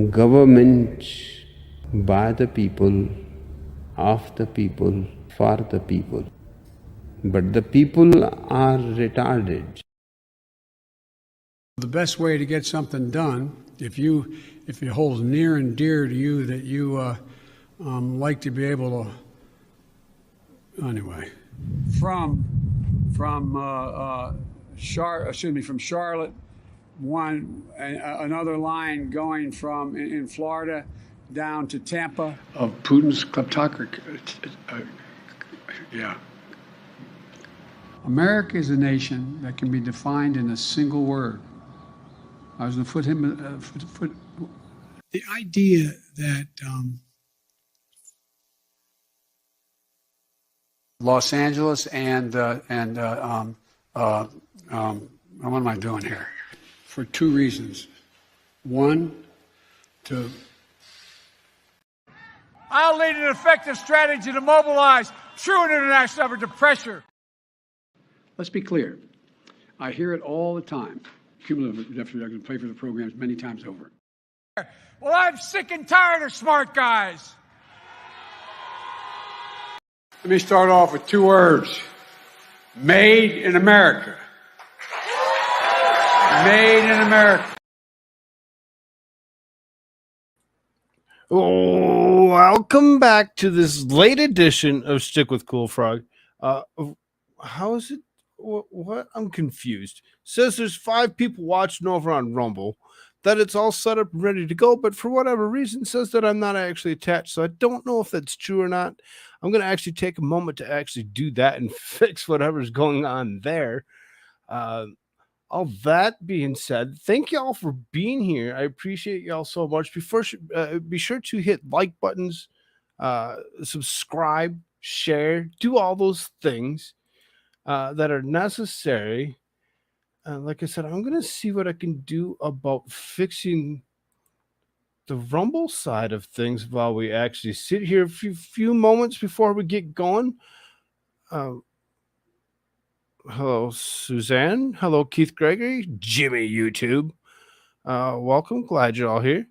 government by the people, of the people, for the people. But the people are retarded. The best way to get something done, if it holds near and dear to you that you like to be able to, anyway, from Charlotte, another line going from in Florida down to Tampa of Putin's kleptocracy. Yeah. America is a nation that can be defined in a single word. I was going to the idea that Los Angeles and what am I doing here? For two reasons. One, I'll lead an effective strategy to mobilize true international effort to pressure. Let's be clear. I hear it all the time. Cumulative deficit, I can play for the programs many times over. Well, I'm sick and tired of smart guys. Let me start off with two words. Made in America. Made in America. Welcome back to this late edition of Shtick with Koolfrogg. How is it? What? I'm confused. Says there's 5 people watching over on Rumble, that it's all set up and ready to go, but for whatever reason says that I'm not actually attached. So I don't know if that's true or not. I'm going to actually take a moment to actually do that and fix whatever's going on there. All that being said, thank y'all for being here. I appreciate y'all so much. Be sure to hit like buttons, subscribe, share, do all those things that are necessary. Like I said, I'm going to see what I can do about fixing the Rumble side of things while we actually sit here a few moments before we get going. Hello, Suzanne. Hello, Keith Gregory. Jimmy YouTube. Welcome. Glad you're all here.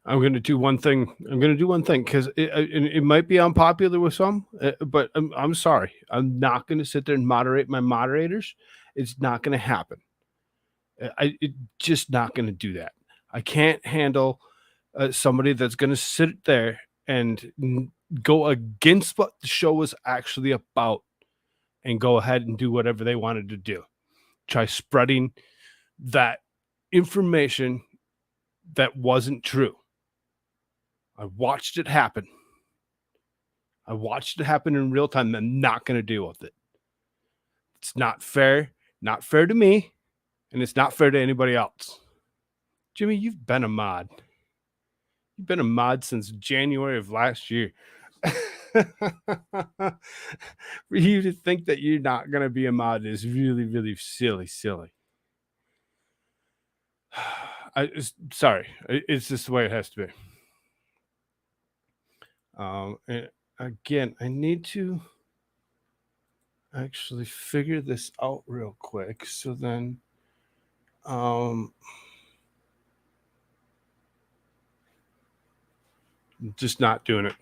I'm going to do one thing. Because it might be unpopular with some, but I'm sorry. I'm not going to sit there and moderate my moderators. It's not going to happen. It's just not going to do that. I can't handle somebody that's going to sit there and go against what the show was actually about and go ahead and do whatever they wanted to do. Try spreading that information that wasn't true. I watched it happen. I watched it happen in real time. I'm not going to deal with it. It's not fair. Not fair to me. And it's not fair to anybody else. Jimmy, you've been a mod. You've been a mod since January of last year. For you to think that you're not going to be a mod is really, really silly. Sorry. It's just the way it has to be. And again, I need to actually figure this out real quick. So then, just not doing it.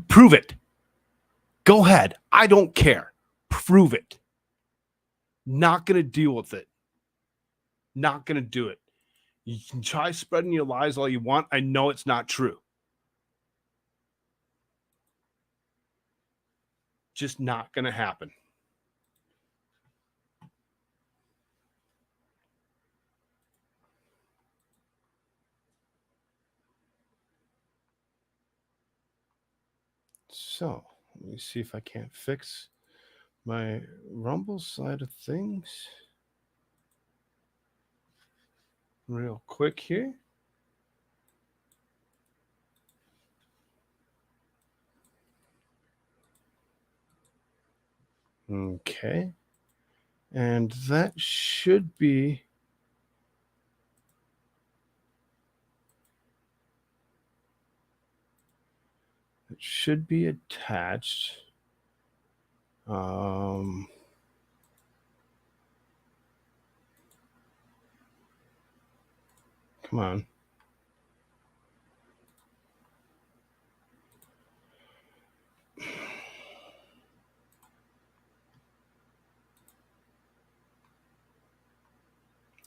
Prove it. Go ahead. I don't care. Prove it. Not going to deal with it. Not going to do it. You can try spreading your lies all you want. I know it's not true. Just not going to happen. So, let me see if I can't fix my Rumble side of things real quick here. Okay. And that should be It should be attached. Come on.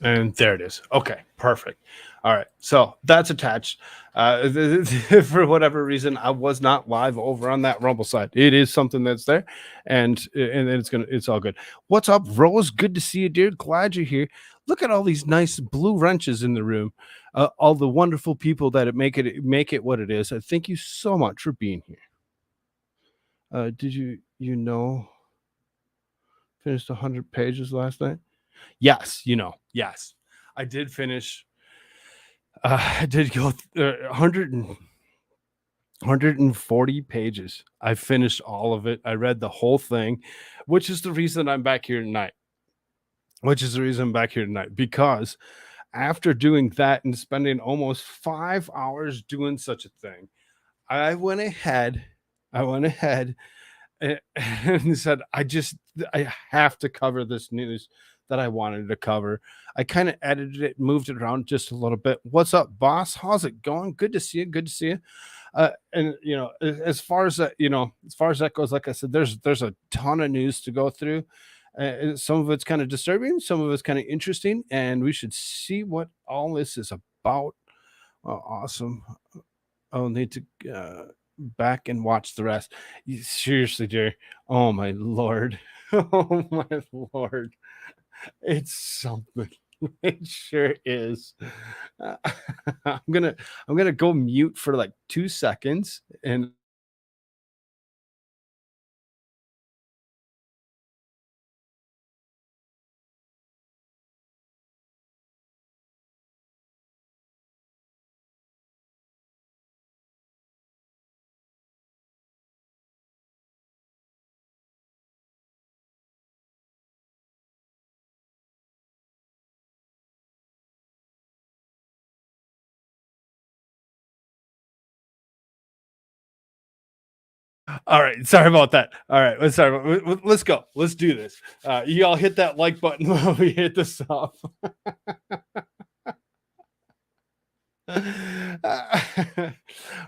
And there it is. Okay, perfect. All right, so that's attached. For whatever reason, I was not live over on that Rumble side. It is something that's there, and it's all good. What's up, Rose? Good to see you, dear. Glad you're here. Look at all these nice blue wrenches in the room. All the wonderful people that make it what it is. Thank you so much for being here. Did you finished 100 pages last night? Yes, yes. I did finish. I did go 140 pages. I finished all of it. I read the whole thing, which is the reason I'm back here tonight. Because after doing that and spending almost 5 hours doing such a thing, I went ahead and said, I have to cover this news that I wanted to cover. I kind of edited it, moved it around just a little bit. What's up, boss? How's it going? Good to see you. Good to see you. And as far as that goes, like I said, there's a ton of news to go through. Some of it's kind of disturbing, some of it's kind of interesting, and we should see what all this is about. Awesome. I'll need to back and watch the rest. Seriously, Jerry. Oh my lord. Oh my lord. It's something. It sure is. Uh, I'm gonna go mute for like 2 seconds and all right, sorry about that. All right, let's go. Let's do this. You all hit that like button while we hit this off.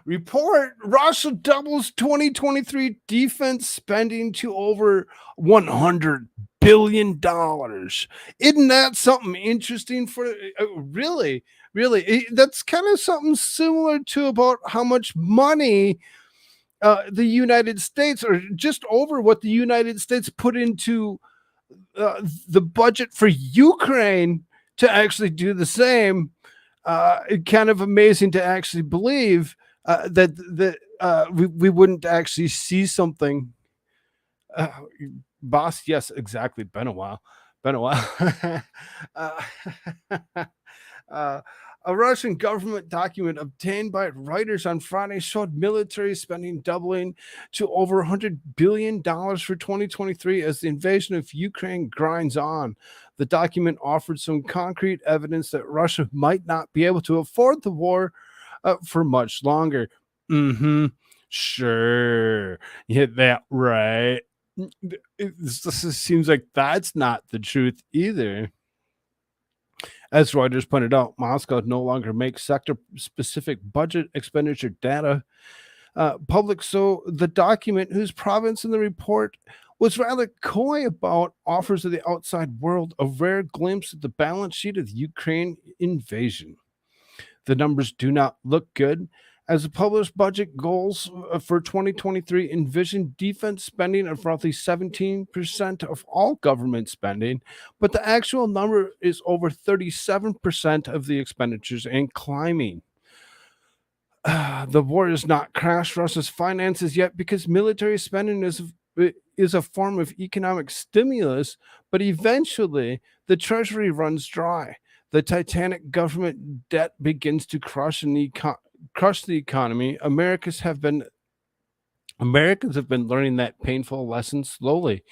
Report: Russia doubles 2023 defense spending to over $100 billion. Isn't that something interesting for really? That's kind of something similar to about how much money the United States, or just over what the United States put into the budget for Ukraine to actually do the same. Kind of amazing to actually believe that we wouldn't actually see something. Uh, Boss, yes, exactly. Been a while. uh, uh, a Russian government document obtained by Reuters on Friday showed military spending doubling to over $100 billion for 2023 as the invasion of Ukraine grinds on. The document offered some concrete evidence that Russia might not be able to afford the war for much longer. Sure. You hit that right. This seems like that's not the truth either. As Reuters pointed out, Moscow no longer makes sector-specific budget expenditure data public, so the document, whose province in the report was rather coy about, offers to the outside world a rare glimpse at the balance sheet of the Ukraine invasion. The numbers do not look good, as the published budget goals for 2023 envision defense spending of roughly 17% of all government spending, but the actual number is over 37% of the expenditures and climbing. The war has not crashed Russia's finances yet because military spending is a form of economic stimulus, but eventually the treasury runs dry. The Titanic government debt begins to crush the economy. Americans have been learning that painful lesson slowly.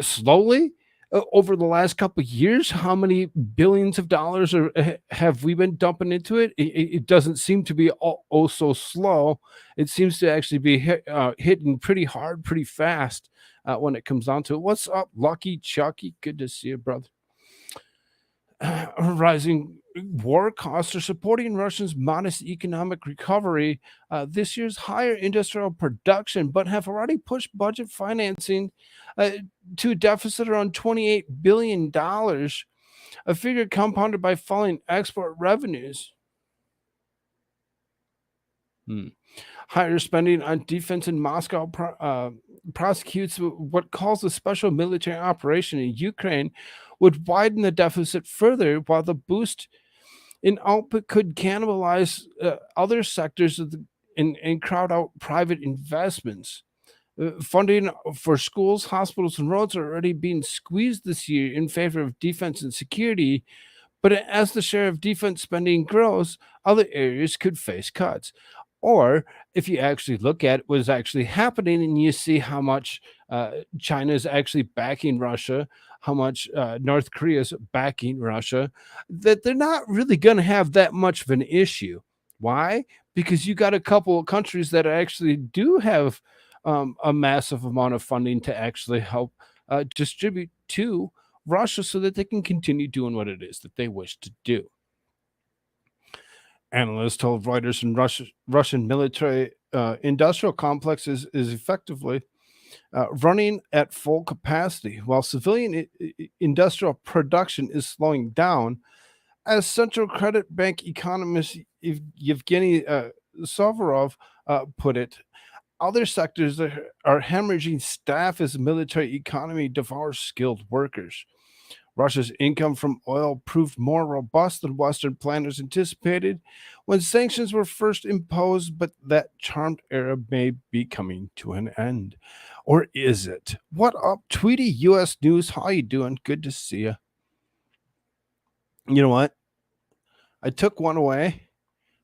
Slowly? over the last couple of years, how many billions of dollars have we been dumping into it? It doesn't seem to be so slow. It seems to actually be hitting pretty hard, pretty fast when it comes down to it. What's up, Lucky Chucky? Good to see you, brother. Rising war costs are supporting Russia's modest economic recovery. This year's higher industrial production, but have already pushed budget financing uh, to a deficit around $28 billion, a figure compounded by falling export revenues. Higher spending on defense in Moscow prosecutes what calls a special military operation in Ukraine would widen the deficit further, while the boost in output could cannibalize other sectors and crowd out private investments. Funding for schools, hospitals, and roads are already being squeezed this year in favor of defense and security. But as the share of defense spending grows, other areas could face cuts. Or if you actually look at what's actually happening and you see how much China is actually backing Russia, how much North Korea is backing Russia, that they're not really going to have that much of an issue. Why? Because you got a couple of countries that actually do have a massive amount of funding to actually help distribute to Russia so that they can continue doing what it is that they wish to do. Analysts told Reuters and Russian military industrial complex is effectively running at full capacity, while civilian industrial production is slowing down. As Central Credit Bank economist Yevgeny Sovarov put it, other sectors are hemorrhaging staff as the military economy devours skilled workers. Russia's income from oil proved more robust than Western planners anticipated when sanctions were first imposed, but that charmed era may be coming to an end. Or is it? What up, Tweety US News? How you doing? Good to see you. You know what? I took one away.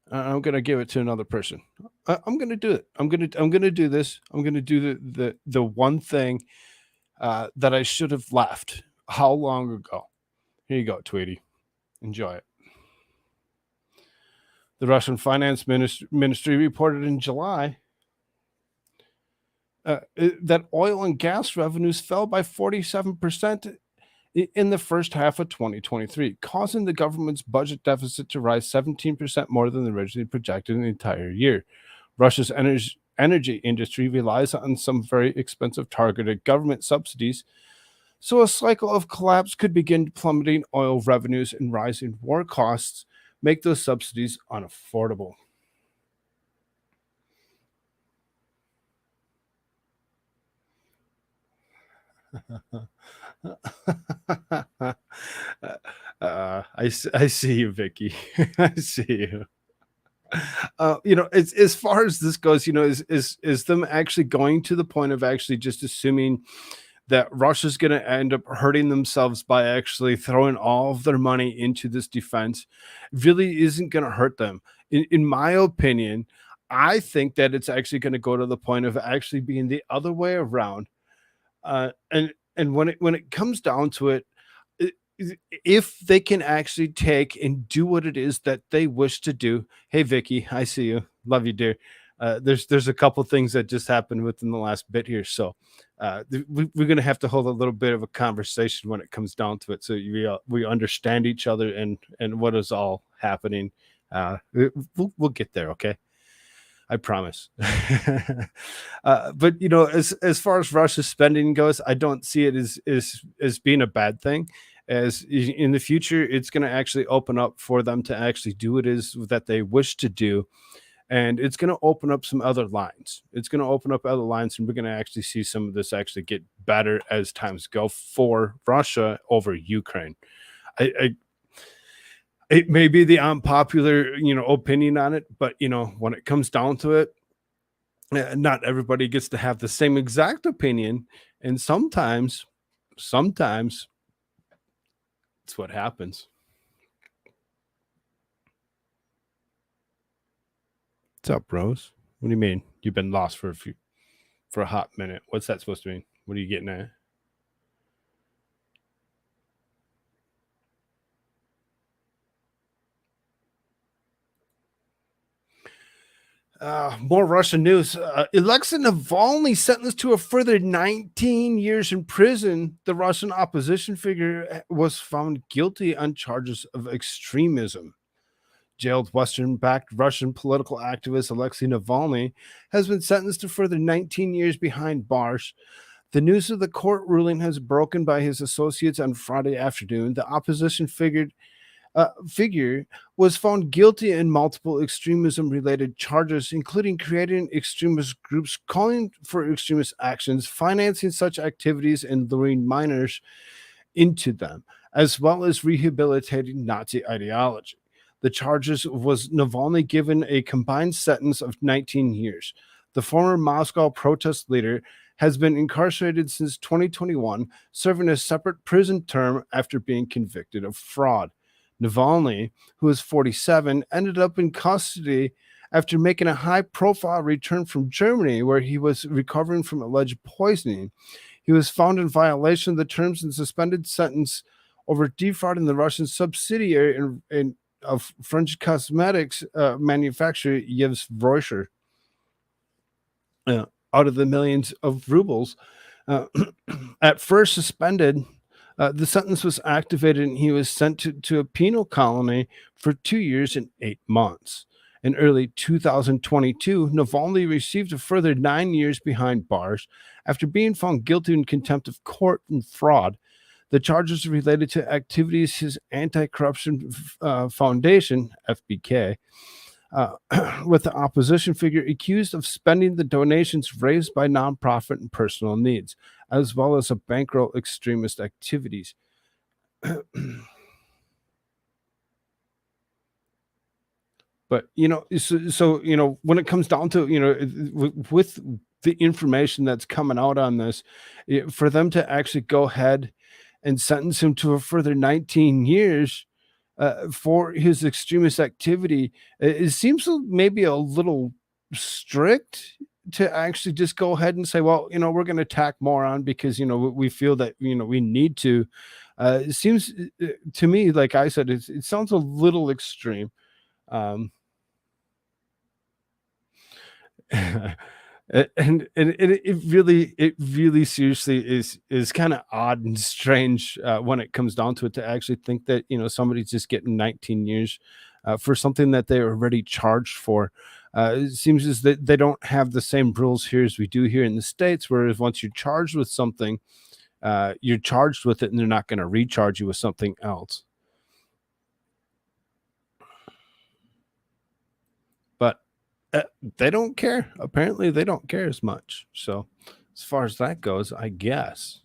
I'm gonna give it to another person. I'm gonna do it. I'm gonna do this. I'm gonna do the one thing that I should have left. How long ago? Here you go, Tweety. Enjoy it. The Russian Finance Ministry reported in July that oil and gas revenues fell by 47% in the first half of 2023, causing the government's budget deficit to rise 17% more than originally projected in the entire year. Russia's energy industry relies on some very expensive targeted government subsidies, so a cycle of collapse could begin. Plummeting oil revenues and rising war costs make those subsidies unaffordable. I see you, Vicky. I see you. As far as this goes, is them actually going to the point of actually just assuming that Russia's going to end up hurting themselves by actually throwing all of their money into this defense really isn't going to hurt them. In my opinion, I think that it's actually going to go to the point of actually being the other way around. And when it comes down to it, if they can actually take and do what it is that they wish to do. Hey, Vicky, I see you. Love you, dear. There's a couple things that just happened within the last bit here, so we're going to have to hold a little bit of a conversation when it comes down to it, so we understand each other and what is all happening. We'll get there, okay? I promise. But as far as Russia's spending goes, I don't see it as being a bad thing. As in the future, it's going to actually open up for them to actually do what it is that they wish to do. And it's going to open up some other lines. It's going to open up other lines, and we're going to actually see some of this actually get better as times go for Russia over Ukraine. It may be the unpopular, opinion on it, but when it comes down to it, not everybody gets to have the same exact opinion, and sometimes it's what happens. What's up, bros? What do you mean? You've been lost for a hot minute. What's that supposed to mean? What are you getting at? More Russian news. Alexei Navalny sentenced to a further 19 years in prison. The Russian opposition figure was found guilty on charges of extremism. Jailed Western-backed Russian political activist Alexei Navalny has been sentenced to further 19 years behind bars. The news of the court ruling has broken by his associates on Friday afternoon. The opposition figure was found guilty in multiple extremism related charges, including creating extremist groups, calling for extremist actions, financing such activities, and luring minors into them, as well as rehabilitating Nazi ideology. The charges was Navalny given a combined sentence of 19 years. The former Moscow protest leader has been incarcerated since 2021, serving a separate prison term after being convicted of fraud. Navalny, who is 47, ended up in custody after making a high-profile return from Germany, where he was recovering from alleged poisoning. He was found in violation of the terms and suspended sentence over defrauding the Russian subsidiary of French cosmetics manufacturer Yves Rocher out of the millions of rubles. At first suspended, the sentence was activated and he was sent to a penal colony for 2 years and 8 months. In early 2022, Navalny received a further 9 years behind bars after being found guilty in contempt of court and fraud. The charges are related to activities his anti-corruption foundation, FBK, with the opposition figure accused of spending the donations raised by nonprofit and personal needs, as well as to bankroll extremist activities. But so when it comes down to with the information that's coming out on this, for them to actually go ahead and sentence him to a further 19 years for his extremist activity, it seems maybe a little strict to actually just go ahead and say, well, we're going to tack more on because we feel that we need to. It seems to me, like I said, it sounds a little extreme. And it really seriously is kind of odd and strange when it comes down to it, to actually think that somebody's just getting 19 years for something that they're already charged for. It seems as that they don't have the same rules here as we do here in the States, whereas once you're charged with something, you're charged with it and they're not going to recharge you with something else. But they don't care. Apparently, they don't care as much. So, as far as that goes, I guess.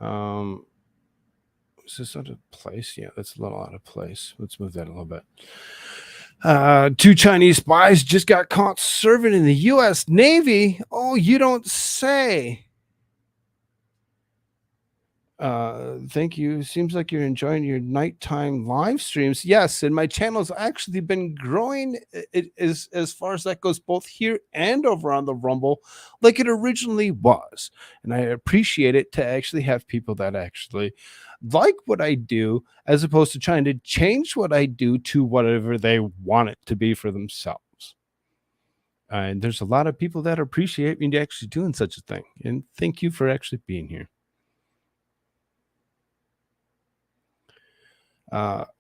Is this out of place? Yeah, that's a little out of place. Let's move that a little bit. 2 Chinese spies just got caught serving in the U.S. Navy. Oh, you don't say. Thank you. Seems like you're enjoying your nighttime live streams. Yes, and my channel's actually been growing as far as that goes, both here and over on the Rumble, like it originally was. And I appreciate it to actually have people that actually like what I do, as opposed to trying to change what I do to whatever they want it to be for themselves. And there's a lot of people that appreciate me actually doing such a thing. And thank you for actually being here.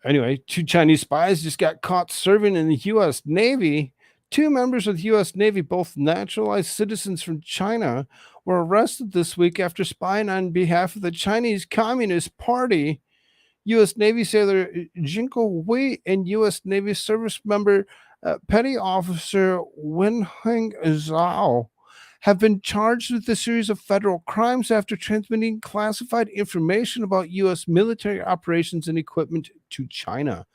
Anyway, 2 Chinese spies just got caught serving in the U.S. Navy. 2 members of the U.S. Navy, both naturalized citizens from China, were arrested this week after spying on behalf of the Chinese Communist Party. U.S. Navy sailor Jinko Wei and U.S. Navy service member Petty Officer Wenheng Zhao have been charged with a series of federal crimes after transmitting classified information about U.S. military operations and equipment to China.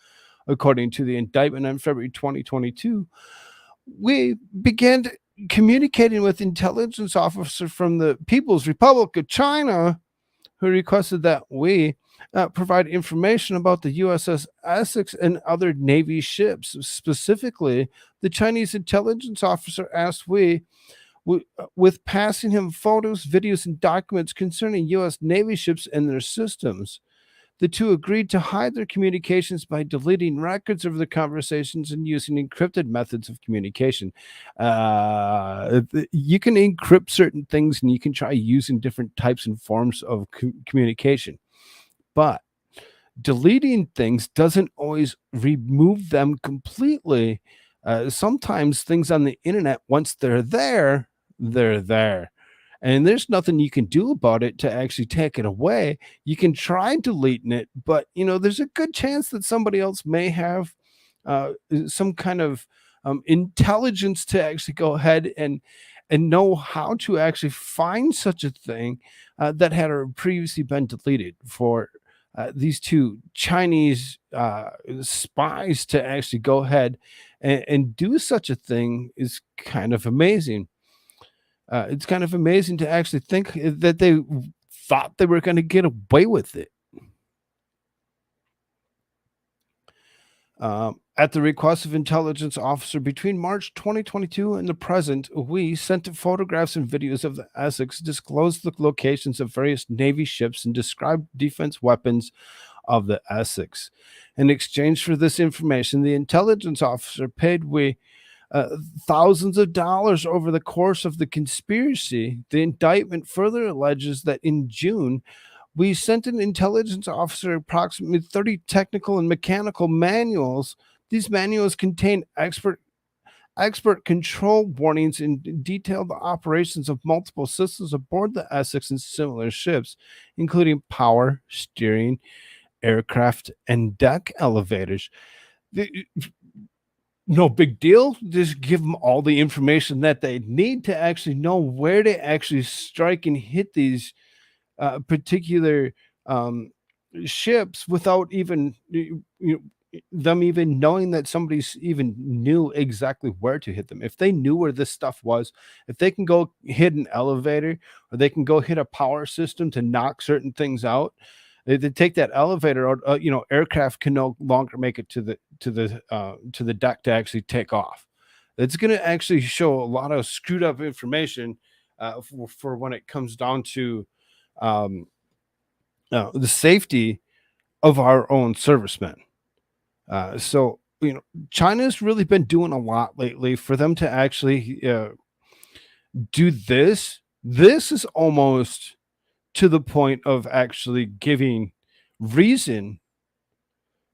According to the indictment on February 2022, we began communicating with intelligence officers from the People's Republic of China, who requested that we provide information about the USS Essex and other Navy ships. Specifically, the Chinese intelligence officer asked with passing him photos, videos, and documents concerning U.S. Navy ships and their systems. The two agreed to hide their communications by deleting records of the conversations and using encrypted methods of communication. You can encrypt certain things and you can try using different types and forms of communication. But deleting things doesn't always remove them completely. Sometimes things on the internet, once they're there, they're there. And there's nothing you can do about it to actually take it away. You can try deleting it, but there's a good chance that somebody else may have some kind of intelligence to actually go ahead and know how to actually find such a thing that had previously been deleted. For these two Chinese spies to actually go ahead and do such a thing is kind of amazing. It's kind of amazing to actually think that they thought they were going to get away with it. At the request of intelligence officer, between March 2022 and the present, we sent photographs and videos of the Essex, disclosed the locations of various Navy ships, and described defense weapons of the Essex. In exchange for this information, the intelligence officer paid we thousands of dollars over the course of the conspiracy. The indictment further alleges that in June, we sent an intelligence officer approximately 30 technical and mechanical manuals. These manuals contain expert control warnings and detailed the operations of multiple systems aboard the Essex and similar ships, including power, steering, aircraft, and deck elevators. No big deal. Just give them all the information that they need to actually know where to actually strike and hit these particular ships without even them even knowing that somebody's even knew exactly where to hit them. If they knew where this stuff was, if they can go hit an elevator or they can go hit a power system to knock certain things out, they take that elevator out. Aircraft can no longer make it to the deck to actually take off. It's going to actually show a lot of screwed up information for when it comes down to the safety of our own servicemen. So China's really been doing a lot lately. For them to actually do this is almost to the point of actually giving reason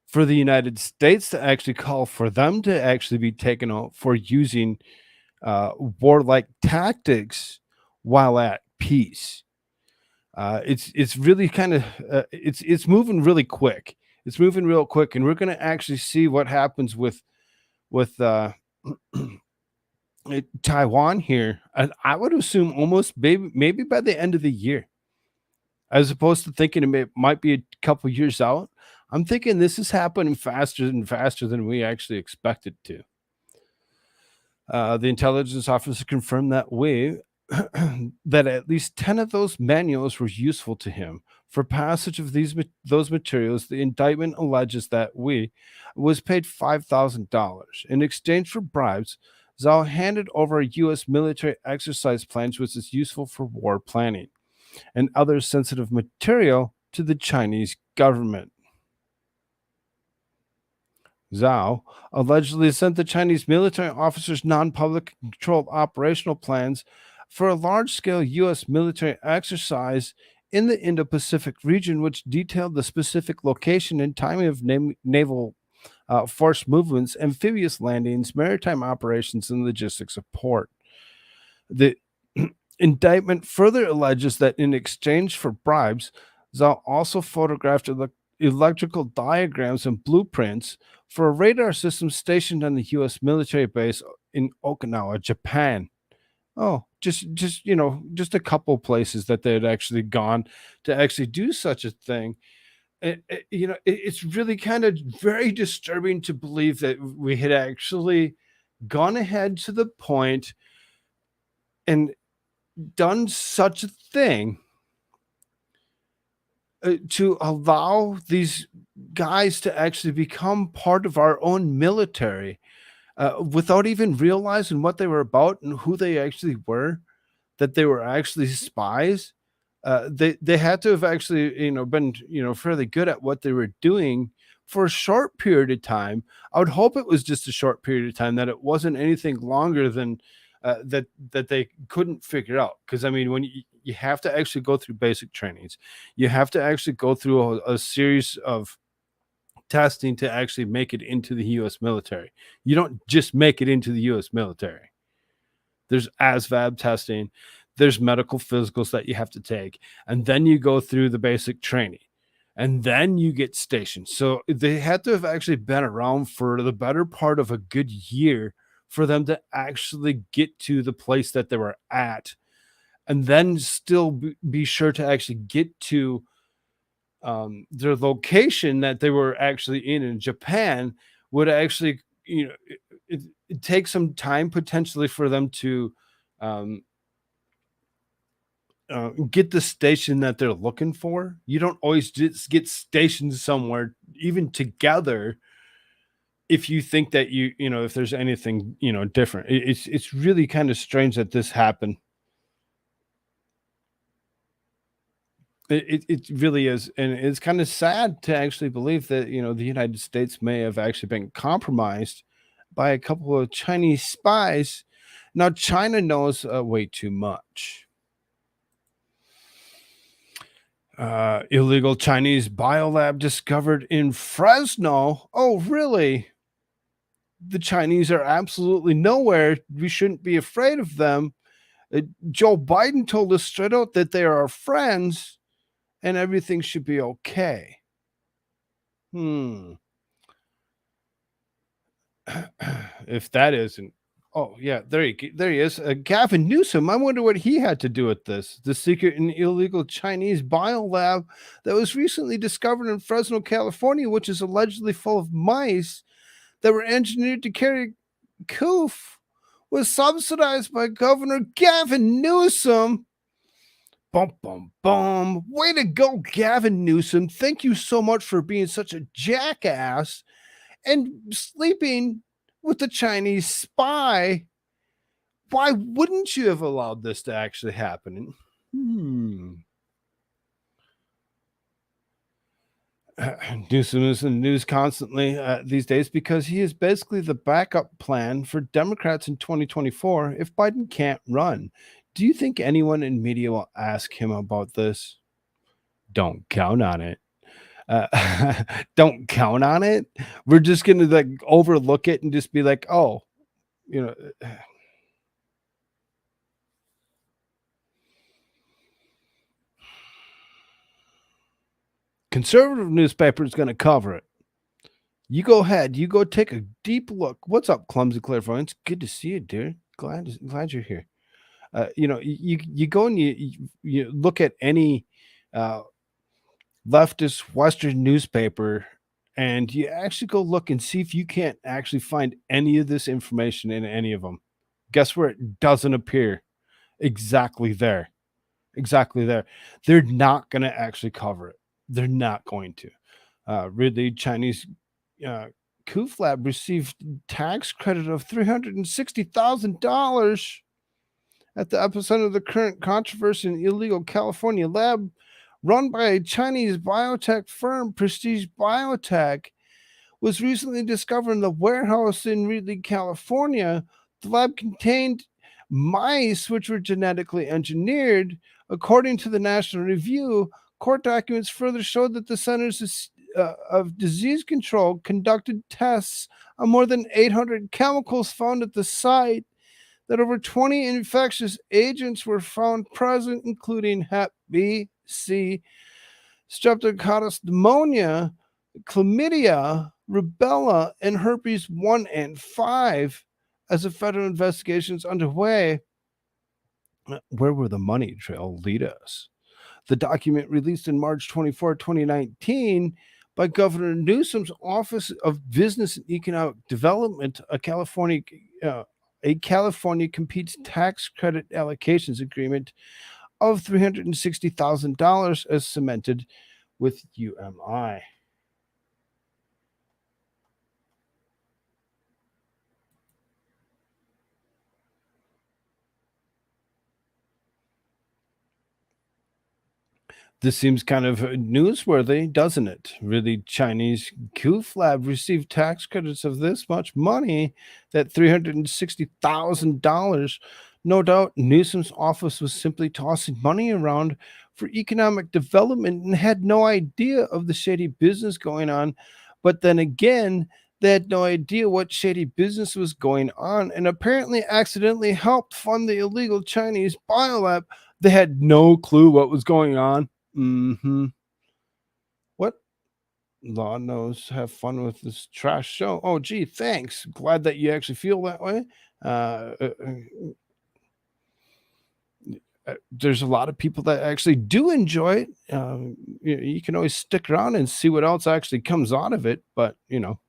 for the United States to actually call for them to actually be taken out for using warlike tactics while at peace. It's really kind of it's moving really quick. It's moving real quick, and we're going to actually see what happens with Taiwan here. And I would assume almost maybe by the end of the year, as opposed to thinking it might be a couple years out. I'm thinking this is happening faster and faster than we actually expected to. The intelligence officer confirmed that that at least 10 of those manuals were useful to him. For passage of those materials, the indictment alleges that was paid $5,000. In exchange for bribes, Zhao handed over U.S. military exercise plans, which is useful for war planning, and other sensitive material to the Chinese government. Zhao allegedly sent the Chinese military officers non-public controlled operational plans for a large-scale U.S. military exercise in the Indo-Pacific region, which detailed the specific location and timing of naval force movements, amphibious landings, maritime operations, and logistics support. The indictment further alleges that in exchange for bribes, Zhao also photographed electrical diagrams and blueprints for a radar system stationed on the U.S. military base in Okinawa, Japan. Oh, just a couple places that they had actually gone to actually do such a thing. It's really kind of very disturbing to believe that we had actually gone ahead to the point and done such a thing to allow these guys to actually become part of our own military without even realizing what they were about and who they actually were, that they were actually spies. They had to have actually, been, fairly good at what they were doing for a short period of time. I would hope it was just a short period of time, that it wasn't anything longer than that they couldn't figure out. Because I mean, when you have to actually go through basic trainings, you have to actually go through a series of testing to actually make it into the U.S. military. You don't just make it into the U.S. military. There's ASVAB testing, there's medical physicals that you have to take, and then you go through the basic training, and then you get stationed. So they had to have actually been around for the better part of a good year for them to actually get to the place that they were at, and then still be sure to actually get to their location that they were actually in Japan. Would actually, it takes some time potentially for them to um, get the station that they're looking for. You don't always just get stationed somewhere, even together, if you think that if there's anything different. It's really kind of strange that this happened. It really is, and it's kind of sad to actually believe that the United States may have actually been compromised by a couple of Chinese spies. Now China knows way too much. Illegal Chinese biolab discovered in Fresno. Oh, really? The Chinese are absolutely nowhere. We shouldn't be afraid of them. Joe Biden told us straight out that they are our friends and everything should be okay. Hmm. If that isn't, oh yeah, there he is. Gavin Newsom. I wonder what he had to do with this. The secret and illegal Chinese biolab that was recently discovered in Fresno, California, which is allegedly full of mice that were engineered to carry coof, was subsidized by Governor Gavin Newsom. Bum, bum, bum. Way to go, Gavin Newsom. Thank you so much for being such a jackass and sleeping with the Chinese spy. Why wouldn't you have allowed this to actually happen? Newsom is in the news constantly these days because he is basically the backup plan for Democrats in 2024 if Biden can't run. Do you think anyone in media will ask him about this? Don't count on it. Don't count on it. We're just going to like overlook it and just be like, oh, you know. Conservative newspaper is going to cover it. You go ahead. You go take a deep look. What's up, clumsy clairvoyance? Good to see you, dear. Glad you're here. You go and you look at any uh, leftist Western newspaper, and you actually go look and see if you can't actually find any of this information in any of them. Guess where it doesn't appear? Exactly there. Exactly there. They're not going to actually cover it. They're not going to. Ridley Chinese Koof Lab received tax credit of $360,000 at the epicenter of the current controversy in illegal California lab run by a Chinese biotech firm, Prestige Biotech, was recently discovered in the warehouse in Ridley, California. The lab contained mice which were genetically engineered. According to the National Review, court documents further showed that the Centers of Disease Control conducted tests on more than 800 chemicals found at the site, that over 20 infectious agents were found present, including Hep B, C, Streptococcus pneumonia, chlamydia, rubella, and herpes 1 and 5. As a federal investigation is underway, where will the money trail lead us? The document released in March 24, 2019 by Governor Newsom's Office of Business and Economic Development, a California competes tax credit allocations agreement of $360,000 as cemented with UMI. This seems kind of newsworthy, doesn't it? Really, Chinese Koolfrogg received tax credits of this much money, that $360,000. No doubt Newsom's office was simply tossing money around for economic development and had no idea of the shady business going on. But then again, they had no idea what shady business was going on and apparently accidentally helped fund the illegal Chinese biolab. They had no clue what was going on. What? Law knows. Have fun with this trash show. Oh, gee, thanks. Glad that you actually feel that way. Uh, uh, there's a lot of people that actually do enjoy it. You can always stick around and see what else actually comes out of it. But, you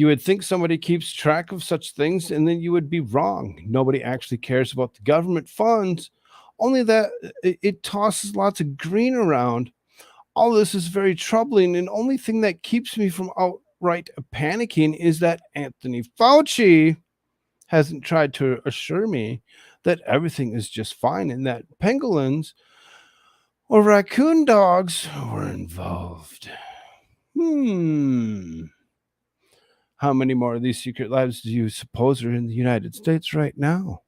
would think somebody keeps track of such things, and then you would be wrong. Nobody actually cares about the government funds, only that it tosses lots of green around. All this is very troubling, and only thing that keeps me from outright panicking is that Anthony Fauci hasn't tried to assure me that everything is just fine and that pangolins or raccoon dogs were involved. How many more of these secret labs do you suppose are in the United States right now?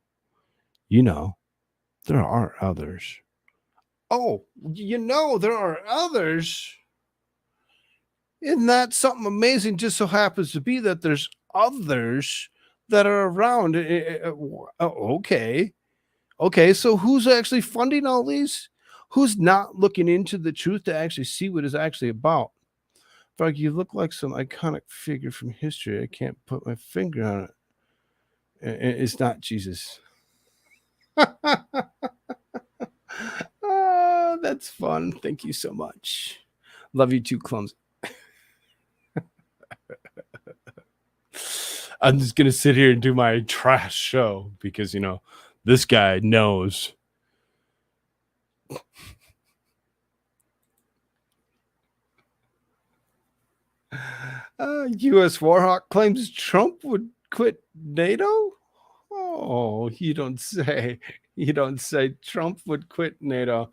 There are others. Oh, there are others. Isn't that something amazing? Just so happens to be that there's others that are around. Okay. Okay, so who's actually funding all these? Who's not looking into the truth to actually see what it's actually about? Frog, you look like some iconic figure from history. I can't put my finger on it. It's not Jesus. That's fun. Thank you so much. Love you too, Clumsy. I'm just going to sit here and do my trash show because, this guy knows. U.S. Warhawk claims Trump would quit NATO? Oh, you don't say. You don't say Trump would quit NATO.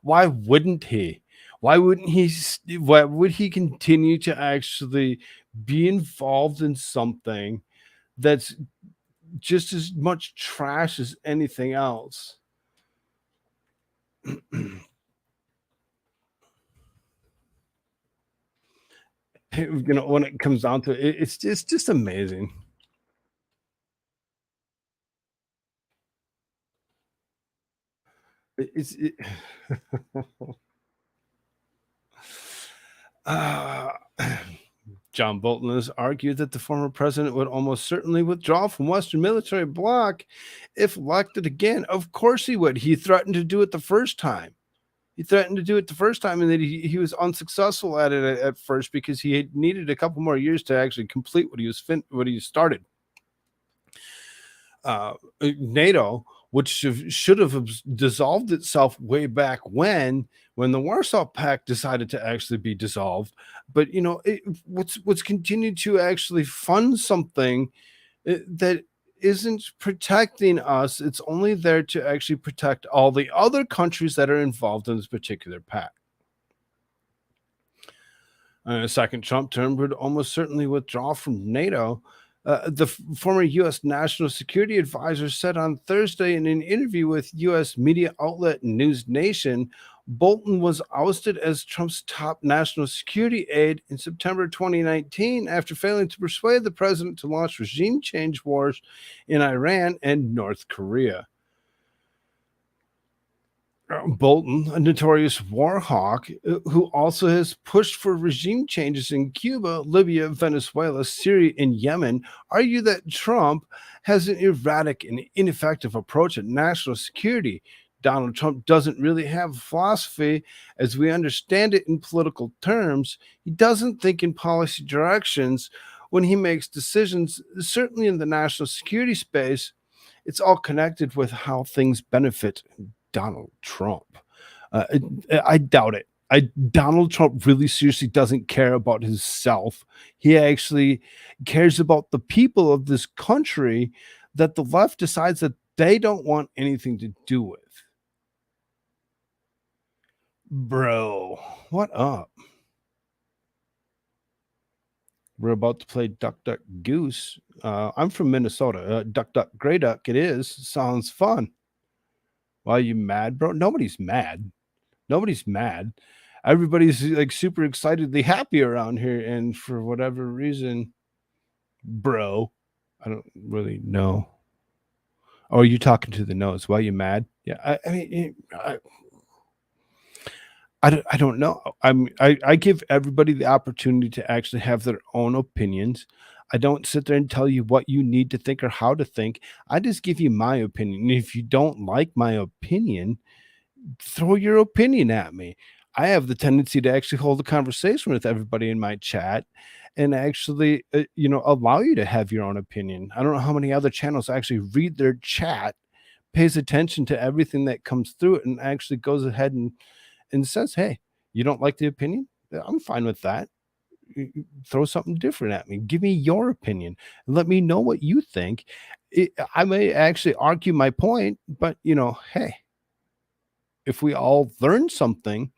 Why wouldn't he? Why wouldn't he? Why would he continue to actually be involved in something that's just as much trash as anything else? When it comes down to it, it's just amazing. It's uh, John Bolton has argued that the former president would almost certainly withdraw from Western military bloc if elected again. Of course he would. He threatened to do it the first time. And then he was unsuccessful at it at first because he had needed a couple more years to actually complete what he started. NATO, which should have dissolved itself way back when the Warsaw Pact decided to actually be dissolved. But what's continued to actually fund something that isn't protecting us. It's only there to actually protect all the other countries that are involved in this particular pact. A second Trump term would almost certainly withdraw from NATO. The former U.S. National Security Advisor said on Thursday in an interview with U.S. media outlet News Nation, Bolton was ousted as Trump's top national security aide in September 2019 after failing to persuade the president to launch regime change wars in Iran and North Korea. Bolton, a notorious war hawk who also has pushed for regime changes in Cuba, Libya, Venezuela, Syria, and Yemen, argued that Trump has an erratic and ineffective approach at national security. Donald Trump doesn't really have a philosophy as we understand it in political terms. He doesn't think in policy directions when he makes decisions, certainly in the national security space. It's all connected with how things benefit Donald Trump. I doubt it. Donald Trump really seriously doesn't care about himself. He actually cares about the people of this country that the left decides that they don't want anything to do with. Bro, what up? We're about to play Duck Duck Goose. I'm from Minnesota. Duck Duck Grey Duck. It is. Sounds fun. Why are you mad, bro? Nobody's mad. Nobody's mad. Everybody's like super excitedly happy around here, and for whatever reason, bro, I don't really know. Oh, are you talking to the nose? Why are you mad? Yeah, I mean, I don't know. I give everybody the opportunity to actually have their own opinions. I don't sit there and tell you what you need to think or how to think. I just give you my opinion. And if you don't like my opinion, throw your opinion at me. I have the tendency to actually hold a conversation with everybody in my chat and actually, allow you to have your own opinion. I don't know how many other channels actually read their chat, pays attention to everything that comes through it, and actually goes ahead and says, "Hey, you don't like the opinion? Yeah, I'm fine with that. Throw something different at me. Give me your opinion. Let me know what you think." I may actually argue my point, but hey, if we all learn something,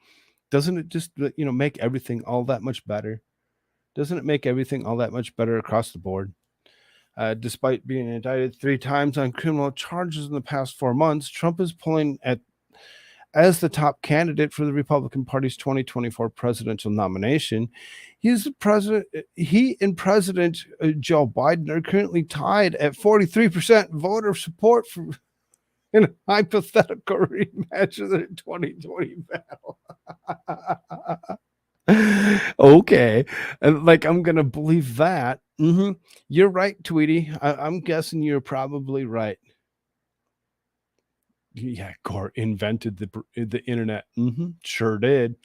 doesn't it just make everything all that much better? Doesn't it make everything all that much better across the board? Despite being indicted 3 times on criminal charges in the past 4 months, Trump is pulling as the top candidate for the Republican Party's 2024 presidential nomination. He and President Joe Biden are currently tied at 43% voter support for in a hypothetical rematch of the 2020 battle. Okay. And like, I'm going to believe that. You're right, Tweety. I'm guessing you're probably right. Yeah, Gore invented the internet. Sure did.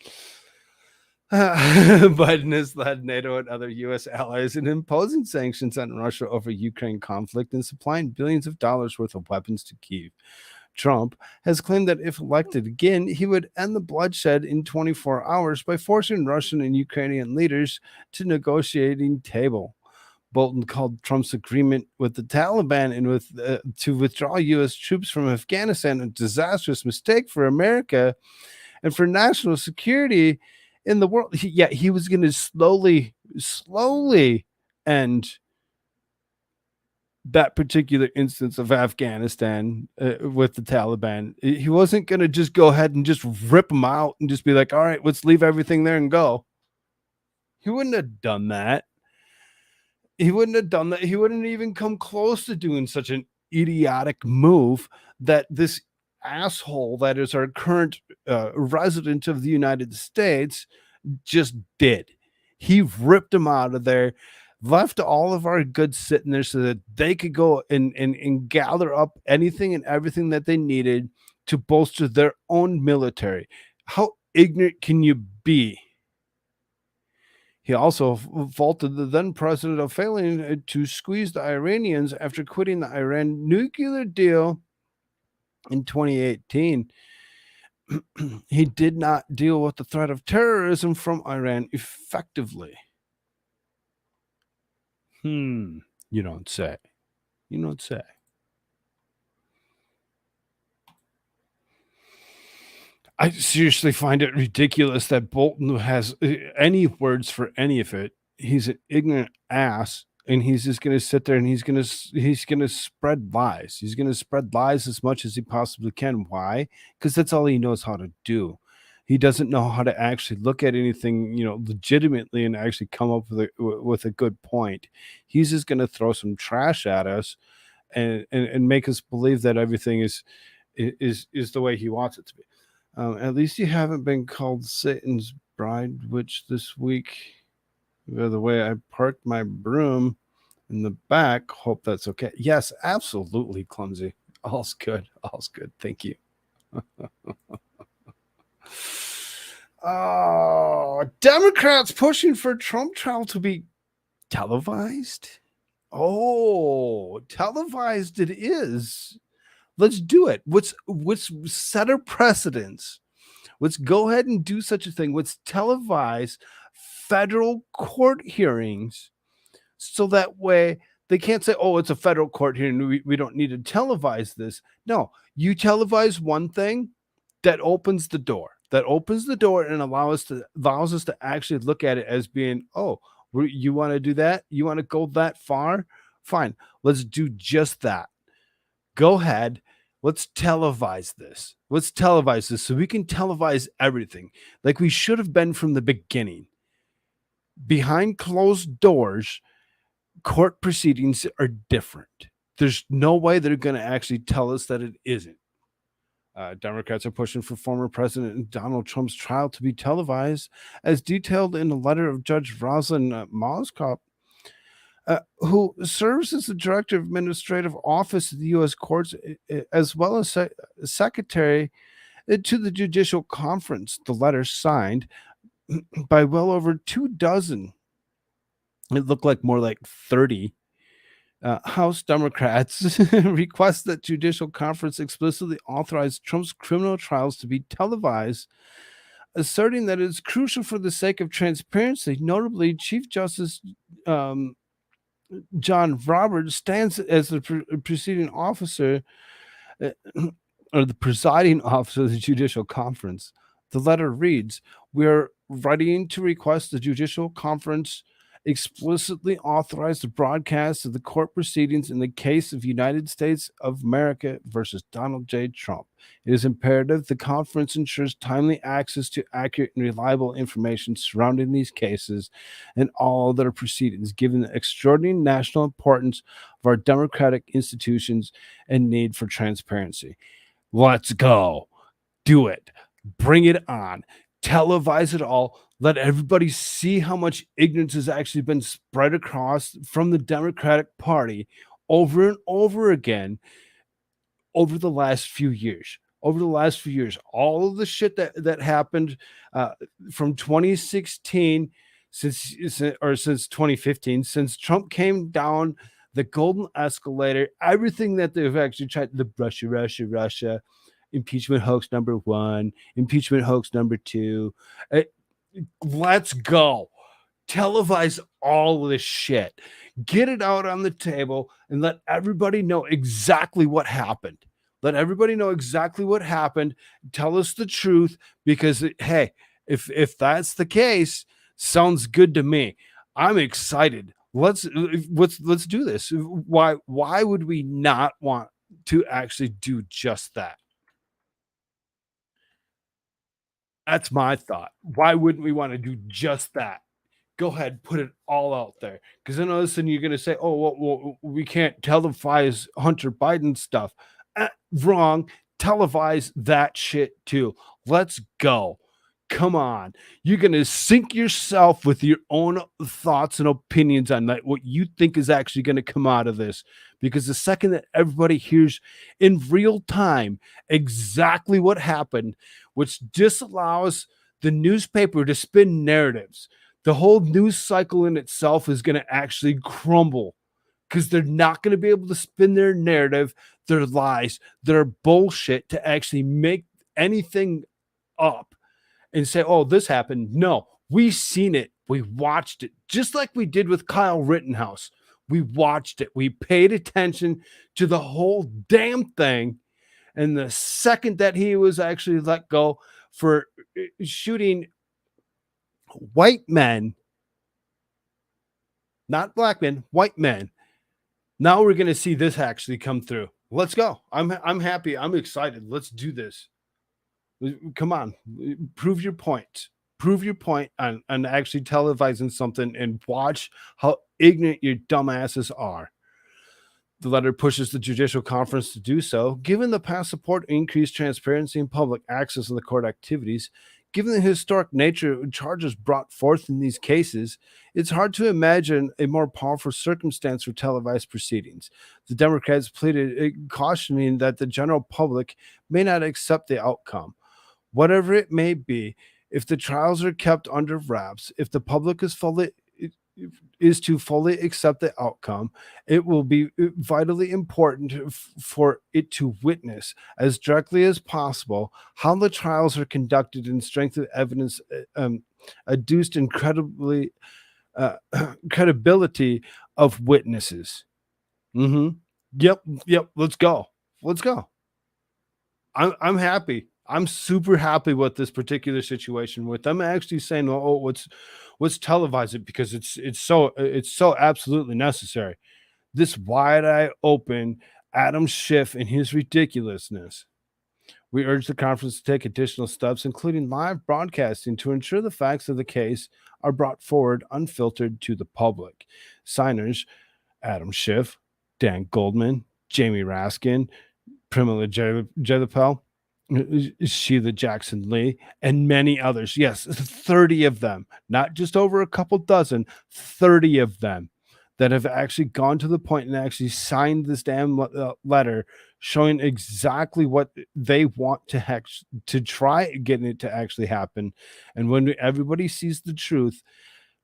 Biden has led NATO and other U.S. allies in imposing sanctions on Russia over Ukraine conflict and supplying billions of dollars worth of weapons to Kyiv. Trump has claimed that if elected again, he would end the bloodshed in 24 hours by forcing Russian and Ukrainian leaders to negotiating table. Bolton called Trump's agreement with the Taliban and to withdraw U.S. troops from Afghanistan a disastrous mistake for America and for national security in the world. He was going to slowly end that particular instance of Afghanistan with the Taliban. He wasn't going to just go ahead and just rip them out and just be like, all right, let's leave everything there and go. He wouldn't have done that. He wouldn't even come close to doing such an idiotic move that this asshole that is our current resident of the United States just did. He ripped him out of there, left all of our goods sitting there so that they could go and gather up anything and everything that they needed to bolster their own military. How ignorant can you be? He also faulted the then president of failing to squeeze the Iranians after quitting the Iran nuclear deal in 2018. He did not deal with the threat of terrorism from Iran effectively. You don't say. You don't say. I seriously find it ridiculous that Bolton has any words for any of it. He's an ignorant ass, and he's just going to sit there and he's going to spread lies. He's going to spread lies as much as he possibly can. Why? Because that's all he knows how to do. He doesn't know how to actually look at anything, legitimately and actually come up with a good point. He's just going to throw some trash at us and make us believe that everything is the way he wants it to be. At least you haven't been called Satan's bride witch this week. By the way, I parked my broom in the back. Hope that's okay. Yes, absolutely, Clumsy. All's good. All's good. Thank you. Oh, Democrats pushing for Trump trial to be televised. Oh, televised it is. Let's do it. Let's set a precedence. Let's go ahead and do such a thing. Let's televise federal court hearings so that way they can't say, oh, it's a federal court hearing. We don't need to televise this. No, you televise one thing, that opens the door. that opens the door and allows us to actually look at it as being, oh, you want to do that? You want to go that far? Fine. Let's do just that. Go ahead. Let's televise this. Let's televise this so we can televise everything like we should have been from the beginning. Behind closed doors, court proceedings are different. There's no way they're going to actually tell us that it isn't. Democrats are pushing for former President Donald Trump's trial to be televised, as detailed in a letter of Judge Rosalind Moskop, who serves as the Director of Administrative Office of the U.S. Courts, as well as Secretary to the Judicial Conference. The letter, signed by well over 24, it looked like more like 30 House Democrats, request that Judicial Conference explicitly authorize Trump's criminal trials to be televised, asserting that it's crucial for the sake of transparency. Notably, Chief Justice John Roberts stands as the preceding officer or the presiding officer of the Judicial Conference. The letter reads, "We are writing to request the Judicial Conference explicitly authorize the broadcast of the court proceedings in the case of United States of America versus Donald J. Trump. It is imperative the conference ensures timely access to accurate and reliable information surrounding these cases and all other proceedings, given the extraordinary national importance of our democratic institutions and need for transparency." Let's go. Do it. Bring it on. Televise it all. Let everybody see how much ignorance has actually been spread across from the Democratic Party over and over again over the last few years. All of the shit that happened from 2016 since 2015, since Trump came down the golden escalator, everything that they've actually tried, the Russia, impeachment hoax number 1, impeachment hoax number 2. Let's go. Televise all of this shit. Get it out on the table and let everybody know exactly what happened. Let everybody know exactly what happened. Tell us the truth, because hey, if that's the case, sounds good to me. I'm excited. Let's do this. Why would we not want to actually do just that? That's my thought. Why wouldn't we want to do just that? Go ahead, put it all out there. Because then all of a sudden you're going to say, oh, well, we can't televise Hunter Biden stuff. Wrong. Televise that shit too. Let's go. Come on. You're going to sink yourself with your own thoughts and opinions on that, what you think is actually going to come out of this. Because the second that everybody hears in real time exactly what happened, which disallows the newspaper to spin narratives, the whole news cycle in itself is going to actually crumble, because they're not going to be able to spin their narrative, their lies, their bullshit to actually make anything up and say, oh, this happened. No, we seen it. We watched it, just like we did with Kyle Rittenhouse. We watched it. We paid attention to the whole damn thing. And the second that he was actually let go for shooting white men, not black men, white men, now we're going to see this actually come through. Let's go. I'm happy. I'm excited. Let's do this. Come on. Prove your point. Prove your point on actually televising something, and watch how ignorant your dumbasses are. The letter pushes the Judicial Conference to do so. Given the past support, increased transparency, and public access to the court activities, given the historic nature of charges brought forth in these cases, it's hard to imagine a more powerful circumstance for televised proceedings. The Democrats pleaded, cautioning that the general public may not accept the outcome. Whatever it may be, if the trials are kept under wraps, if the public is to fully accept the outcome, it will be vitally important for it to witness as directly as possible how the trials are conducted and strength of evidence adduced incredibly credibility of witnesses. Yep. Let's go. I'm happy. I'm super happy with this particular situation with them actually saying, "Oh, let's televise it because it's so absolutely necessary." This wide-eye open Adam Schiff and his ridiculousness. We urge the conference to take additional steps, including live broadcasting, to ensure the facts of the case are brought forward unfiltered to the public. Signers Adam Schiff, Dan Goldman, Jamie Raskin, Pramila Jayapal, Sheila Jackson Lee, and many others. Yes, 30 of them, not just over a couple dozen, 30 of them that have actually gone to the point and actually signed this damn letter showing exactly what they want to try getting it to actually happen. And when everybody sees the truth,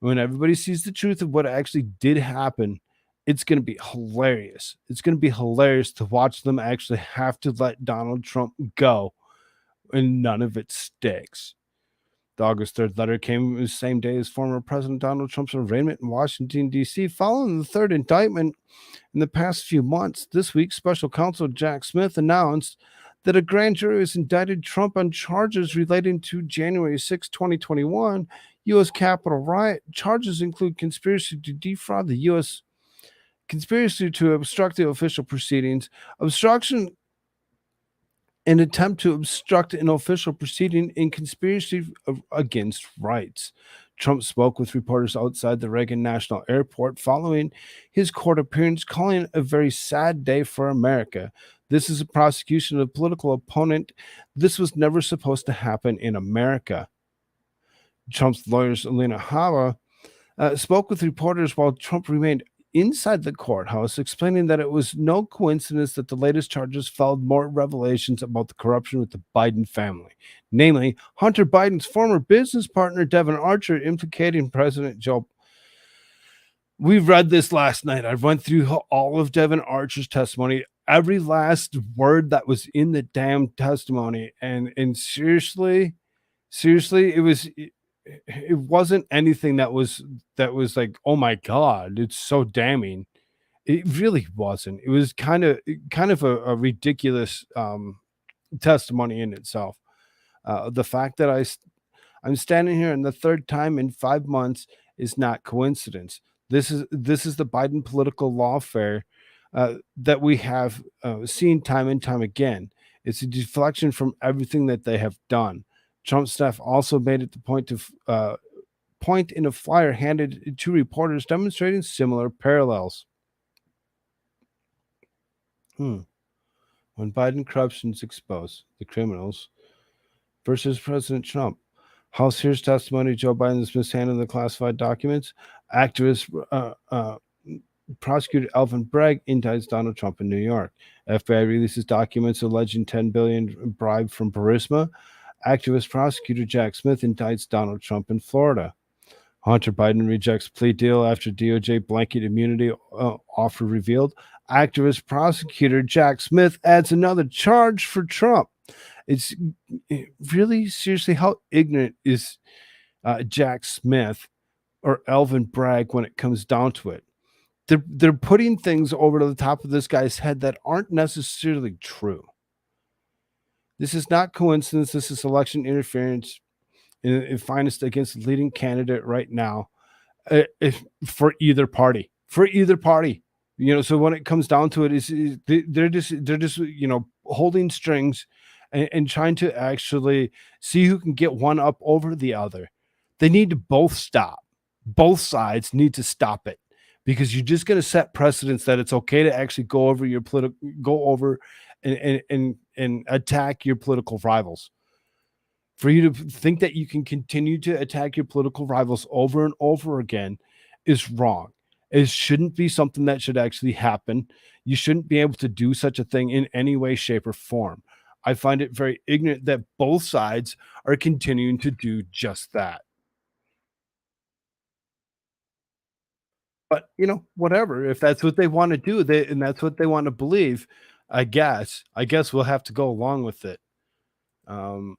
when everybody sees the truth of what actually did happen, it's going to be hilarious. It's going to be hilarious to watch them actually have to let Donald Trump go and none of it sticks. The August 3rd letter came the same day as former President Donald Trump's arraignment in Washington, D.C. Following the third indictment in the past few months, this week, special counsel Jack Smith announced that a grand jury has indicted Trump on charges relating to January 6, 2021 U.S. Capitol riot. Charges include conspiracy to defraud the U.S., conspiracy to obstruct the official proceedings, obstruction, an attempt to obstruct an official proceeding, and conspiracy against rights. Trump spoke with reporters outside the Reagan National Airport following his court appearance, calling it a very sad day for America. This is a prosecution of a political opponent. This was never supposed to happen in America. Trump's lawyers, Alina Hava, spoke with reporters while Trump remained inside the courthouse, explaining that it was no coincidence that the latest charges followed more revelations about the corruption with the Biden family, namely Hunter Biden's former business partner, Devin Archer, implicating President Joe. We read this last night. I went through all of Devin Archer's testimony, every last word that was in the damn testimony, and seriously, it wasn't anything that was like, oh my god, it's so damning. It really wasn't. It was kind of a ridiculous testimony in itself. The fact that I'm standing here and the third time in 5 months is not coincidence. This is the Biden political lawfare that we have seen time and time again. It's a deflection from everything that they have done. Trump staff also made it the point in a flyer handed to reporters demonstrating similar parallels. When Biden corruption is exposed, the criminals versus President Trump. House hears testimony Joe Biden's mishandling the classified documents. Activist prosecutor Alvin Bragg indicts Donald Trump in New York. FBI releases documents alleging $10 billion bribe from Burisma. Activist prosecutor Jack Smith indicts Donald Trump in Florida. Hunter Biden rejects plea deal after DOJ blanket immunity offer revealed. Activist prosecutor Jack Smith adds another charge for Trump. It's really, seriously, how ignorant is Jack Smith or Alvin Bragg when it comes down to it? They're putting things over to the top of this guy's head that aren't necessarily true. This is not coincidence. This is election interference in finest against the leading candidate right now, for either party. So when it comes down to it, they're just holding strings and trying to actually see who can get one up over the other. They need to both stop. Both sides need to stop it, because you're just going to set precedents that it's okay to actually go over and attack your political rivals. For you to think that you can continue to attack your political rivals over and over again is wrong. It shouldn't be something that should actually happen. You shouldn't be able to do such a thing in any way, shape, or form. I find it very ignorant that both sides are continuing to do just that. But, whatever. If that's what they want to do, and that's what they want to believe, I guess we'll have to go along with it. Um,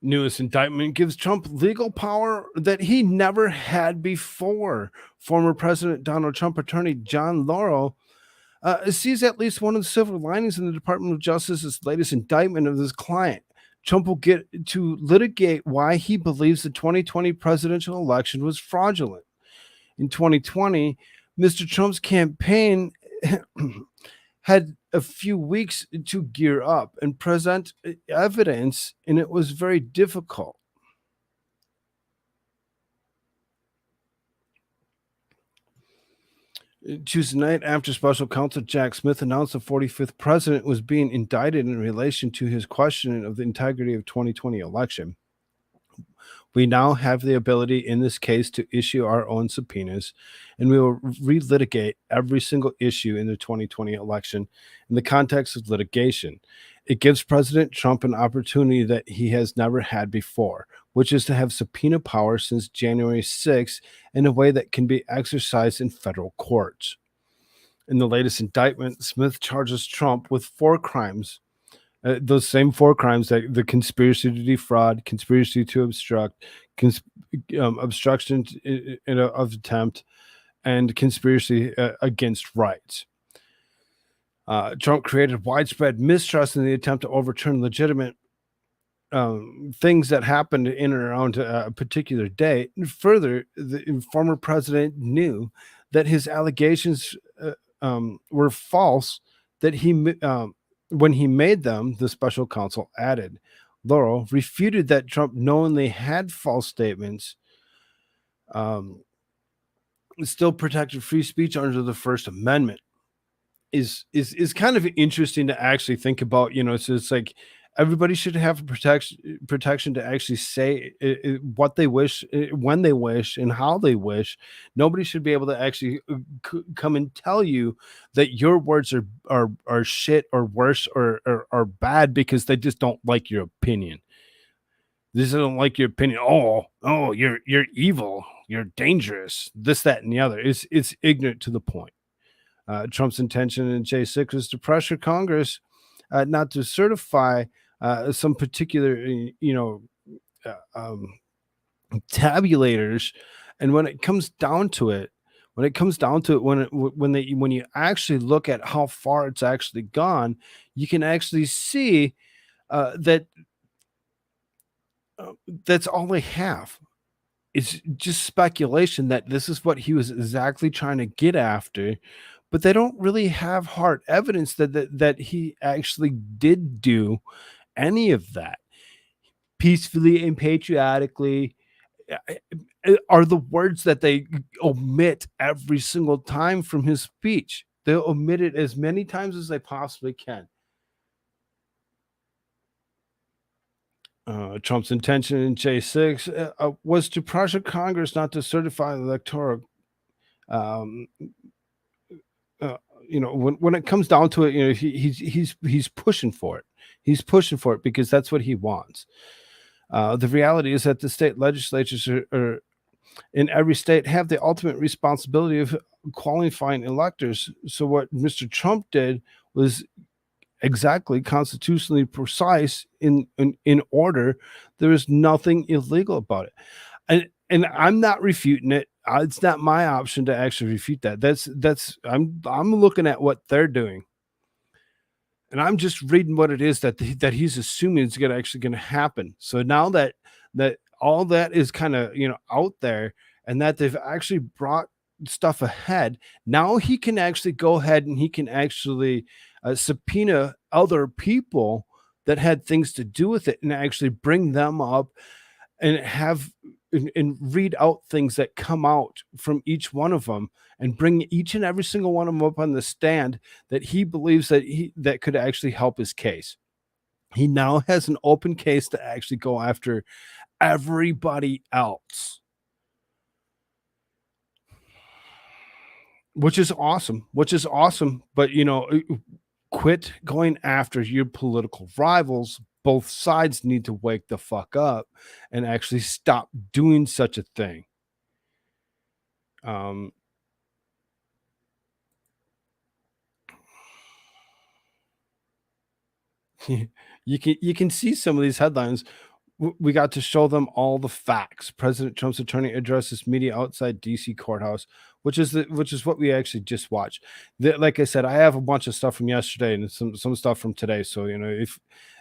Newest indictment gives Trump legal power that he never had before. Former President Donald Trump attorney John Lauro sees at least one of the silver linings in the Department of Justice's latest indictment of his client. Trump will get to litigate why he believes the 2020 presidential election was fraudulent. In 2020, Mr. Trump's campaign had a few weeks to gear up and present evidence, and it was very difficult. Tuesday night, after special counsel Jack Smith announced the 45th president was being indicted in relation to his questioning of the integrity of 2020 election, we now have the ability in this case to issue our own subpoenas, and we will relitigate every single issue in the 2020 election in the context of litigation. It gives President Trump an opportunity that he has never had before, which is to have subpoena power since January 6th in a way that can be exercised in federal courts. In the latest indictment, Smith charges Trump with 4 crimes. Those same 4 crimes, that the conspiracy to defraud, conspiracy to obstruct, obstruction of attempt, and conspiracy against rights. Trump created widespread mistrust in the attempt to overturn legitimate things that happened in and around a particular day. Further, the former president knew that his allegations were false, that when he made them, the special counsel added. Laurel refuted that Trump knowingly had false statements, still protected free speech under the First Amendment. Is kind of interesting to actually think about. So it's like everybody should have protection to actually say what they wish, when they wish, and how they wish. Nobody should be able to actually come and tell you that your words are shit or worse or bad because they just don't like your opinion. They just don't like your opinion. Oh, you're evil. You're dangerous. This, that, and the other. It's ignorant to the point. Trump's intention in J6 was to pressure Congress not to certify some particular, tabulators. And when it comes down to it, when you actually look at how far it's actually gone, you can actually see that that's all they have. It's just speculation that this is what he was exactly trying to get after, but they don't really have hard evidence that he actually did do any of that. Peacefully and patriotically are the words that they omit every single time from his speech. They'll omit it as many times as they possibly can. Trump's intention in J6 was to pressure Congress not to certify the electoral. When it comes down to it, he's pushing for it. He's pushing for it because that's what he wants. The reality is that the state legislatures are in every state have the ultimate responsibility of qualifying electors. So what Mr. Trump did was exactly constitutionally precise in order. There is nothing illegal about it, and I'm not refuting it. It's not my option to actually refute that. I'm looking at what they're doing, and I'm just reading what it is that he's assuming is actually going to happen. So now that all that is kind of out there, and that they've actually brought stuff ahead, now he can actually go ahead and he can actually subpoena other people that had things to do with it and actually bring them up and have and read out things that come out from each one of them and bring each and every single one of them up on the stand that he believes that could actually help his case. He now has an open case to actually go after everybody else, which is awesome. But quit going after your political rivals. Both sides need to wake the fuck up and actually stop doing such a thing. You can see some of these headlines. we got to show them all the facts. President Trump's attorney addresses media outside DC courthouse, which is what we actually just watched. Like I said, I have a bunch of stuff from yesterday and some stuff from today. So if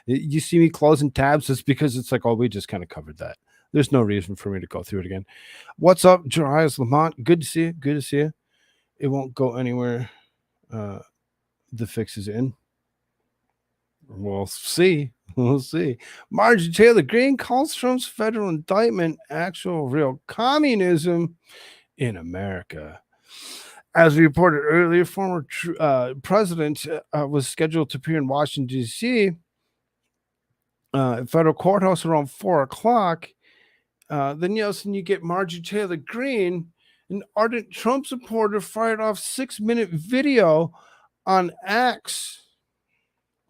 you see me closing tabs, it's because it's like, oh, we just kind of covered that. There's no reason for me to go through it again. What's up, Jarias Lamont? Good to see you. Good to see you. It won't go anywhere. The fix is in. We'll see. We'll see. Marjorie Taylor Greene calls Trump's federal indictment actual real communism in America. As we reported earlier, former president was scheduled to appear in Washington, D.C. Federal courthouse around 4 o'clock. Then, you get Marjorie Taylor Greene, an ardent Trump supporter, fired off 6-minute video on X.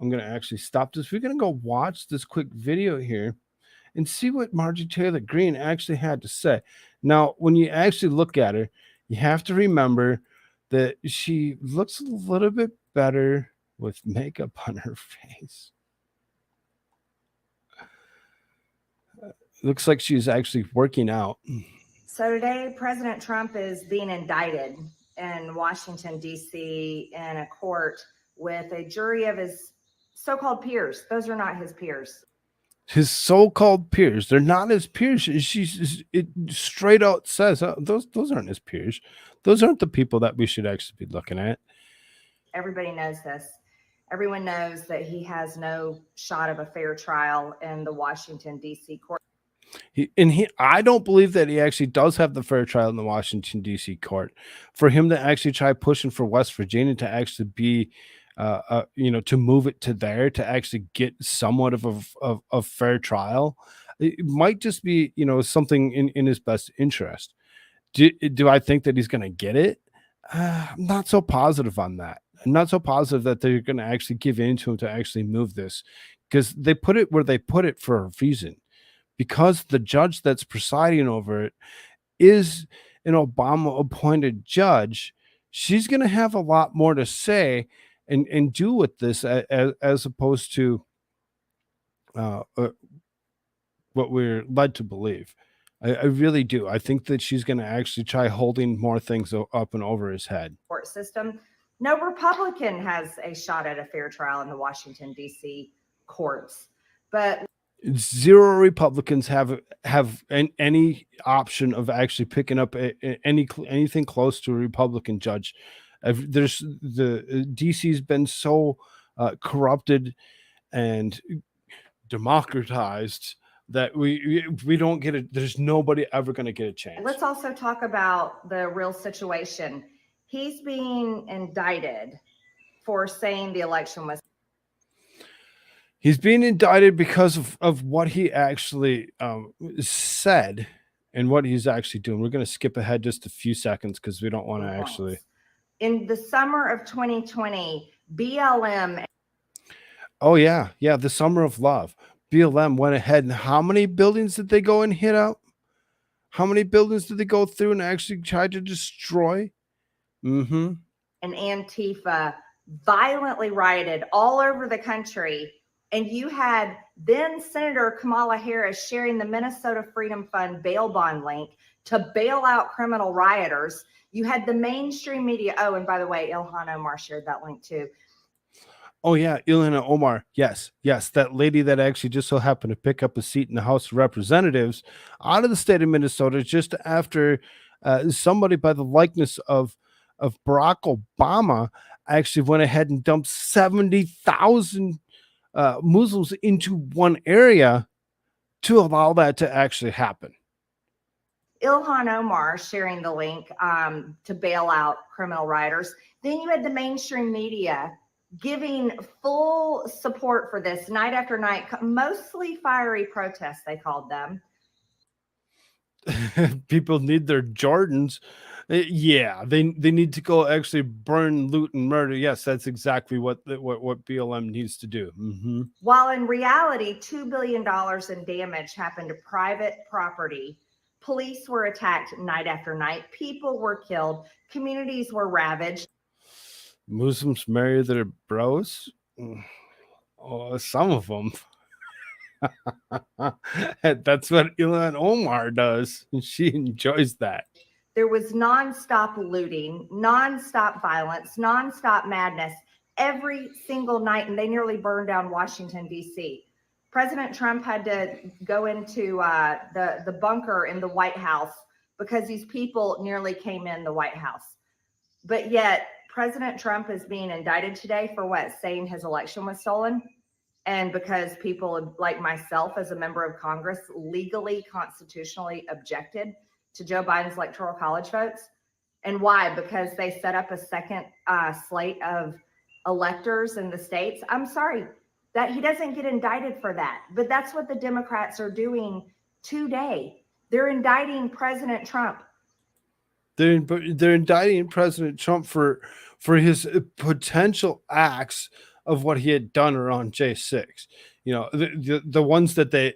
I'm going to actually stop this. We're going to go watch this quick video here and see what Marjorie Taylor Greene actually had to say. Now, when you actually look at her, you have to remember that she looks a little bit better with makeup on her face. Looks like she's actually working out. So today, President Trump is being indicted in Washington, D.C. in a court with a jury of his so-called peers. Those are not his peers. His so-called peers. They're not his peers. It straight out says, those aren't his peers. Those aren't the people that we should actually be looking at. Everybody knows this. Everyone knows that he has no shot of a fair trial in the Washington, D.C. court. I don't believe that he actually does have the fair trial in the Washington, D.C. court. For him to actually try pushing for West Virginia to actually be to move it to there to actually get somewhat of a fair trial, it might just be, something in his best interest. Do I think that he's going to get it? I'm not so positive on that. I'm not so positive that they're going to actually give in to him to actually move this, because they put it where they put it for a reason, because the judge that's presiding over it is an Obama appointed judge. She's going to have a lot more to say and do with this as opposed to what we're led to believe. I really do. I think that she's going to actually try holding more things up and over his head. Court system. No Republican has a shot at a fair trial in the Washington, D.C. courts, but zero Republicans have any option of actually picking up anything close to a Republican judge. There's the DC's been so corrupted and democratized that we don't get it. There's nobody ever going to get a chance. Let's also talk about the real situation. He's being indicted for saying the election was. He's being indicted because of what he actually said and what he's actually doing. We're going to skip ahead just a few seconds because we don't want to actually. In the summer of 2020, BLM. Oh, yeah. Yeah. The summer of love. BLM went ahead, and how many buildings did they go and hit out? How many buildings did they go through and actually try to destroy? Mm-hmm. And Antifa violently rioted all over the country. And you had then Senator Kamala Harris sharing the Minnesota Freedom Fund bail bond link to bail out criminal rioters. You had the mainstream media. Oh, and by the way, Ilhan Omar shared that link too. Oh, yeah. Ilhan Omar. Yes. Yes. That lady that actually just so happened to pick up a seat in the House of Representatives out of the state of Minnesota just after somebody by the likeness of Barack Obama actually went ahead and dumped 70,000 Muslims into one area to allow that to actually happen. Ilhan Omar sharing the link to bail out criminal rioters. Then you had the mainstream media giving full support for this night after night, mostly fiery protests, they called them. People need their Jordans. Yeah, they need to go actually burn, loot, and murder. Yes, that's exactly what BLM needs to do. Mm-hmm. While in reality, $2 billion in damage happened to private property. Police were attacked night after night. People were killed. Communities were ravaged. Muslims marry their bros? Oh, some of them. That's what Ilhan Omar does. She enjoys that. There was nonstop looting, nonstop violence, nonstop madness every single night, and they nearly burned down Washington, D.C. President Trump had to go into the bunker in the White House because these people nearly came in the White House. But yet, President Trump is being indicted today for what? Saying his election was stolen. And because people like myself, as a member of Congress, legally, constitutionally objected to Joe Biden's electoral college votes. And why? Because they set up a second slate of electors in the states. I'm sorry that he doesn't get indicted for that. But that's what the Democrats are doing today. They're indicting President Trump. They're indicting President Trump for his potential acts of what he had done around J6. You know, the ones that they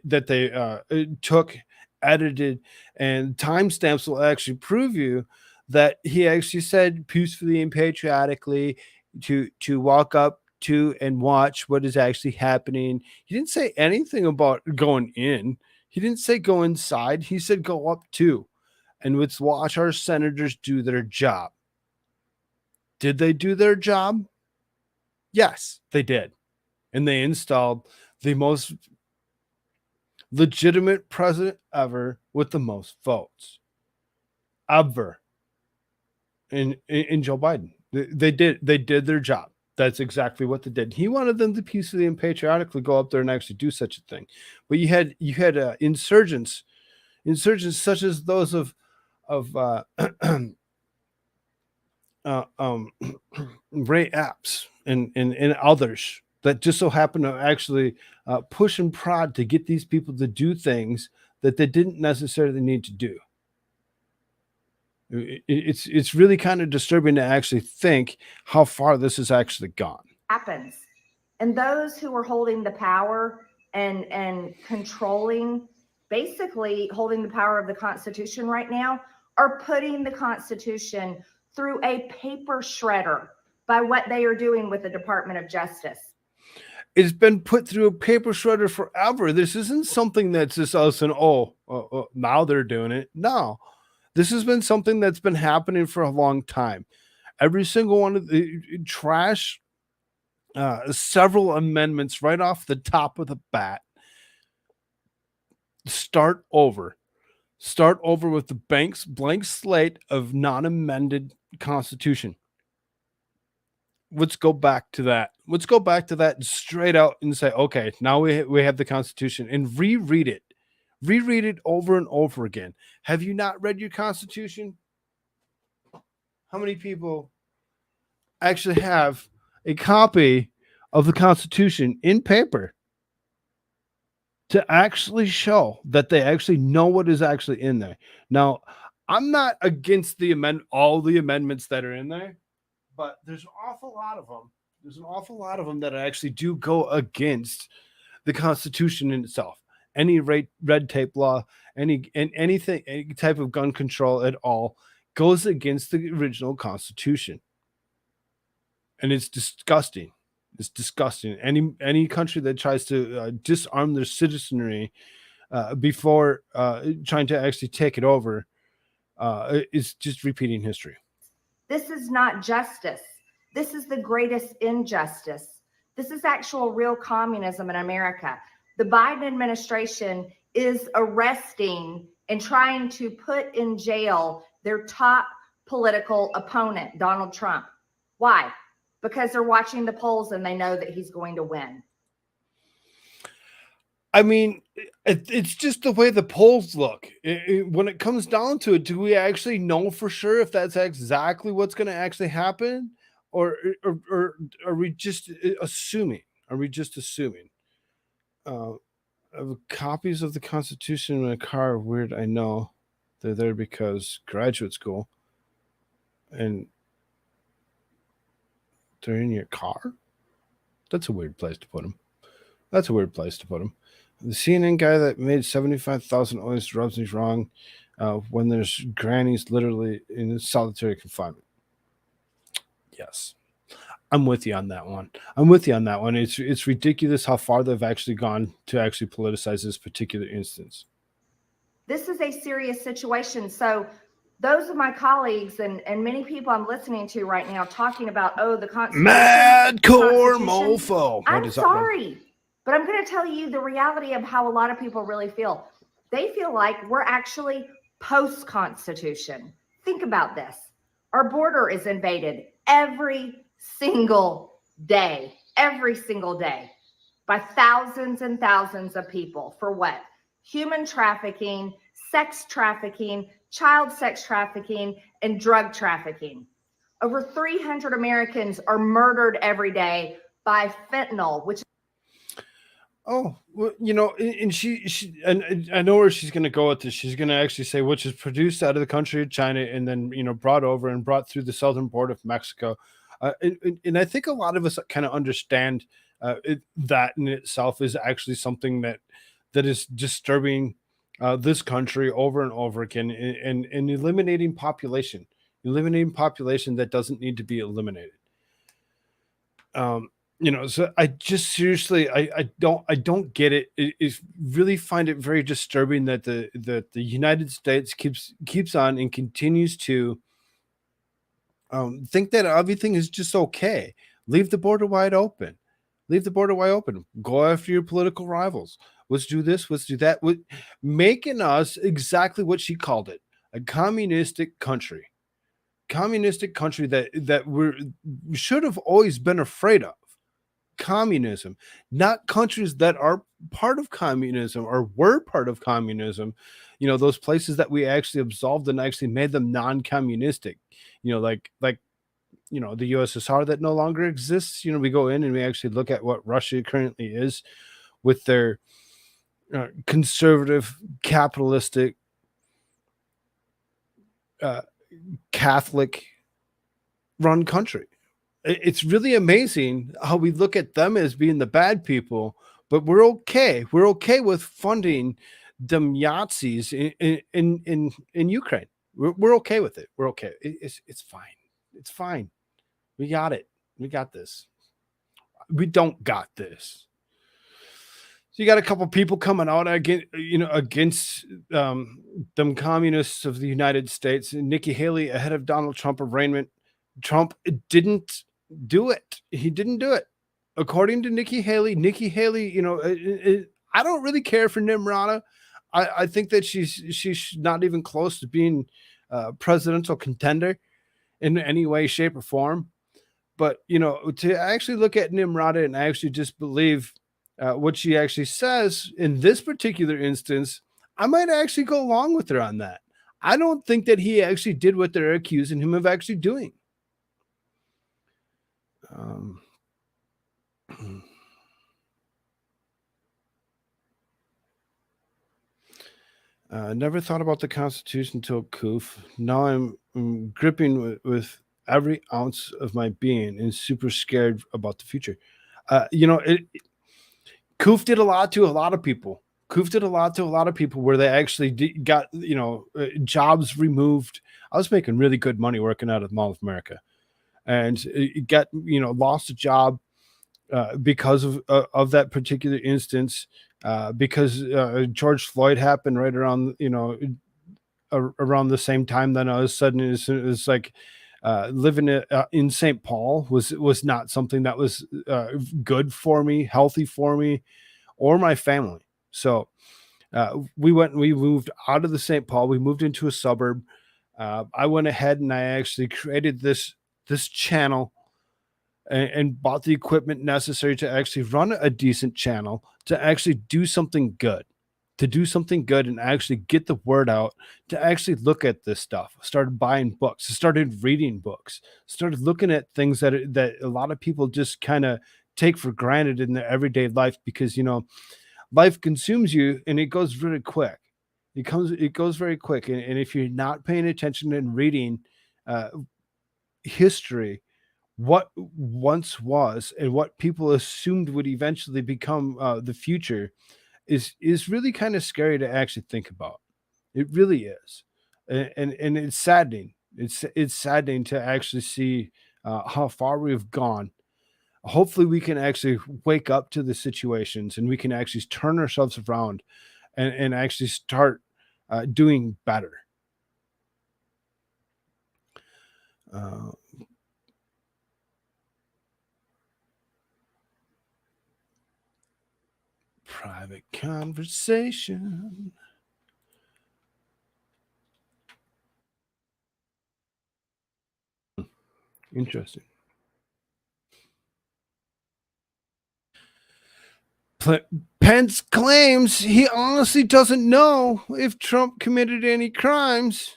took, edited, and timestamps will actually prove you that he actually said peacefully and patriotically to walk up to and watch what is actually happening. He didn't say anything about going in. He didn't say go inside. He said go up to, and let's watch our senators do their job. Did they do their job? Yes, they did. And they installed the most legitimate president ever with the most votes ever in Joe Biden. They did their job. That's exactly what they did. He wanted them to peacefully and patriotically go up there and actually do such a thing. But you had insurgents such as those of Ray Epps and others that just so happen to actually push and prod to get these people to do things that they didn't necessarily need to do. It's really kind of disturbing to actually think how far this has actually gone. Happens. And those who are holding the power and controlling, basically holding the power of the Constitution right now, are putting the Constitution through a paper shredder by what they are doing with the Department of Justice. It's been put through a paper shredder forever. This isn't something that's just us and now they're doing it. No, this has been something that's been happening for a long time. Every single one of the trash, several amendments right off the top of the bat. Start over with the blank slate of non-amended Constitution. Let's go back to that. Let's go back to that straight out and say, okay, now we have the Constitution, and reread it. Reread it over and over again. Have you not read your Constitution? How many people actually have a copy of the Constitution in paper to actually show that they actually know what is actually in there? Now, I'm not against all the amendments that are in there, but there's an awful lot of them. There's an awful lot of them that actually do go against the Constitution in itself. Any red tape law, anything, any type of gun control at all goes against the original Constitution. And it's disgusting. It's disgusting. Any country that tries to disarm their citizenry before trying to actually take it over is just repeating history. This is not justice. This is the greatest injustice. This is actual real communism in America. The Biden administration is arresting and trying to put in jail their top political opponent, Donald Trump. Why? Because they're watching the polls and they know that he's going to win. I mean, it's just the way the polls look. When it comes down to it, do we actually know for sure if that's exactly what's going to actually happen? Or are we just assuming? Are we just assuming? Copies of the Constitution in my car are weird. I know they're there because graduate school, and they're in your car. That's a weird place to put them. That's a weird place to put them. The CNN guy that made 75,000 always rubs me wrong when there's grannies literally in solitary confinement. Yes. I'm with you on that one. I'm with you on that one. It's ridiculous how far they've actually gone to actually politicize this particular instance. This is a serious situation. So those of my colleagues and many people I'm listening to right now talking about, oh, the Constitution. Mad core Constitution. mofo. I'm sorry, but I'm going to tell you the reality of how a lot of people really feel. They feel like we're actually post-Constitution. Think about this. Our border is invaded every single day by thousands and thousands of people. For what? Human trafficking, sex trafficking, child sex trafficking, and drug trafficking. Over 300 Americans are murdered every day by fentanyl, which. Oh, well, and and I know where she's going to go with this. She's going to actually say, which is produced out of the country of China and then, brought over and brought through the southern border of Mexico. And I think a lot of us kind of understand that in itself is actually something that is disturbing this country over and over again, and eliminating population that doesn't need to be eliminated. So I just seriously, I don't get it. It really find it very disturbing that the United States keeps on and continues to think that everything is just okay. Leave the border wide open. Go after your political rivals. Let's do this. Let's do that. Making us exactly what she called it, a communistic country. That we should have always been afraid of. Communism, not countries that are part of communism or were part of communism. Those places that we actually absolved and actually made them non-communistic. Like the USSR that no longer exists. We go in and we actually look at what Russia currently is with their conservative, capitalistic, Catholic run country. It's really amazing how we look at them as being the bad people, but we're okay. We're okay with funding them Yazis in Ukraine. We're okay with it. We're okay. It's fine. It's fine. We got it. We got this. We don't got this. So you got a couple people coming out against them communists of the United States. Nikki Haley ahead of Donald Trump arraignment. Trump didn't do it. He didn't do it. According to Nikki Haley, I don't really care for Nimrata. I think that she's not even close to being a presidential contender in any way, shape, or form. But, to actually look at Nimrata and actually just believe what she actually says in this particular instance, I might actually go along with her on that. I don't think that he actually did what they're accusing him of actually doing. Never thought about the Constitution until Koof. Now I'm gripping with every ounce of my being and super scared about the future. Koof did a lot to a lot of people. Where they actually got, jobs removed. I was making really good money working out at the Mall of America, and it got, lost a job because of that particular instance, because George Floyd happened right around, around the same time. Then all of a sudden it's like living in St. Paul was not something that was good for me, healthy for me, or my family. So we moved out of the St. Paul. We moved into a suburb. I went ahead and I actually created this channel and bought the equipment necessary to actually run a decent channel, to actually do something good, and actually get the word out, to actually look at this stuff. Started buying books, started reading books, started looking at things that a lot of people just kind of take for granted in their everyday life, because, life consumes you and it goes really quick. It goes very quick. And if you're not paying attention and reading history, what once was and what people assumed would eventually become the future, is really kind of scary to actually think about. It really is. And it's saddening. It's saddening to actually see how far we've gone hopefully we can actually wake up to the situations and we can actually turn ourselves around and actually start doing better. Private conversation. Interesting. Pence claims he honestly doesn't know if Trump committed any crimes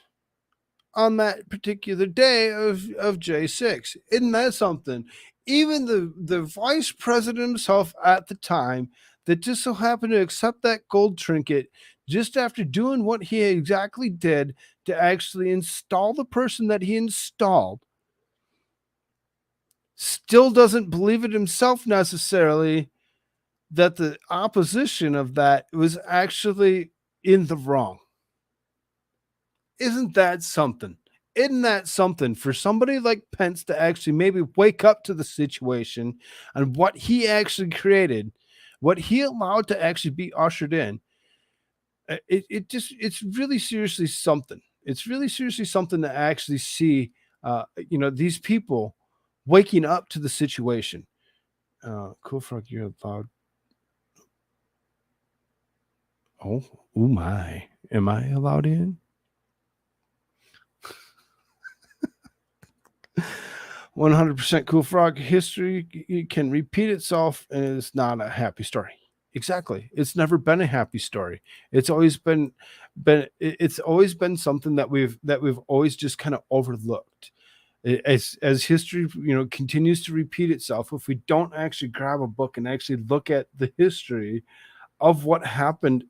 on that particular day of J6. Isn't that something? Even the vice president himself at the time that just so happened to accept that gold trinket just after doing what he exactly did to actually install the person that he installed, still doesn't believe it himself necessarily that the opposition of that was actually in the wrong. Isn't that something? Isn't that something for somebody like Pence to actually maybe wake up to the situation and what he actually created, what he allowed to actually be ushered in? It's really seriously something. It's really seriously something to actually see, these people waking up to the situation. Koolfrogg, you're allowed. Oh my. Am I allowed in? 100% Koolfrogg. History can repeat itself and it's not a happy story. Exactly. It's never been a happy story. It's always been it's always been something that we've always just kind of overlooked. As history, continues to repeat itself, if we don't actually grab a book and actually look at the history of what happened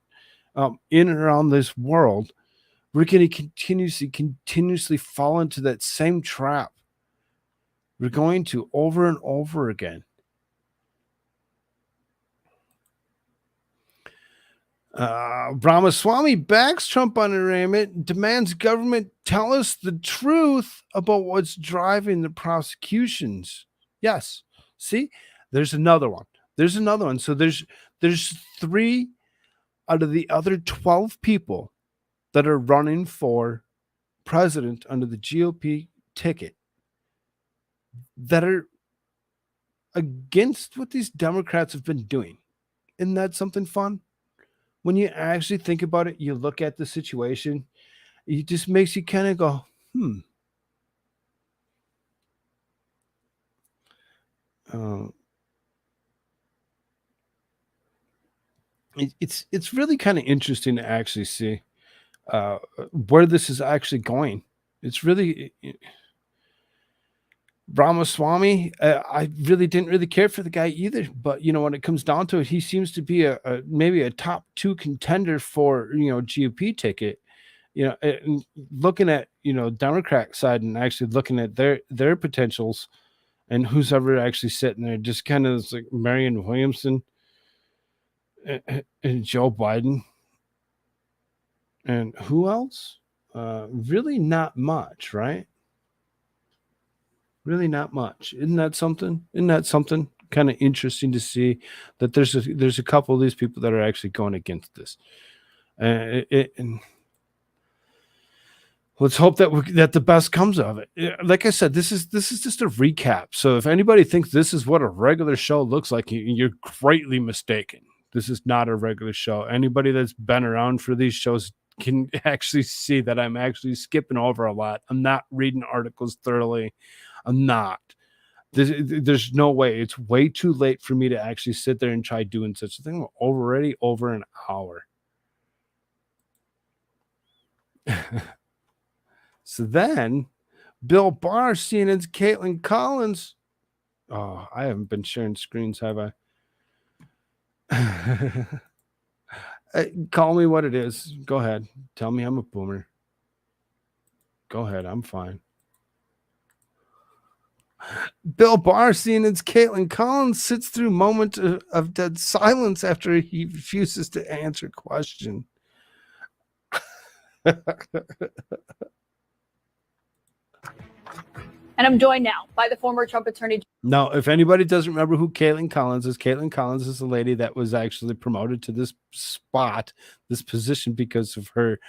in and around this world, we're going to continuously fall into that same trap. We're going to over and over again. Ramaswamy backs Trump on arraignment, demands government tell us the truth about what's driving the prosecutions. Yes. See, there's another one. There's another one. So there's 3 out of the other 12 people that are running for president under the GOP ticket that are against what these Democrats have been doing. Isn't that something fun? When you actually think about it, you look at the situation, it just makes you kind of go, it's really kind of interesting to actually see where this is actually going. It's really Ramaswamy. I really didn't really care for the guy either, but when it comes down to it, he seems to be maybe a top 2 contender for GOP ticket. And looking at Democrat side and actually looking at their potentials and who's ever actually sitting there, just kind of like Marianne Williamson and Joe Biden. And who else? Really not much, right? Really not much. Isn't that something? Isn't that something kind of interesting to see that there's a couple of these people that are actually going against this? And let's hope that the best comes of it. Like I said, this is just a recap. So if anybody thinks this is what a regular show looks like, you're greatly mistaken. This is not a regular show. Anybody that's been around for these shows can actually see that I'm actually skipping over a lot. I'm not reading articles thoroughly. I'm not. There's no way. It's way too late for me to actually sit there and try doing such a thing. We're already over an hour. So then, Bill Barr, CNN's Caitlin Collins. Oh, I haven't been sharing screens, have I? Call me what it is. Go ahead. Tell me I'm a boomer. Go ahead. I'm fine. Bill Barr, CNN's Caitlin Collins, sits through moments of dead silence after he refuses to answer question. And I'm joined now by the former Trump attorney. Now, if anybody doesn't remember who Caitlin Collins is the lady that was actually promoted to this spot, this position, because of her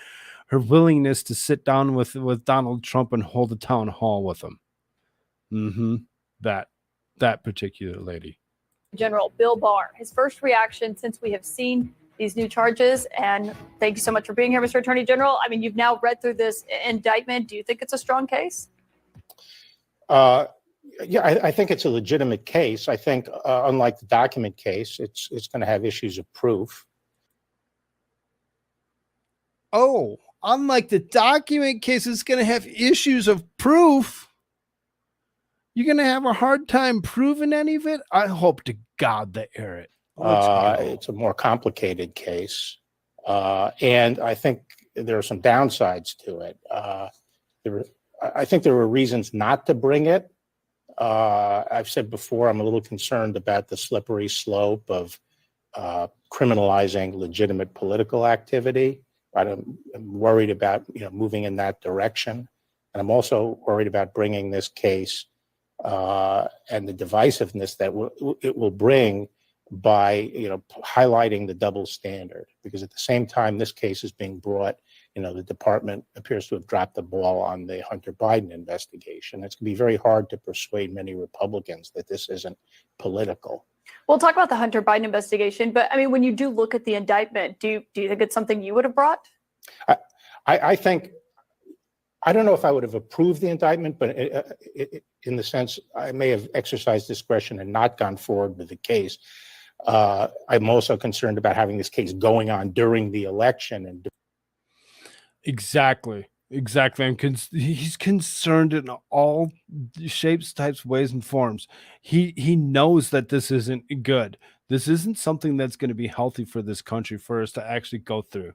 willingness to sit down with Donald Trump and hold a town hall with him. That particular lady. General Bill Barr, his first reaction since we have seen these new charges. And thank you so much for being here, Mr. Attorney General. I mean, you've now read through this indictment. Do you think it's a strong case? Yeah, I think it's a legitimate case. I think, unlike the document case, it's going to have issues of proof. Oh, unlike the document case, it's going to have issues of proof. You're going to have a hard time proving any of it? I hope to God they air it. It's a more complicated case. And I think there are some downsides to it. I think there were reasons not to bring it. I've said before, I'm a little concerned about the slippery slope of criminalizing legitimate political activity. I'm worried about moving in that direction, and I'm also worried about bringing this case and the divisiveness that it will bring by highlighting the double standard. Because at the same time this case is being brought, the department appears to have dropped the ball on the Hunter Biden investigation. It's going to be very hard to persuade many Republicans that this isn't political. We'll talk about the Hunter Biden investigation, but I mean, when you do look at the indictment, do you think it's something you would have brought? I think, I don't know if I would have approved the indictment, but in the sense I may have exercised discretion and not gone forward with the case. I'm also concerned about having this case going on during the election. And Exactly. He's concerned in all shapes, types, ways, and forms. He knows that this isn't good. This isn't something that's going to be healthy for this country for us to actually go through,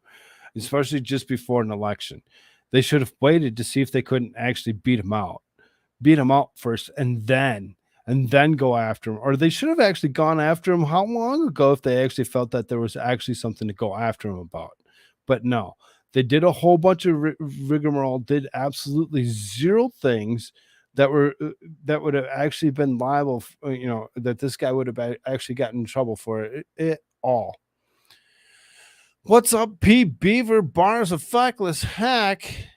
especially just before an election. They should have waited to see if they couldn't actually beat him out first, and then go after him. Or they should have actually gone after him how long ago if they actually felt that there was actually something to go after him about. But no. They did a whole bunch of rigmarole, did absolutely zero things that would have actually been liable, that this guy would have actually gotten in trouble for it all. What's up, P. Beaver? Barr's a feckless hack.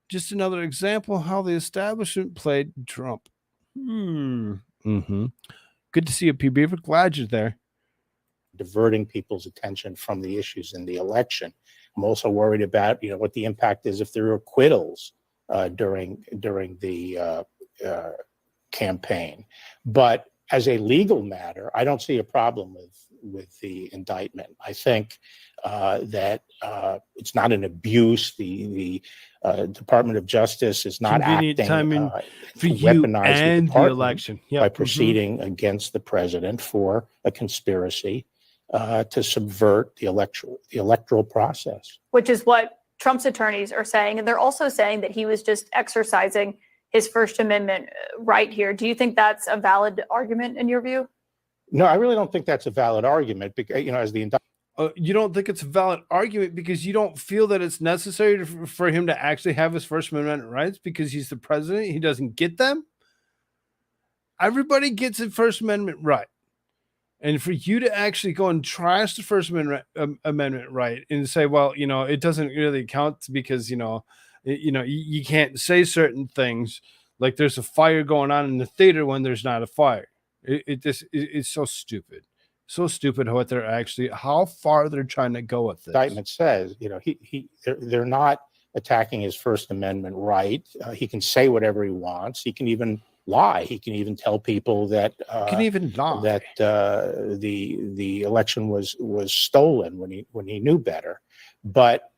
Just another example of how the establishment played Trump. Good to see you, P. Beaver. Glad you're there. Diverting people's attention from the issues in the election. I'm also worried about, what the impact is if there are acquittals during the campaign. But as a legal matter, I don't see a problem with the indictment. I think that it's not an abuse. The Department of Justice is not acting for you weaponize and the election by proceeding against the president for a conspiracy to subvert the electoral process. Which is what Trump's attorneys are saying. And they're also saying that he was just exercising his First Amendment right here. Do you think that's a valid argument in your view? No, I really don't think that's a valid argument because, as the indictment. You don't think it's a valid argument because you don't feel that it's necessary for him to actually have his First Amendment rights because he's the president? He doesn't get them? Everybody gets a First Amendment right. And for you to actually go and trash the First Amendment right and say, well, it doesn't really count because, you can't say certain things like there's a fire going on in the theater when there's not a fire. It's so stupid. So stupid how far they're trying to go with this. Indictment says, they're not attacking his First Amendment right. He can say whatever he wants. He can even lie. He can even tell people that that the election was stolen when he knew better. But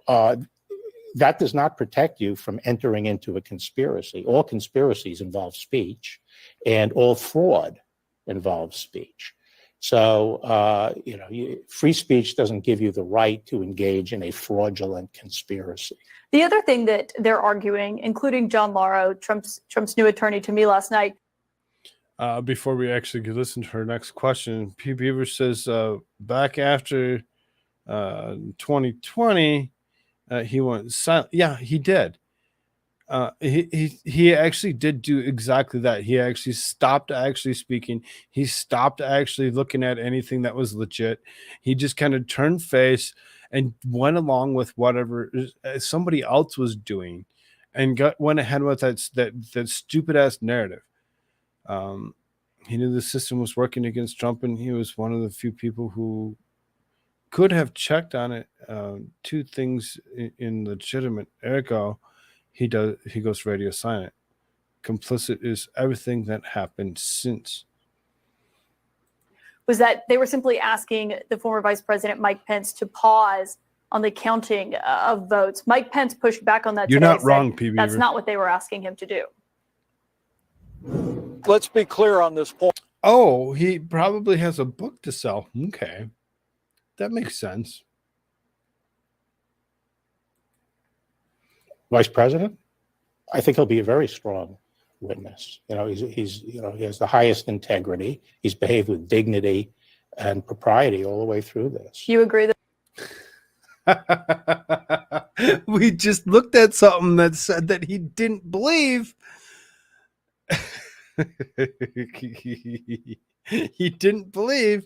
that does not protect you from entering into a conspiracy. All conspiracies involve speech, and all fraud involves speech. So free speech doesn't give you the right to engage in a fraudulent conspiracy. The other thing that they're arguing, including John Lauro, Trump's new attorney, to me last night. Before we actually could listen to her next question, P. Beaver says back after 2020, he went silent. Yeah, he did. He actually did do exactly that. He actually stopped actually speaking. He stopped actually looking at anything that was legit. He just kind of turned face and went along with whatever somebody else was doing, and went ahead with that stupid ass narrative. He knew the system was working against Trump, and he was one of the few people who could have checked on it. Two things in legitimate. Ergo, he goes radio silent. Complicit is everything that happened since. Was that they were simply asking the former Vice President Mike Pence to pause on the counting of votes. Mike Pence pushed back on that. You're today, not wrong, P. That's Beaver. not what they were asking him to do. Let's be clear on this point. Oh, he probably has a book to sell. Okay. That makes sense. Vice President, I think he'll be a very strong witness. You know, he's he has the highest integrity. He's behaved with dignity and propriety all the way through this. You agree that We just looked at something that said that he didn't believe. He didn't believe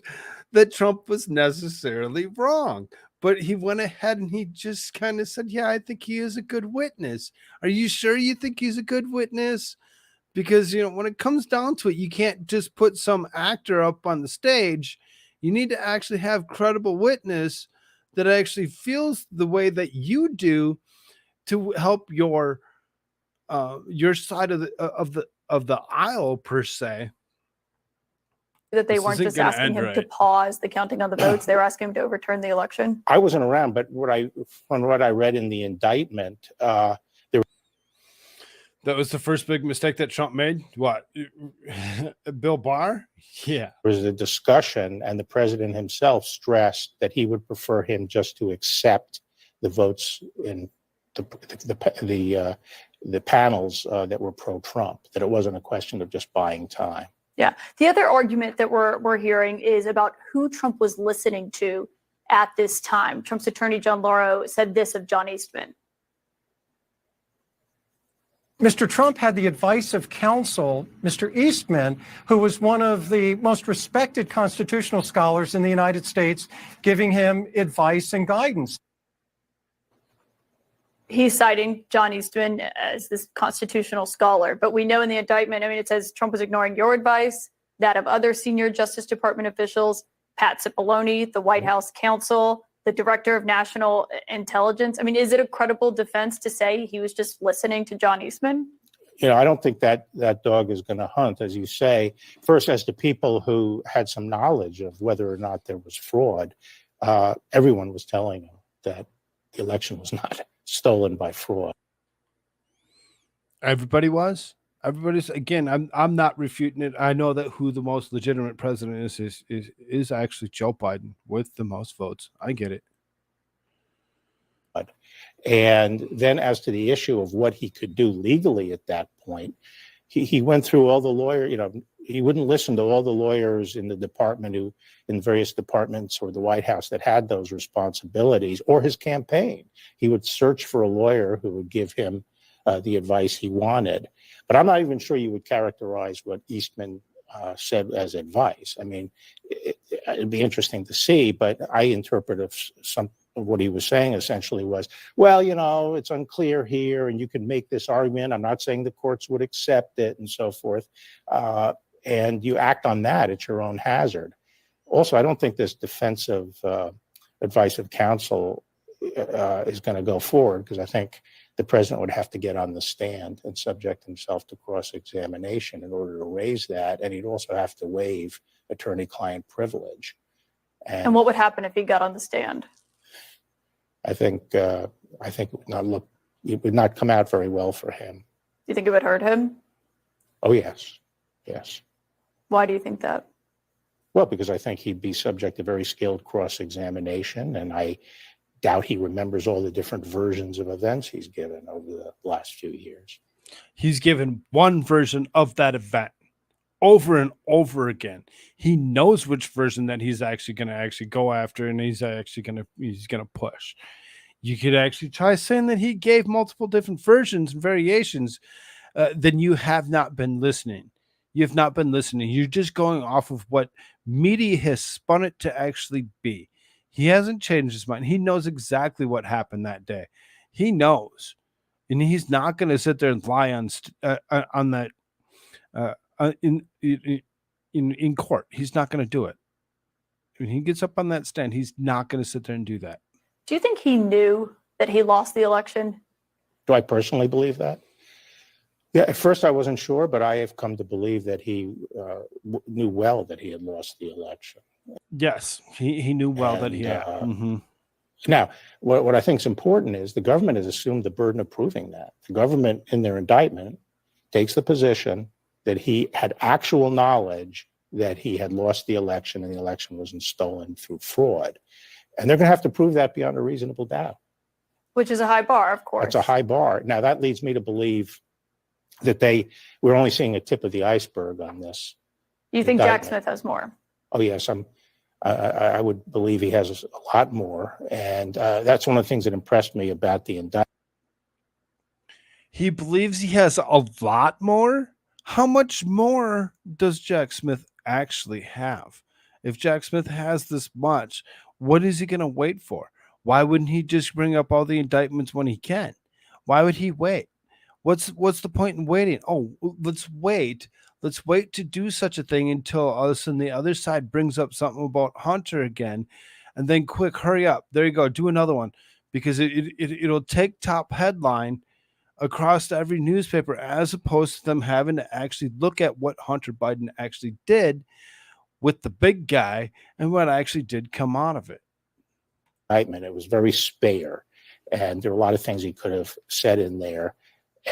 that Trump was necessarily wrong. But he went ahead and he just kind of said, yeah, I think he is a good witness. Are you sure you think he's a good witness? Because, when it comes down to it, you can't just put some actor up on the stage. You need to actually have credible witness that actually feels the way that you do to help your side of the aisle, per se. that they This weren't isn't just gonna asking end him to right. pause the counting of the votes. They were asking him to overturn the election. I wasn't around, but from what I read in the indictment, That was the first big mistake that Trump made. What? Bill Barr? Yeah. there was a discussion, and the president himself stressed that he would prefer him just to accept the votes in the panels that were pro-Trump, that it wasn't a question of just buying time. Yeah. The other argument that we're hearing is about who Trump was listening to at this time. Trump's attorney, John Lauro, said this of John Eastman. Mr. Trump had the advice of counsel, Mr. Eastman, who was one of the most respected constitutional scholars in the United States, giving him advice and guidance. He's citing John Eastman as this constitutional scholar, but we know in the indictment, it says Trump was ignoring your advice, that of other senior Justice Department officials, Pat Cipollone, the White House counsel, the director of national intelligence. Is it a credible defense to say he was just listening to John Eastman? I don't think that dog is going to hunt, as you say. First, as to people who had some knowledge of whether or not there was fraud, everyone was telling him that the election was not stolen by fraud. Everybody was. Everybody's, again, I'm not refuting it. I know that who the most legitimate president is actually Joe Biden with the most votes. I get it. And then as to the issue of what he could do legally at that point, he went through all the lawyers, he wouldn't listen to all the lawyers in the department in various departments or the White House that had those responsibilities, or his campaign. He would search for a lawyer who would give him the advice he wanted. But I'm not even sure you would characterize what Eastman said as advice. It'd be interesting to see, but I interpret some of what he was saying essentially was, well, it's unclear here, and you can make this argument. I'm not saying the courts would accept it and so forth. And you act on that at your own hazard. Also, I don't think this defensive advice of counsel is going to go forward, because I think the president would have to get on the stand and subject himself to cross-examination in order to raise that, and he'd also have to waive attorney-client privilege. And what would happen if he got on the stand? I think it would not come out very well for him. Do you think it would hurt him? Oh, yes. Why do you think that? Well, because I think he'd be subject to very skilled cross-examination, and I doubt he remembers all the different versions of events he's given over the last few years. He's given one version of that event over and over again. He knows which version that he's actually going to go after, and he's going to push. You could actually try saying that he gave multiple different versions and variations. Then you have not been listening. You have not been listening. You're just going off of what media has spun it to actually be. He hasn't changed his mind. He knows exactly what happened that day. He knows, and he's not going to sit there and lie on that in court. He's not going to do it. When he gets up on that stand, he's not going to sit there and do that. Do you think he knew that he lost the election? Do I personally believe that? Yeah, at first I wasn't sure, but I have come to believe that he knew well that he had lost the election. Yes, he knew well that he had. Now, what I think is important is the government has assumed the burden of proving that. The government, in their indictment, takes the position that he had actual knowledge that he had lost the election and the election wasn't stolen through fraud. And they're going to have to prove that beyond a reasonable doubt. Which is a high bar, of course. That's a high bar. Now, that leads me to believe that we're only seeing a tip of the iceberg on this. You think Jack indictment. Smith has more? Oh, yes. I would believe he has a lot more. And that's one of the things that impressed me about the indictment. He believes he has a lot more? How much more does Jack Smith actually have? If Jack Smith has this much, what is he going to wait for? Why wouldn't he just bring up all the indictments when he can? Why would he wait? What's the point in waiting? Oh, let's wait. Let's wait to do such a thing until all of a sudden the other side brings up something about Hunter again, and then quick, hurry up. There you go. Do another one, because it'll take top headline across every newspaper, as opposed to them having to actually look at what Hunter Biden actually did with the big guy and what actually did come out of it. Indictment. It was very spare, and there are a lot of things he could have said in there.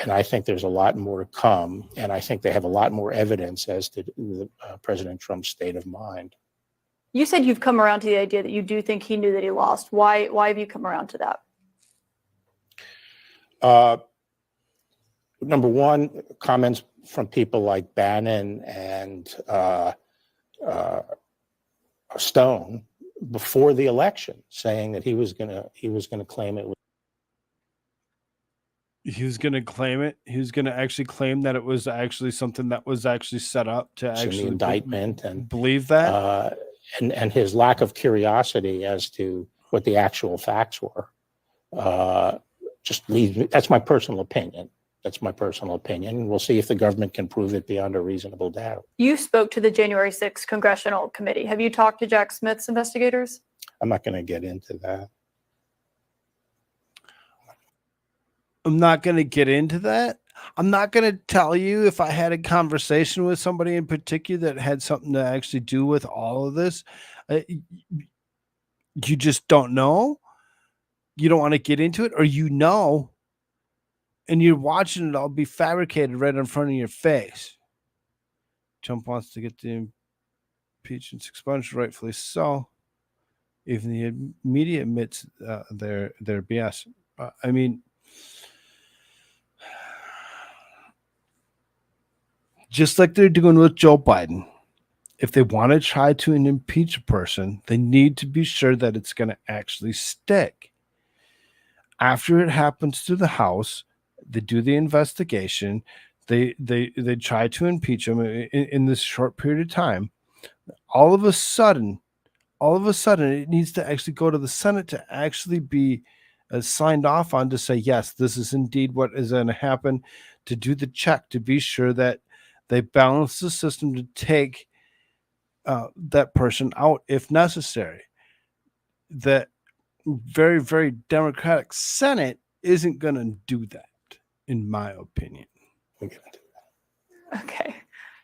And I think there's a lot more to come. And I think they have a lot more evidence as to President Trump's state of mind. You said you've come around to the idea that you do think he knew that he lost. Why have you come around to that? Number one, comments from people like Bannon and Stone before the election, saying that he was gonna claim it. He was going to claim it. He was going to actually claim that it was actually something that was actually set up to actually the indictment and believe that. And his lack of curiosity as to what the actual facts were just leads me. That's my personal opinion. We'll see if the government can prove it beyond a reasonable doubt. You spoke to the January 6th Congressional Committee. Have you talked to Jack Smith's investigators? I'm not going to get into that. I'm not going to get into that. I'm not going to tell you if I had a conversation with somebody in particular that had something to actually do with all of this. You just don't know. You don't want to get into it, or and you're watching it all be fabricated right in front of your face. Trump wants to get the impeachment expunged, rightfully so. Even the media admits their BS. I mean, just like they're doing with Joe Biden, if they want to try to impeach a person, they need to be sure that it's going to actually stick. After it happens to the House, they do the investigation. They try to impeach him in this short period of time. All of a sudden, it needs to actually go to the Senate to actually be signed off on to say, yes, this is indeed what is going to happen, to do the check, to be sure that they balance the system to take that person out if necessary. That very, very Democratic Senate isn't going to do that, in my opinion. Okay.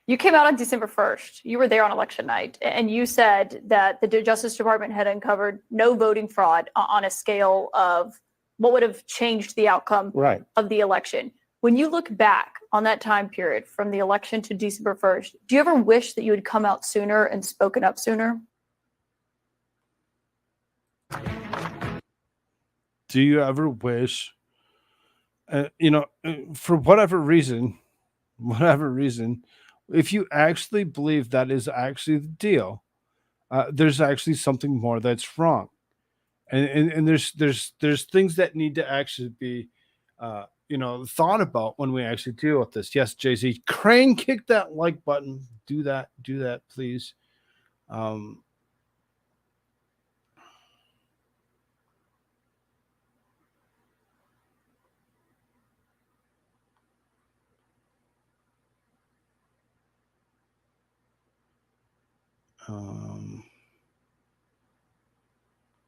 You came out on December 1st. You were there on election night, and you said that the Justice Department had uncovered no voting fraud on a scale of what would have changed the outcome of the election. When you look back on that time period from the election to December 1st, do you ever wish that you had come out sooner and spoken up sooner? Do you ever wish, for whatever reason, if you actually believe that is actually the deal, there's actually something more that's wrong. and there's things that need to actually be thought about when we actually deal with this. Yes, Jay-Z, Crane, kick that like button. Do that, please.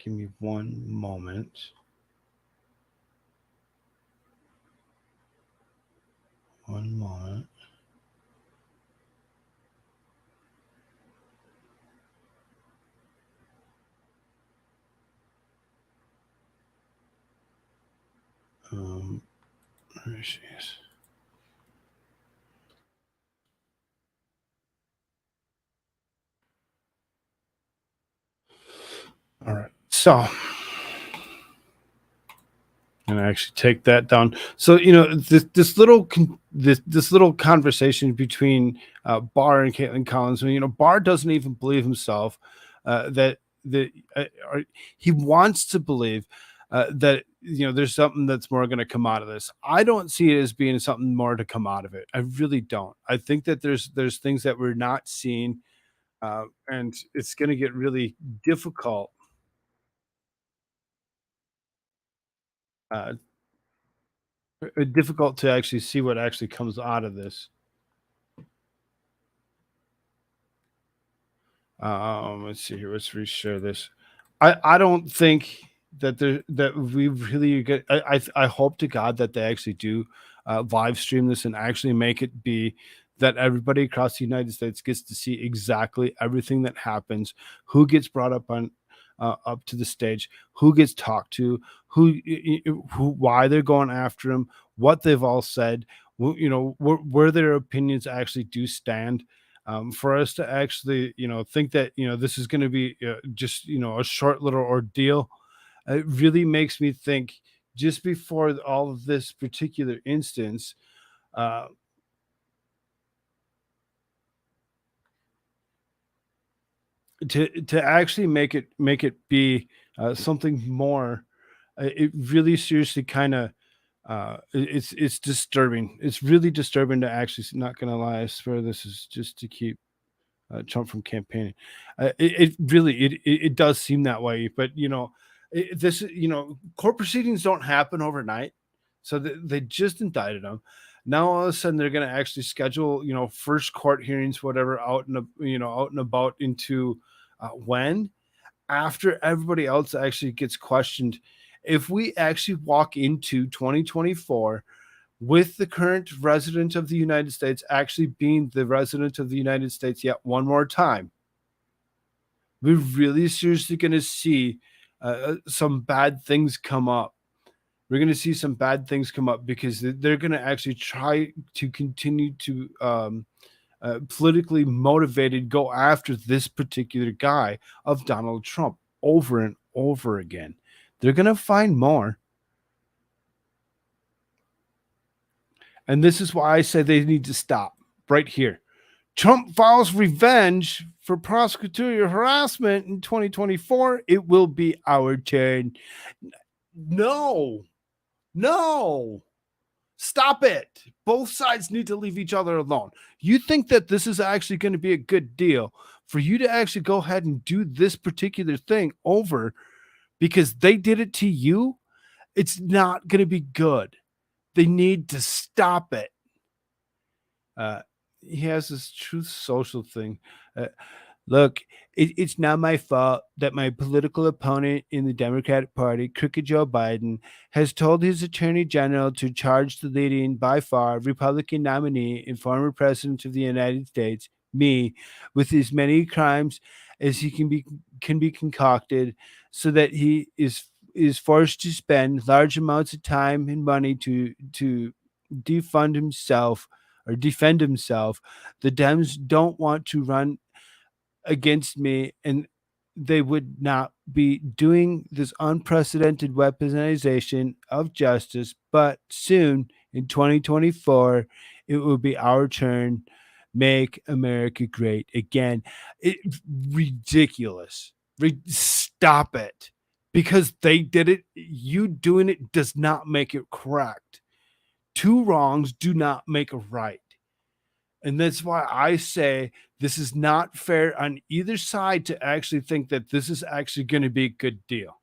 Give me one moment. One moment. There she is. All right. So, and actually take that down. So this little conversation between Barr and Caitlin Collins. Barr doesn't even believe himself that he wants to believe that there's something that's more going to come out of this. I don't see it as being something more to come out of it. I really don't. I think that there's things that we're not seeing, and it's going to get really difficult. Difficult to actually see what actually comes out of this. Let's see here. Let's reshare this. I don't think that we really get. I hope to God that they actually do live stream this and actually make it be that everybody across the United States gets to see exactly everything that happens, who gets brought up on up to the stage, who gets talked to, who why they're going after him, what they've all said, where their opinions actually do stand. For us to actually, think that, this is going to be just, a short little ordeal, it really makes me think just before all of this particular instance, to actually make it be something more, it really seriously kind of, it's disturbing. It's really disturbing to actually, not gonna lie, I swear this is just to keep Trump from campaigning. It really it does seem that way, but court proceedings don't happen overnight, so they just indicted him. Now all of a sudden they're going to actually schedule first court hearings, whatever, out and about into when, after everybody else actually gets questioned. If we actually walk into 2024 with the current resident of the United States actually being the resident of the United States yet one more time, we're really seriously going to see some bad things come up. We're going to see some bad things come up because they're going to actually try to continue to politically motivated go after this particular guy of Donald Trump over and over again. They're going to find more. And this is why I say they need to stop right here. Trump files revenge for prosecutorial harassment in 2024. It will be our turn. No. Stop it. Both sides need to leave each other alone. You think that this is actually going to be a good deal for you to actually go ahead and do this particular thing over because they did it to you? It's not going to be good. They need to stop it. He has this Truth Social thing. Look, it's not my fault that my political opponent in the Democratic Party, Crooked Joe Biden, has told his attorney general to charge the leading, by far, Republican nominee and former president of the United States, me, with as many crimes as he can be concocted, so that he is forced to spend large amounts of time and money to defund himself or defend himself. The Dems don't want to run against me, and they would not be doing this unprecedented weaponization of justice. But soon in 2024, it will be our turn. Make America great again. Ridiculous. Stop it. because they did it. You doing it does not make it correct. Two wrongs do not make a right. And that's why I say this is not fair on either side to actually think that this is actually going to be a good deal.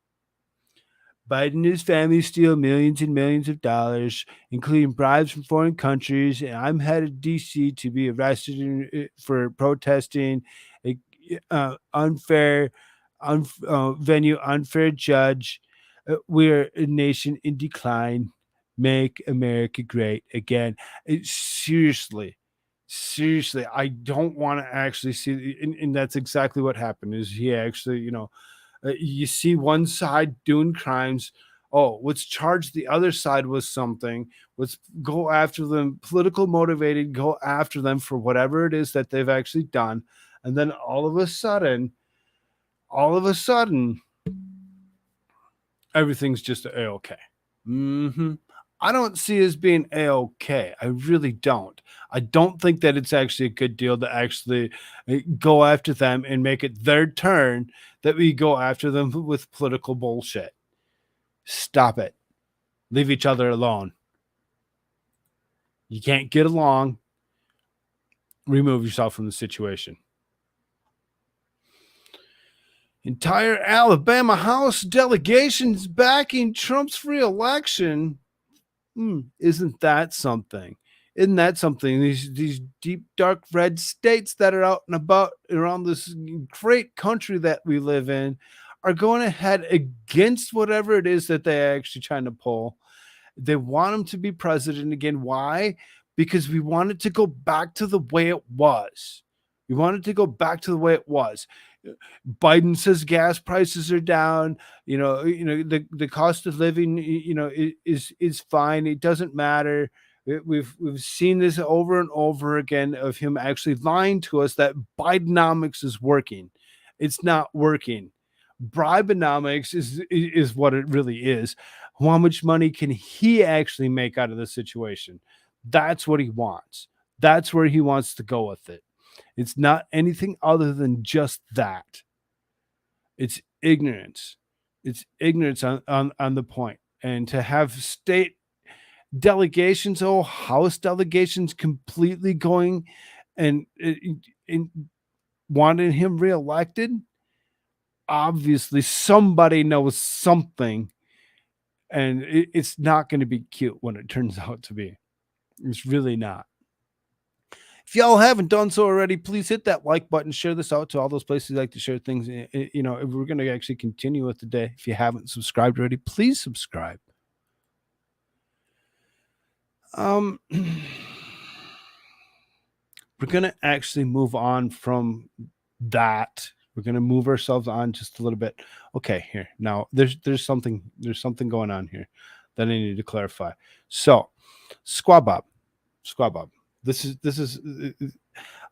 Biden and his family steal millions and millions of dollars, including bribes from foreign countries. And I'm headed to D.C. to be arrested for protesting a unfair venue, unfair judge. We're a nation in decline. Make America great again. Seriously, I don't want to actually see, and that's exactly what happened. Is he actually, you see one side doing crimes. Oh, let's charge the other side with something. Let's go after them, political motivated, go after them for whatever it is that they've actually done. And then all of a sudden, everything's just a-okay. I don't see as being a-okay. I really don't. I don't think that it's actually a good deal to actually go after them and make it their turn that we go after them with political bullshit. Stop it. Leave each other alone. You can't get along. Remove yourself from the situation. Entire Alabama House delegations backing Trump's reelection. Isn't that something? Isn't that something? These deep, dark red states that are out and about around this great country that we live in are going ahead against whatever it is that they're actually trying to pull. They want him to be president again. Why? Because we want it to go back to the way it was. We want it to go back to the way it was. Biden says gas prices are down. The cost of living, is fine. It doesn't matter. We've seen this over and over again of him actually lying to us that Bidenomics is working. It's not working. Bribeonomics is what it really is. How much money can he actually make out of the situation? That's what he wants. That's where he wants to go with it. It's not anything other than just that. It's ignorance. It's ignorance on the point. And to have state delegations, House delegations completely going and wanting him reelected, obviously somebody knows something, and it's not going to be cute when it turns out to be. It's really not. If y'all haven't done so already, please hit that like button, share this out to all those places you like to share things. If we're going to actually continue with the day, if you haven't subscribed already, please subscribe. We're going to actually move on from that. We're going to move ourselves on just a little bit. Okay, here. Now, there's something going on here that I need to clarify. So, Squad Bob. This is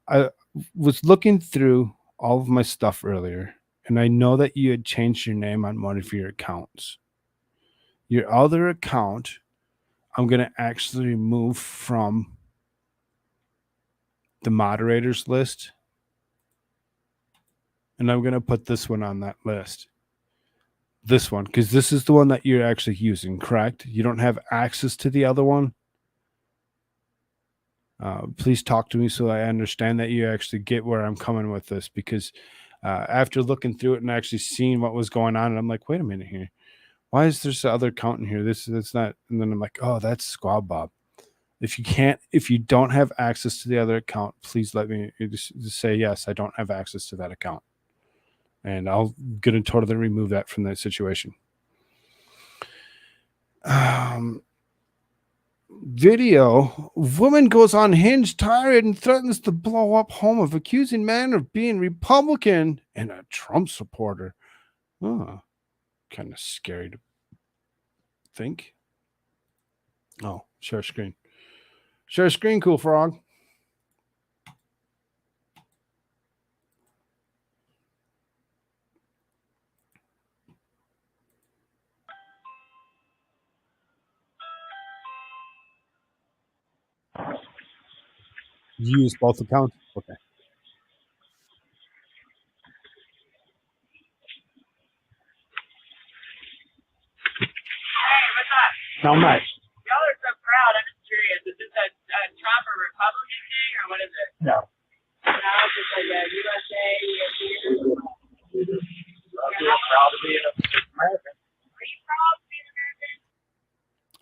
I was looking through all of my stuff earlier, and I know that you had changed your name on one of your accounts. Your other account, I'm going to actually remove from the moderators list, and I'm going to put this one on that list. This one, because this is the one that you're actually using, correct? You don't have access to the other one? Please talk to me so I understand that you actually get where I'm coming with this, because after looking through it and actually seeing what was going on, and I'm like, wait a minute here. Why is there this other account in here? That's not. And then I'm like, oh, that's Squad Bob. If you don't have access to the other account, please let me just say, yes, I don't have access to that account. And I'll get to totally remove that from that situation. Video, woman goes on Hinge tirade and threatens to blow up home of accusing man of being Republican and a Trump supporter. Oh, kind of scary to think. Oh, share screen. Share screen, Koolfrogg. You use both accounts? Okay. How much? Y'all are so proud. I'm just curious. Is this a Trump or Republican thing, or what is it? No. No, it's just like a USA. Proud to be an American. Are you proud to be an American?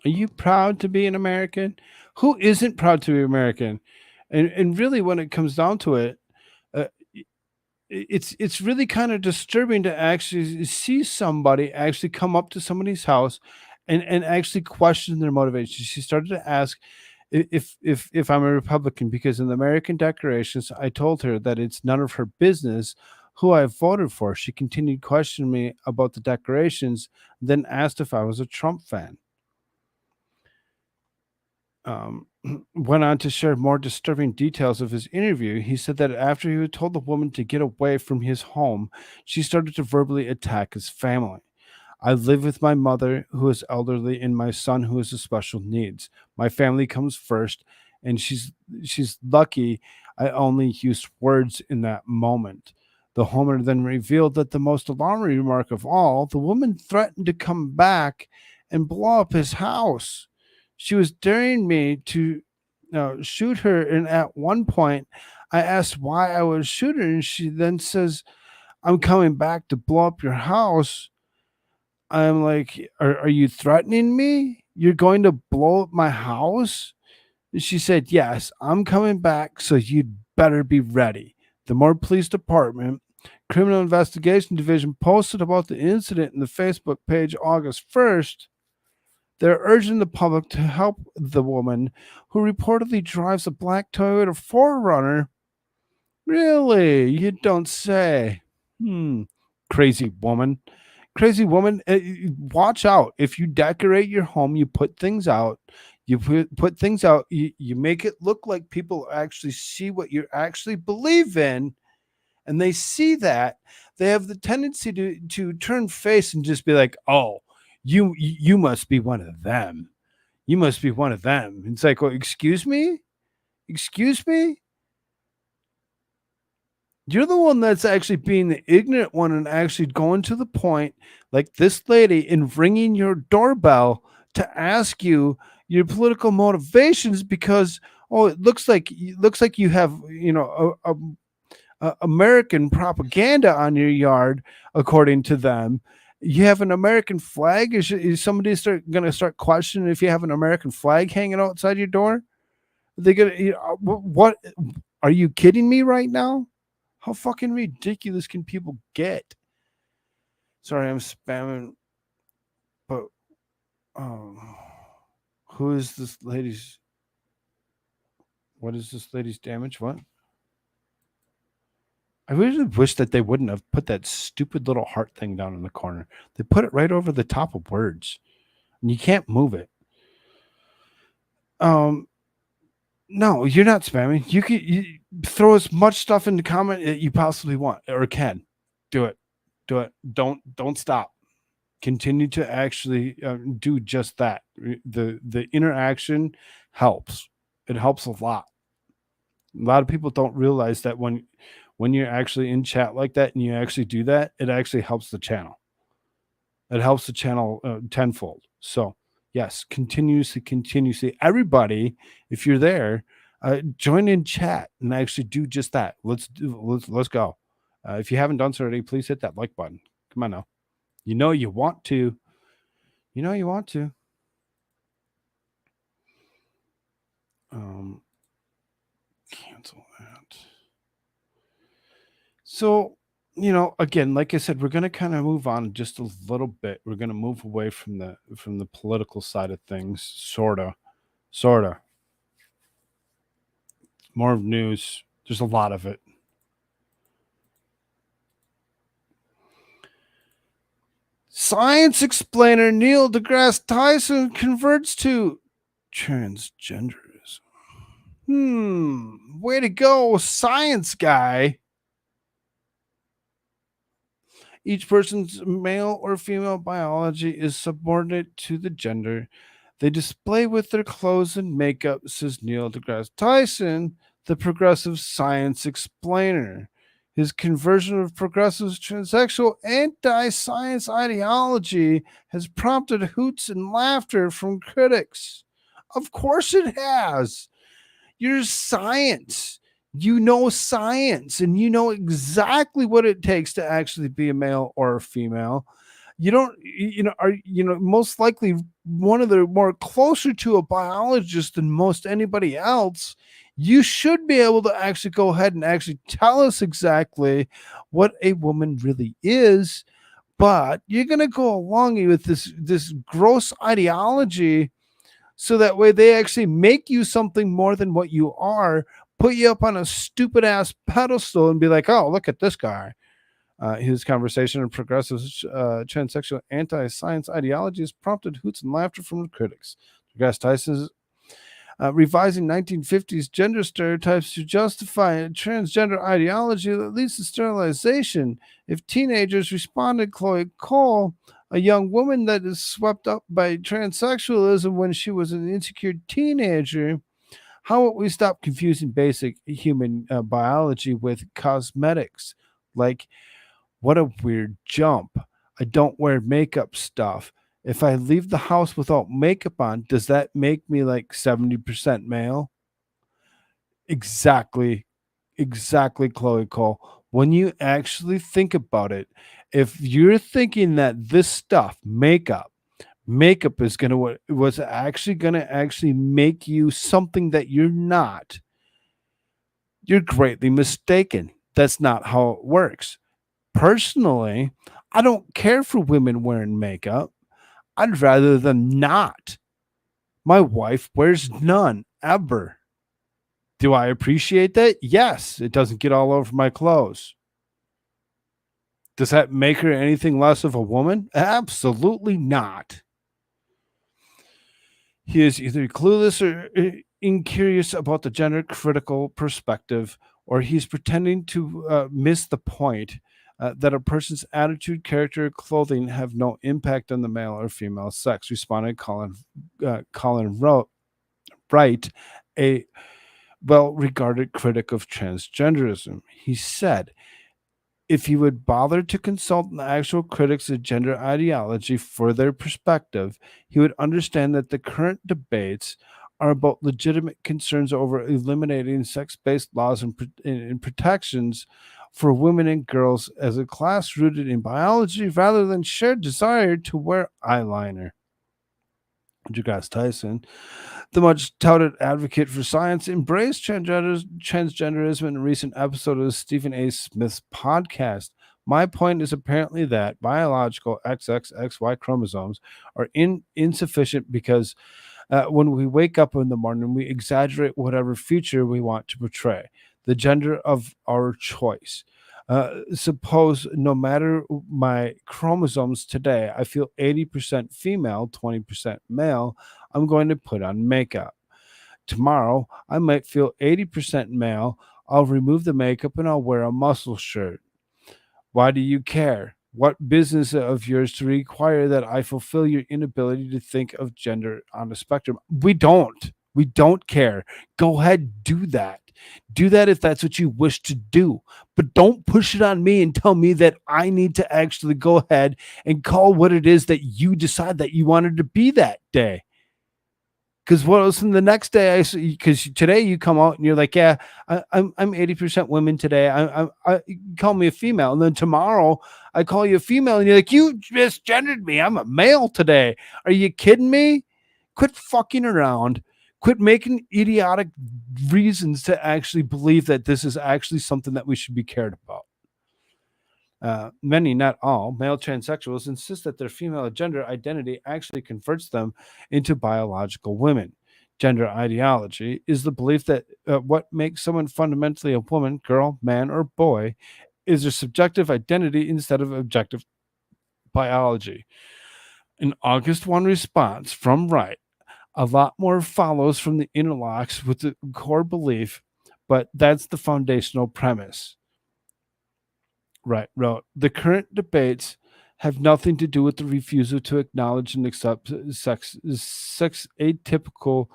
Are you proud to be an American? Who isn't proud to be American? And really, when it comes down to it, uh, it's really kind of disturbing to actually see somebody actually come up to somebody's house and actually question their motivations. She started to ask if I'm a Republican, because in the American declarations I told her that it's none of her business who I voted for. She continued questioning me about the declarations, then asked if I was a Trump fan. Went on to share more disturbing details of his interview. He said that after he had told the woman to get away from his home, she started to verbally attack his family. I live with my mother, who is elderly, and my son, who has special needs. My family comes first, and she's lucky I only used words in that moment. The homeowner then revealed that the most alarming remark of all, the woman threatened to come back and blow up his house. She was daring me to shoot her, and at one point, I asked why I would shoot her, and she then says, "I'm coming back to blow up your house." I'm like, are you threatening me? You're going to blow up my house? And she said, "Yes, I'm coming back, so you'd better be ready." The Moore Police Department Criminal Investigation Division posted about the incident in the Facebook page August 1st. They're urging the public to help the woman who reportedly drives a black Toyota 4Runner. Really? You don't say. Crazy woman. Crazy woman. Watch out. If you decorate your home, you put things out. You put things out. You make it look like people actually see what you actually believe in, and they see that. They have the tendency to turn face and just be like, "Oh, you must be one of them. You must be one of them." It's like, well, excuse me? Excuse me? You're the one that's actually being the ignorant one and actually going to the point, like this lady, in ringing your doorbell to ask you your political motivations because, oh, it looks like you have, American propaganda on your yard, according to them. You have an American flag? Is somebody going to start questioning if you have an American flag hanging outside your door? They gonna, what? Are you kidding me right now? How fucking ridiculous can people get? Sorry, I'm spamming, but who is this lady's? What is this lady's damage? What? I really wish that they wouldn't have put that stupid little heart thing down in the corner. They put it right over the top of words, and you can't move it. No, you're not spamming. You throw as much stuff in the comment that you possibly want or can. Do it. Don't stop. Continue to actually do just that. The interaction helps. It helps a lot. A lot of people don't realize that when you're actually in chat like that and you actually do that, it actually helps the channel. It helps the channel tenfold. So yes, continuously. Everybody, if you're there, join in chat and actually do just that. Let's go. If you haven't done so already, please hit that like button. Come on now. You know you want to. Cancel that. So, again, like I said, we're going to kind of move on just a little bit. We're going to move away from the political side of things, sorta. More news. There's a lot of it. Science explainer Neil deGrasse Tyson converts to transgenderism. Way to go, science guy. Each person's male or female biology is subordinate to the gender they display with their clothes and makeup, says Neil deGrasse Tyson, the progressive science explainer. His conversion of progressive transsexual anti-science ideology has prompted hoots and laughter from critics. Of course it has. You're science. You know science, and you know exactly what it takes to actually be a male or a female. You don't, most likely one of the more closer to a biologist than most anybody else. You should be able to actually go ahead and actually tell us exactly what a woman really is, but you're going to go along with this gross ideology, so that way they actually make you something more than what you are, put you up on a stupid ass pedestal and be like, oh, look at this guy. His conversation on progressive transsexual anti-science ideology has prompted hoots and laughter from critics. DeGrasse Tyson's revising 1950s gender stereotypes to justify a transgender ideology that leads to sterilization. If teenagers responded, Chloe Cole, a young woman that is swept up by transsexualism when she was an insecure teenager, how about we stop confusing basic human biology with cosmetics? Like, what a weird jump. I don't wear makeup stuff. If I leave the house without makeup on, does that make me like 70% male? Exactly, Chloe Cole. When you actually think about it, if you're thinking that this stuff, makeup is was actually gonna actually make you something that you're not, you're greatly mistaken. That's not how it works. Personally, I don't care for women wearing makeup. I'd rather them not. My wife wears none ever. Do I appreciate that? Yes. It doesn't get all over my clothes. Does that make her anything less of a woman? Absolutely not. He is either clueless or incurious about the gender critical perspective, or he's pretending to miss the point that a person's attitude, character, or clothing have no impact on the male or female sex, responded Colin Wright, a well-regarded critic of transgenderism. He said, if he would bother to consult the actual critics of gender ideology for their perspective, he would understand that the current debates are about legitimate concerns over eliminating sex-based laws and protections for women and girls as a class rooted in biology rather than shared desire to wear eyeliner. DeGrasse Tyson, the much touted advocate for science, embraced transgenderism in a recent episode of Stephen A. Smith's podcast. My point is apparently that biological XXXY chromosomes are insufficient because when we wake up in the morning, we exaggerate whatever future we want to portray, the gender of our choice. Suppose no matter my chromosomes today, I feel 80% female, 20% male, I'm going to put on makeup. Tomorrow, I might feel 80% male, I'll remove the makeup and I'll wear a muscle shirt. Why do you care? What business of yours to require that I fulfill your inability to think of gender on a spectrum? We don't. We don't care. Go ahead, do that. Do that if that's what you wish to do. But don't push it on me and tell me that I need to actually go ahead and call what it is that you decide that you wanted to be that day. Because what else in the next day? Because today you come out and you're like, yeah, I'm 80% women today. I call me a female, and then tomorrow I call you a female, and you're like, you misgendered me. I'm a male today. Are you kidding me? Quit fucking around. Quit making idiotic reasons to actually believe that this is actually something that we should be cared about. Many, not all, male transsexuals insist that their female gender identity actually converts them into biological women. Gender ideology is the belief that what makes someone fundamentally a woman, girl, man, or boy is their subjective identity instead of objective biology. An August 1 response from Wright. A lot more follows from the interlocks with the core belief, but that's the foundational premise. Right, wrote, the current debates have nothing to do with the refusal to acknowledge and accept sex atypical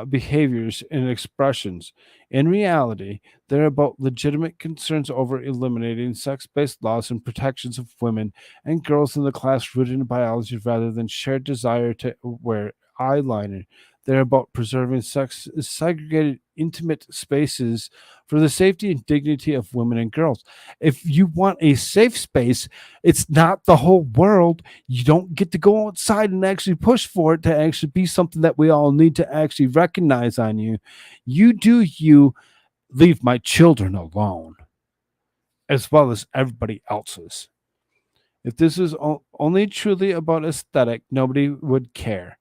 behaviors and expressions. In reality, they're about legitimate concerns over eliminating sex based laws and protections of women and girls in the class rooted in biology rather than shared desire to wear eyeliner. They're about preserving sex segregated, intimate spaces for the safety and dignity of women and girls. If you want a safe space, it's not the whole world. You don't get to go outside and actually push for it to actually be something that we all need to actually recognize on you. You do you, leave my children alone, as well as everybody else's. If this is only truly about aesthetic, nobody would care.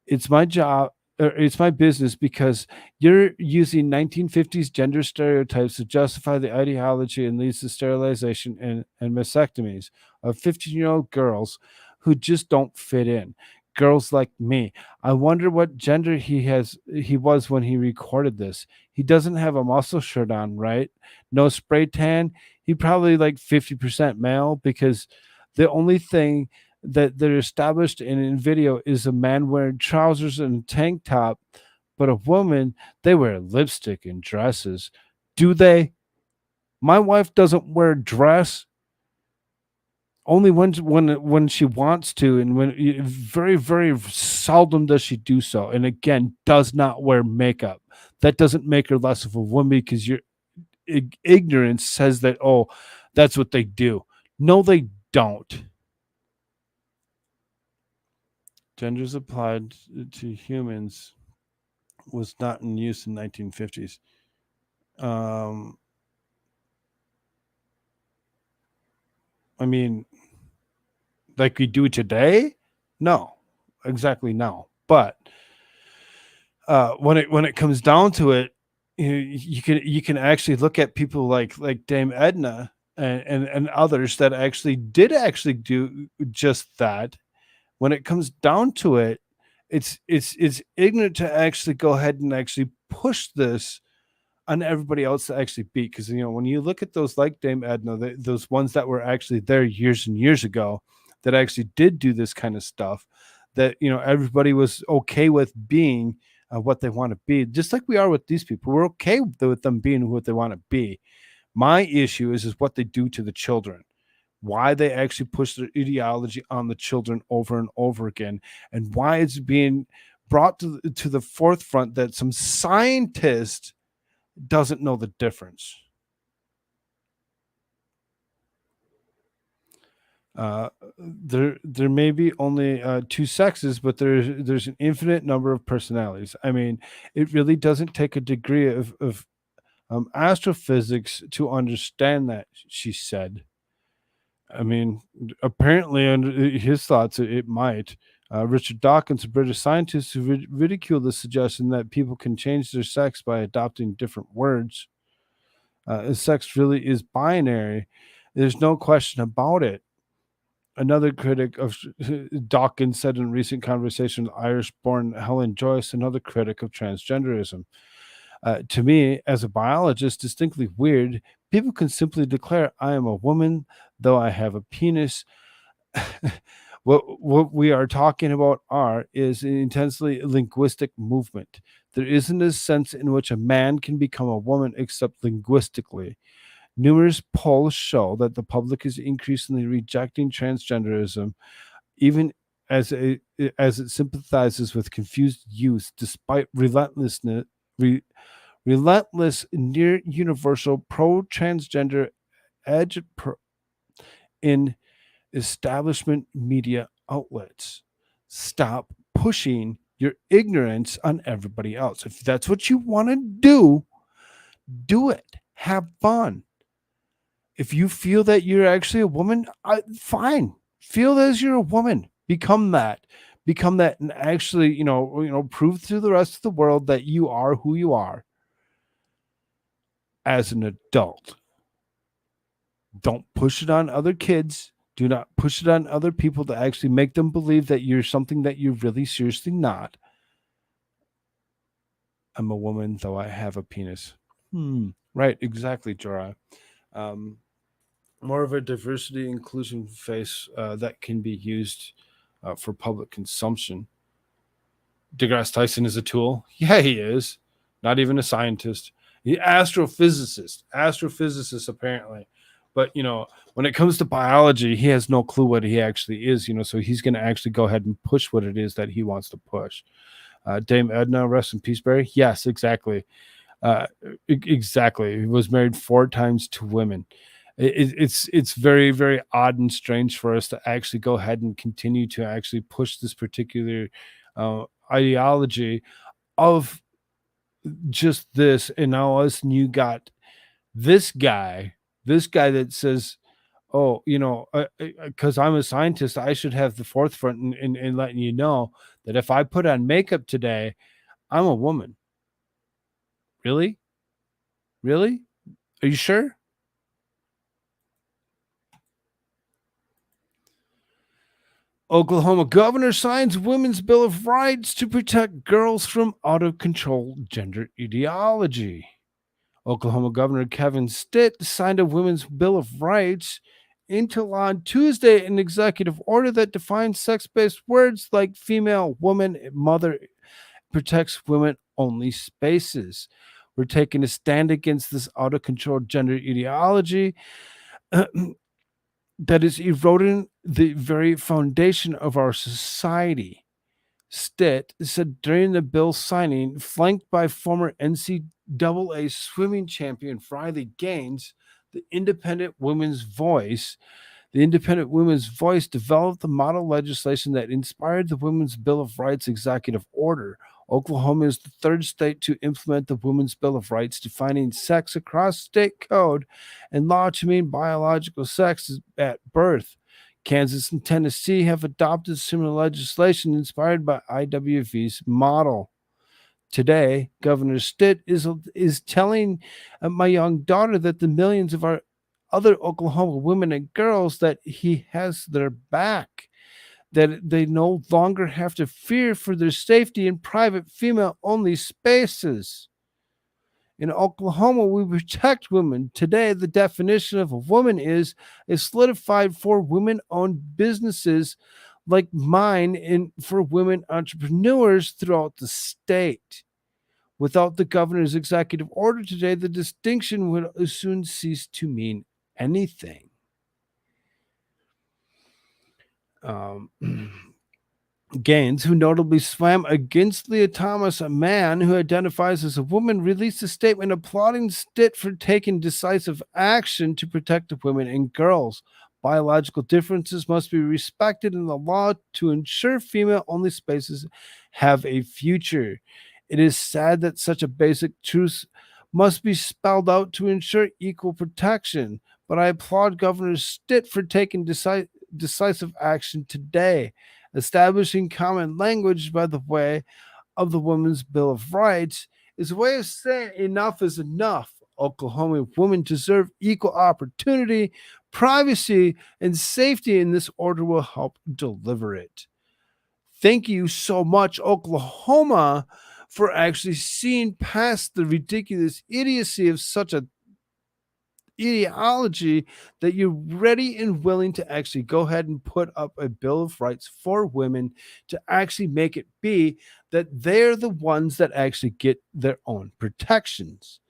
It's my job, or it's my business, because you're using 1950s gender stereotypes to justify the ideology and leads to sterilization and mastectomies of 15-year-old girls who just don't fit in. Girls like me. I wonder what gender he was when he recorded this. He doesn't have a muscle shirt on, right? No spray tan. He probably like 50% male, because the only thing that they're established in video is a man wearing trousers and a tank top, but a woman, they wear lipstick and dresses. Do they? My wife doesn't wear a dress, only when she wants to, and when very very seldom does she do so. And again, does not wear makeup. That doesn't make her less of a woman, because your ignorance says that, oh, that's what they do. No, they don't. Genders applied to humans was not in use in 1950s. I mean, like we do today? No, exactly no. But when it comes down to it, you can actually look at people like Dame Edna and others that actually did actually do just that. When it comes down to it, it's ignorant to actually go ahead and actually push this on everybody else to actually beat. Because when you look at those like Dame Edna, those ones that were actually there years and years ago, that actually did do this kind of stuff, that everybody was okay with being what they want to be, just like we are with these people. We're okay with them being what they want to be. My issue is what they do to the children, why they actually push their ideology on the children over and over again, and why it's being brought to the forefront that some scientist doesn't know the difference. There may be only two sexes, but there's an infinite number of personalities. I mean, it really doesn't take a degree of astrophysics to understand that, she said. I mean, apparently, under his thoughts, it might. Richard Dawkins, a British scientist who ridiculed the suggestion that people can change their sex by adopting different words. Sex really is binary. There's no question about it. Another critic of Dawkins said in a recent conversation with Irish-born Helen Joyce, another critic of transgenderism. To me, as a biologist, distinctly weird, people can simply declare, I am a woman, though I have a penis. What we are talking about is an intensely linguistic movement. There isn't a sense in which a man can become a woman except linguistically. Numerous polls show that the public is increasingly rejecting transgenderism, even as it sympathizes with confused youth, despite relentless, near universal pro-transgender edge in establishment media outlets. Stop pushing your ignorance on everybody else. If that's what you want to do it. Have fun. If you feel that you're actually a woman, fine. Feel as you're a woman. Become that. Become that, and actually, prove to the rest of the world that you are who you are as an adult. Don't push it on other kids. Do not push it on other people to actually make them believe that you're something that you're really seriously not. I'm a woman, though I have a penis. Right, exactly, Jorah. More of a diversity inclusion face that can be used for public consumption. DeGrasse Tyson is a tool. Yeah, he is. Not even a scientist. He astrophysicist apparently. But when it comes to biology, he has no clue what he actually is. So he's going to actually go ahead and push what it is that he wants to push. Dame Edna, rest in peace, Barry. Yes, exactly. Exactly. He was married 4 times to women. It's very, very odd and strange for us to actually go ahead and continue to actually push this particular ideology of just this. And now us and you got this guy that says, oh, because I'm a scientist, I should have the forefront in letting you know that if I put on makeup today, I'm a woman. Really? Really? Are you sure? Oklahoma governor signs Women's Bill of Rights to protect girls from out of control gender ideology. Oklahoma Governor Kevin Stitt signed a Women's Bill of Rights into law on Tuesday, an executive order that defines sex based words like female, woman, mother, protects women only spaces. We're taking a stand against this out of control gender ideology that is eroding the very foundation of our society. Stitt said during the bill signing, flanked by former NCAA swimming champion Riley Gaines, the Independent Women's Voice developed the model legislation that inspired the Women's Bill of Rights executive order. Oklahoma is the 3rd state to implement the Women's Bill of Rights, defining sex across state code and law to mean biological sex at birth. Kansas and Tennessee have adopted similar legislation inspired by IWV's model. Today, Governor Stitt is telling my young daughter that the millions of our other Oklahoma women and girls that he has their back, that they no longer have to fear for their safety in private female-only spaces. In Oklahoma, we protect women. Today, the definition of a woman is solidified for women-owned businesses like mine and for women entrepreneurs throughout the state. Without the governor's executive order today, the distinction would soon cease to mean anything. Gaines, who notably swam against Leah Thomas, a man who identifies as a woman, released a statement applauding Stitt for taking decisive action to protect the women and girls. Biological differences must be respected in the law to ensure female-only spaces have a future. It is sad that such a basic truth must be spelled out to ensure equal protection, but I applaud Governor Stitt for taking decisive action today. Establishing common language by the way of the Women's Bill of Rights is a way of saying enough is enough. Oklahoma women deserve equal opportunity, privacy, and safety, and this order will help deliver it. Thank you so much, Oklahoma, for actually seeing past the ridiculous idiocy of such a ideology that you're ready and willing to actually go ahead and put up a Bill of Rights for women to actually make it be that they're the ones that actually get their own protections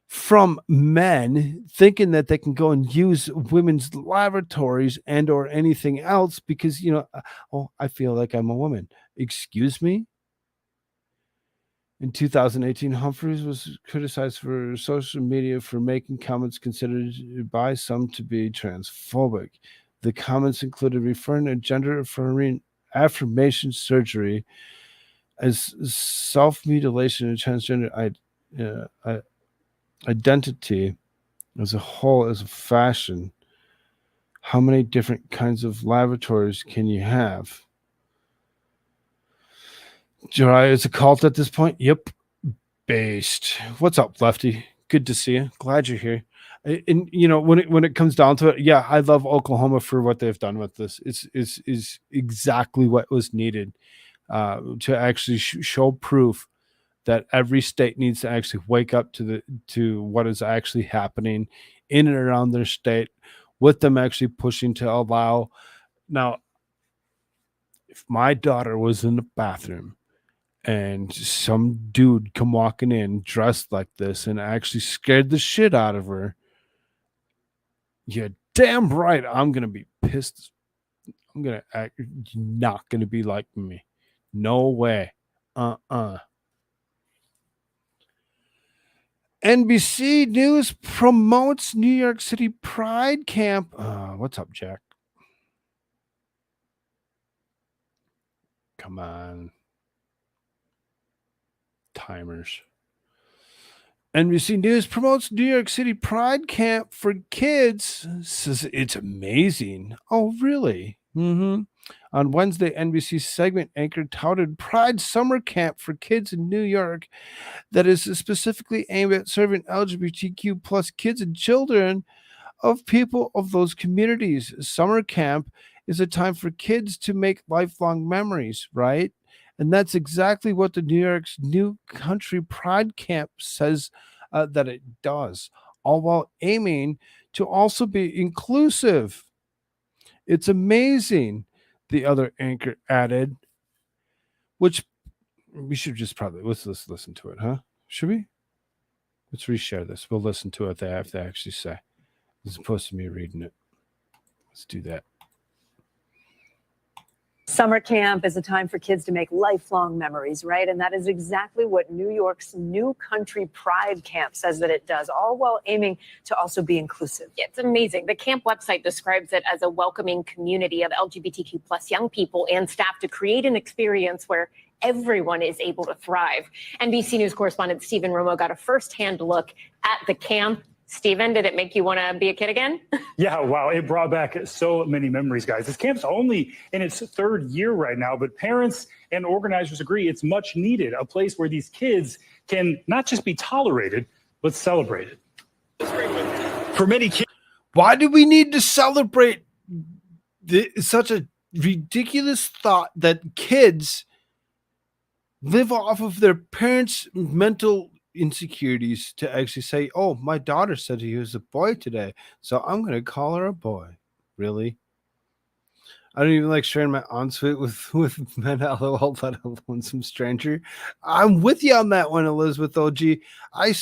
from men thinking that they can go and use women's lavatories and or anything else because I feel like I'm a woman. Excuse me? In 2018, Humphreys was criticized for social media for making comments considered by some to be transphobic. The comments included referring to gender affirmation surgery as self-mutilation and transgender identity as a whole, as a fashion. How many different kinds of lavatories can you have? Jiraiya is a cult at this point? Yep. Based. What's up, Lefty? Good to see you. Glad you're here. And when it comes down to it, yeah, I love Oklahoma for what they've done with this. It's exactly what was needed to actually show proof that every state needs to actually wake up to what is actually happening in and around their state, with them actually pushing to allow. Now, if my daughter was in the bathroom and some dude come walking in dressed like this and actually scared the shit out of her, you're damn right I'm gonna be pissed. I'm gonna act. You're not gonna be like me. No way. NBC News promotes New York City Pride Camp. What's up, Jack? Come on. Timers. NBC News promotes New York City Pride Camp for kids. Says it's amazing. Oh, really? Mm-hmm. On Wednesday, NBC segment anchor touted Pride Summer Camp for kids in New York that is specifically aimed at serving LGBTQ plus kids and children of people of those communities. Summer camp is a time for kids to make lifelong memories, right? And that's exactly what the New York's New Country Pride Camp says that it does, all while aiming to also be inclusive. It's amazing, the other anchor added, which we should just probably let's listen to it, huh? Should we? Let's reshare this. We'll listen to it. They have to actually say, as opposed to me reading it. Let's do that. Summer camp is a time for kids to make lifelong memories, right? And that is exactly what New York's New Country Pride Camp says that it does, all while aiming to also be inclusive. It's amazing. The camp website describes it as a welcoming community of LGBTQ plus young people and staff to create an experience where everyone is able to thrive. NBC News correspondent Stephen Romo got a firsthand look at the camp. Stephen, did it make you want to be a kid again? Yeah, wow. It brought back so many memories, guys. This camp's only in its third year right now, but parents and organizers agree it's much needed, a place where these kids can not just be tolerated, but celebrated. For many kids. Why do we need to celebrate such a ridiculous thought that kids live off of their parents' mental insecurities to actually say, oh, my daughter said he was a boy today, so I'm going to call her a boy? Really? I don't even like sharing my ensuite with men, lol, let alone some stranger. I'm with you on that one, Elizabeth OG. I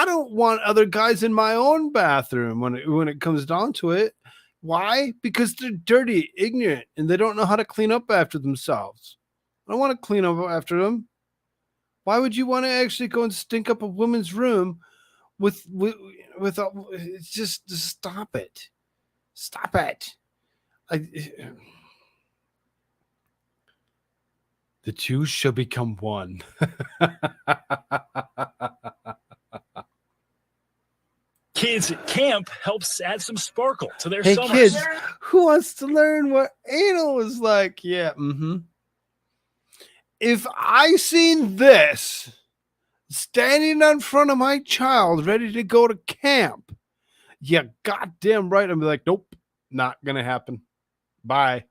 don't want other guys in my own bathroom when it comes down to it. Why? Because they're dirty, ignorant, and they don't know how to clean up after themselves. I don't want to clean up after them. Why would you want to actually go and stink up a woman's room with it's just stop it. Stop it. The two shall become one. Kids camp helps add some sparkle to their Hey, summers. kids, who wants to learn what anal is like? Yeah, If I seen this standing in front of my child ready to go to camp, yeah, goddamn right, I'm like, nope, not gonna happen. Bye.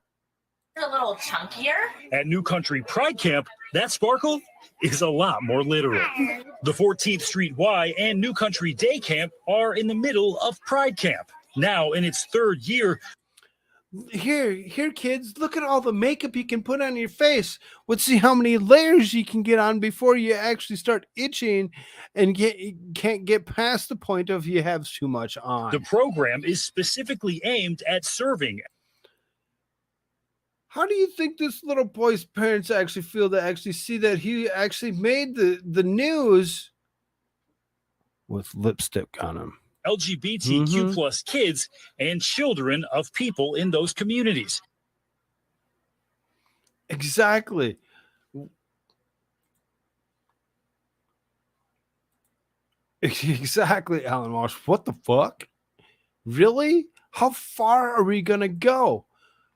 A little chunkier. At New Country Pride Camp, that sparkle is a lot more literal. The 14th Street Y and New Country Day Camp are in the middle of Pride Camp. Now in its third year. Here, kids, look at all the makeup you can put on your face. Let's see how many layers you can get on before you actually start itching and can't get past the point of you have too much on. The program is specifically aimed at serving. How do you think this little boy's parents actually feel to actually see that he actually made the news with lipstick on him? LGBTQ plus kids and children of people in those communities. Exactly. Exactly, Alan Walsh. What the fuck? Really? How far are we gonna go?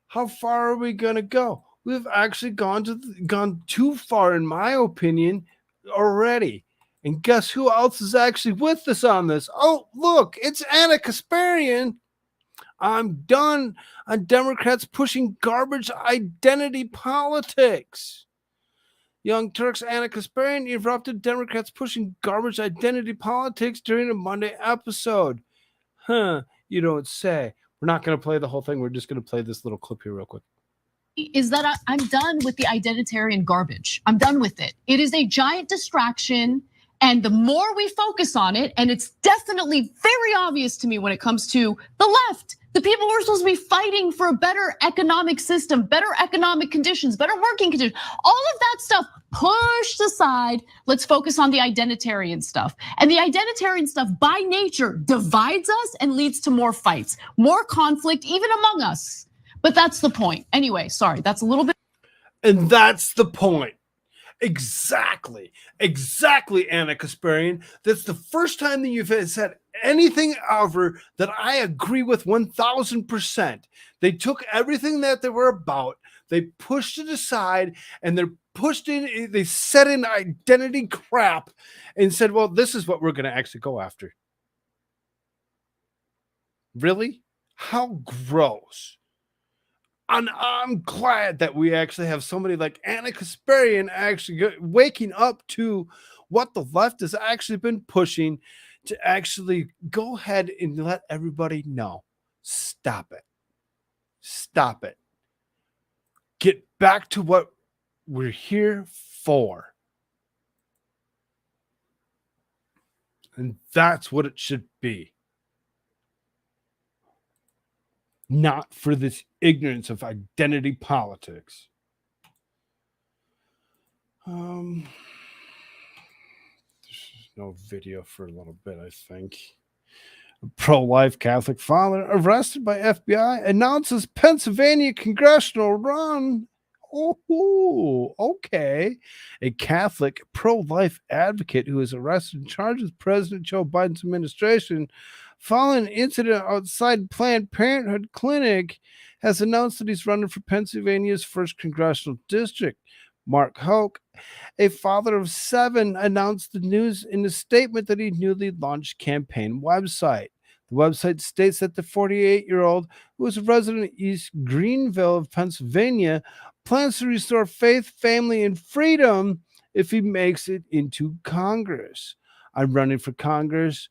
How far are we gonna go? We've actually gone too far, in my opinion, already. And guess who else is actually with us on this? Oh, look, it's Anna Kasparian. I'm done on Democrats pushing garbage identity politics. Young Turks Anna Kasparian erupted Democrats pushing garbage identity politics during a Monday episode. Huh, you don't say. We're not going to play the whole thing. We're just going to play this little clip here real quick. is that I'm done with the identitarian garbage. I'm done with it. It is a giant distraction. And the more we focus on it, and it's definitely very obvious to me when it comes to the left, the people who are supposed to be fighting for a better economic system, better economic conditions, better working conditions, all of that stuff pushed aside. Let's focus on the identitarian stuff. And the identitarian stuff by nature divides us and leads to more fights, more conflict, even among us. But that's the point. Anyway, sorry, that's a little bit. And that's the point. Exactly, Anna Kasparian. That's the first time that you've said anything ever that I agree with 1000%. They took everything that they were about, they pushed it aside, and they set in identity crap and said, well, this is what we're going to actually go after. Really? How gross. And I'm glad that we actually have somebody like Anna Kasparian actually waking up to what the left has actually been pushing to actually go ahead and let everybody know. Stop it. Stop it. Get back to what we're here for. And that's what it should be. Not for this ignorance of identity politics. There's no video for a little bit, I think. A pro-life Catholic father arrested by FBI announces Pennsylvania congressional run. Oh, okay. A Catholic pro-life advocate who is arrested and charged with President Joe Biden's administration following an incident outside Planned Parenthood clinic has announced that he's running for Pennsylvania's 1st congressional district. Mark Hoke, a father of 7, announced the news in a statement that he newly launched campaign website. The website states that the 48-year-old, who is a resident of East Greenville of Pennsylvania, plans to restore faith, family, and freedom if he makes it into Congress. I'm running for Congress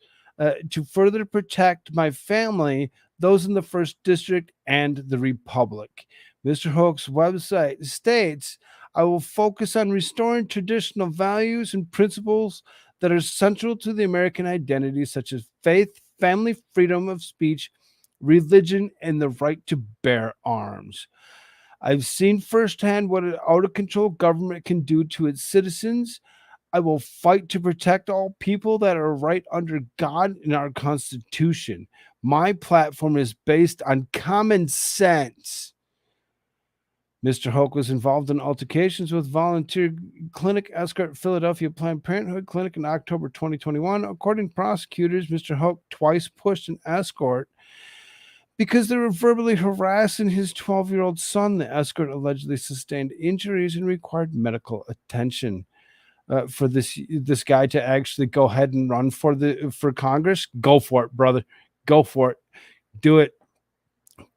to further protect my family, those in the 1st District, and the Republic. Mr. Hoke's website states, I will focus on restoring traditional values and principles that are central to the American identity, such as faith, family, freedom of speech, religion, and the right to bear arms. I've seen firsthand what an out-of-control government can do to its citizens. I will fight to protect all people that are right under God and our Constitution. My platform is based on common sense. Mr. Hoke was involved in altercations with volunteer clinic escort Philadelphia Planned Parenthood clinic in October 2021. According to prosecutors, Mr. Hoke twice pushed an escort because they were verbally harassing his 12-year-old son. The escort allegedly sustained injuries and required medical attention. For this guy to actually go ahead and run for Congress, go for it, brother. Go for it. Do it.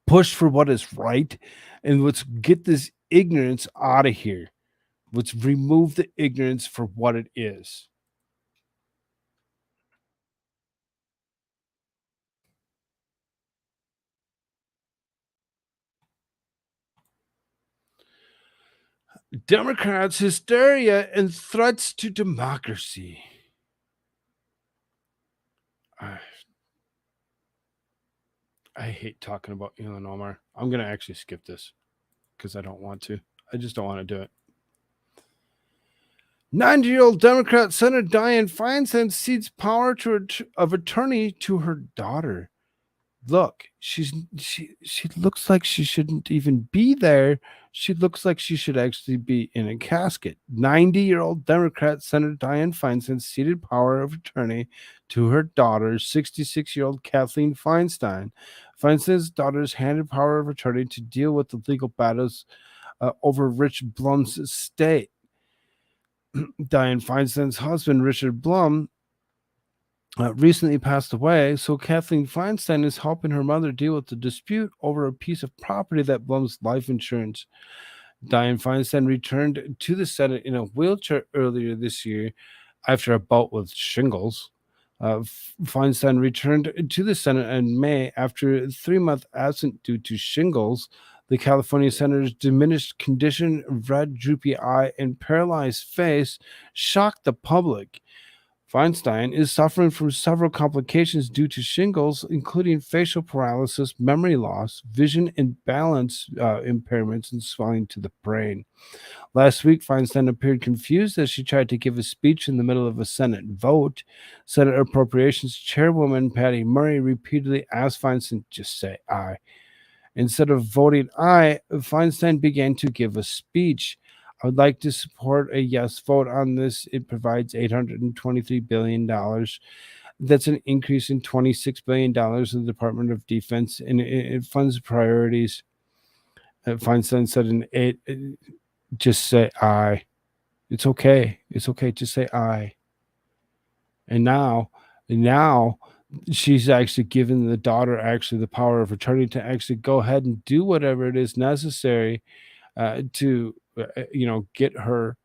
Push for what is right, and let's get this ignorance out of here. Let's remove the ignorance for what it is. Democrats' hysteria and threats to democracy. I hate talking about Ilhan Omar. I'm going to actually skip this because I don't want to. I just don't want to do it. 90-year-old Democrat Senator Dianne Feinstein cedes power of attorney to her daughter. Look, she looks like she shouldn't even be there. She looks like she should actually be in a casket. 90-year-old Democrat Senator Dianne Feinstein ceded power of attorney to her daughter, 66-year-old Kathleen Feinstein. Feinstein's daughter's handed power of attorney to deal with the legal battles over Rich Blum's estate. Dianne Feinstein's husband, Richard Blum, recently passed away, so Kathleen Feinstein is helping her mother deal with the dispute over a piece of property that Blum's life insurance. Dianne Feinstein returned to the Senate in a wheelchair earlier this year after a bout with shingles. Feinstein returned to the Senate in May after a 3-month absence due to shingles. The California senator's diminished condition, red, droopy eye, and paralyzed face shocked the public. Feinstein is suffering from several complications due to shingles, including facial paralysis, memory loss, vision and balance impairments, and swelling to the brain. Last week, Feinstein appeared confused as she tried to give a speech in the middle of a Senate vote. Senate Appropriations Chairwoman Patty Murray repeatedly asked Feinstein, just say aye. Instead of voting aye, Feinstein began to give a speech. I would like to support a yes vote on this. It provides $823 billion. That's an increase in $26 billion in the Department of Defense, and it funds priorities. Feinstein said just say aye. It's okay. It's okay. Just say aye. And now she's actually given the daughter actually the power of attorney to actually go ahead and do whatever it is necessary to get her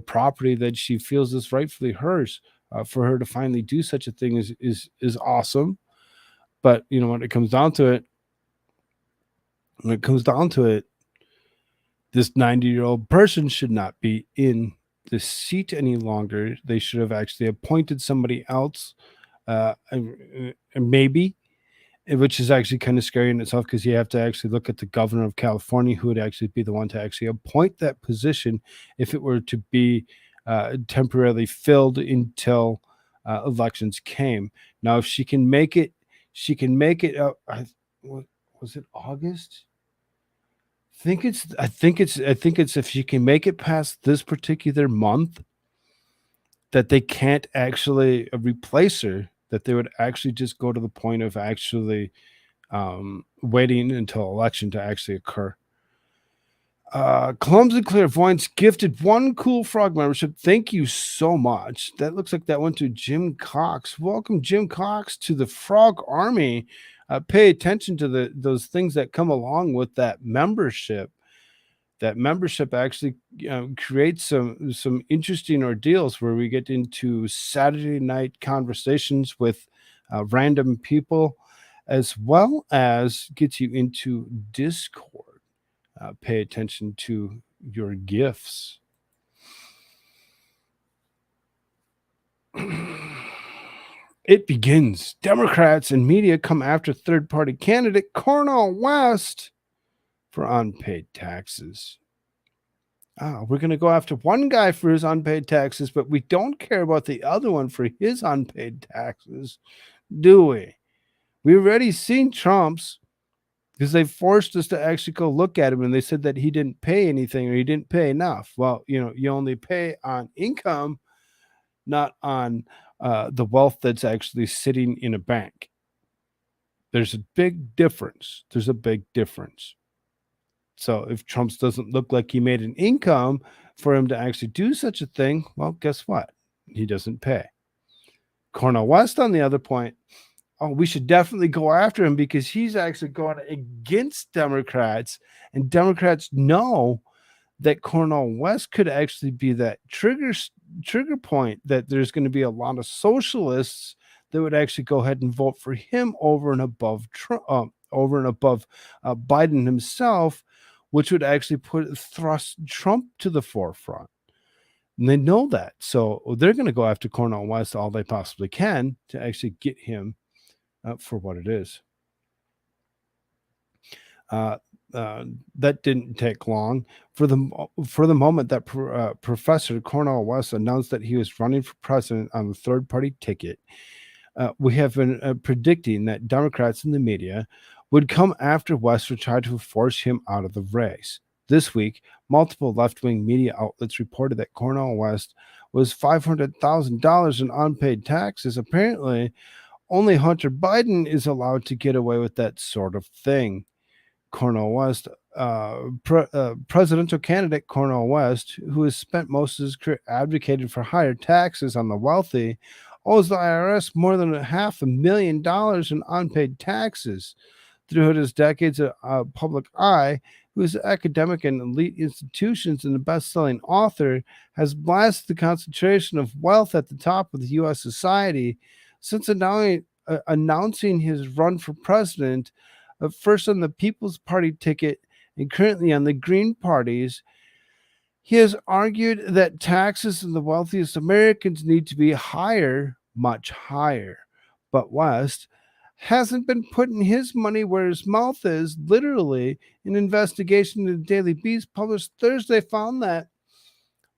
property that she feels is rightfully hers. For her to finally do such a thing is awesome. But when it comes down to it, this 90-year-old person should not be in the seat any longer. They should have actually appointed somebody else, maybe, which is actually kind of scary in itself, because you have to actually look at the governor of California, who would actually be the one to actually appoint that position if it were to be temporarily filled until elections came. Now, if she can make it, was it August? I think it's if she can make it past this particular month, that they can't actually replace her, that they would actually just go to the point of actually waiting until election to actually occur. Clumsy Clairvoyance gifted 1 Koolfrogg membership. Thank you so much. That looks like that went to Jim Cox. Welcome, Jim Cox, to the Frog Army. Pay attention to those things that come along with that membership. That membership actually creates some interesting ordeals where we get into Saturday night conversations with random people, as well as gets you into Discord. Pay attention to your gifts. It begins. Democrats and media come after third-party candidate Cornel West for unpaid taxes. We're going to go after one guy for his unpaid taxes, but we don't care about the other one for his unpaid taxes, do we? We've already seen Trump's, because they forced us to actually go look at him, and they said that he didn't pay anything or he didn't pay enough. Well, you only pay on income, not on the wealth that's actually sitting in a bank. There's a big difference. So if Trump doesn't look like he made an income for him to actually do such a thing, well, guess what? He doesn't pay. Cornel West, on the other point, we should definitely go after him because he's actually going against Democrats, and Democrats know that Cornel West could actually be that trigger point, that there's going to be a lot of socialists that would actually go ahead and vote for him over and above Biden himself, which would actually thrust Trump to the forefront. And they know that. So they're going to go after Cornel West all they possibly can to actually get him for what it is. That didn't take long. For the moment that Professor Cornel West announced that he was running for president on the third-party ticket, we have been predicting that Democrats in the media would come after West to try to force him out of the race. This week, multiple left-wing media outlets reported that Cornel West was $500,000 in unpaid taxes. Apparently, only Hunter Biden is allowed to get away with that sort of thing. Cornel West, presidential candidate Cornel West, who has spent most of his career advocating for higher taxes on the wealthy, owes the IRS more than $500,000 in unpaid taxes. Throughout his decades of public eye, who is an academic in elite institutions and a best-selling author, has blasted the concentration of wealth at the top of the U.S. society. Since announcing his run for president, first on the People's Party ticket and currently on the Green Party's. He has argued that taxes on the wealthiest Americans need to be higher, much higher. But West hasn't been putting his money where his mouth is. Literally, an investigation in the Daily Beast published Thursday found that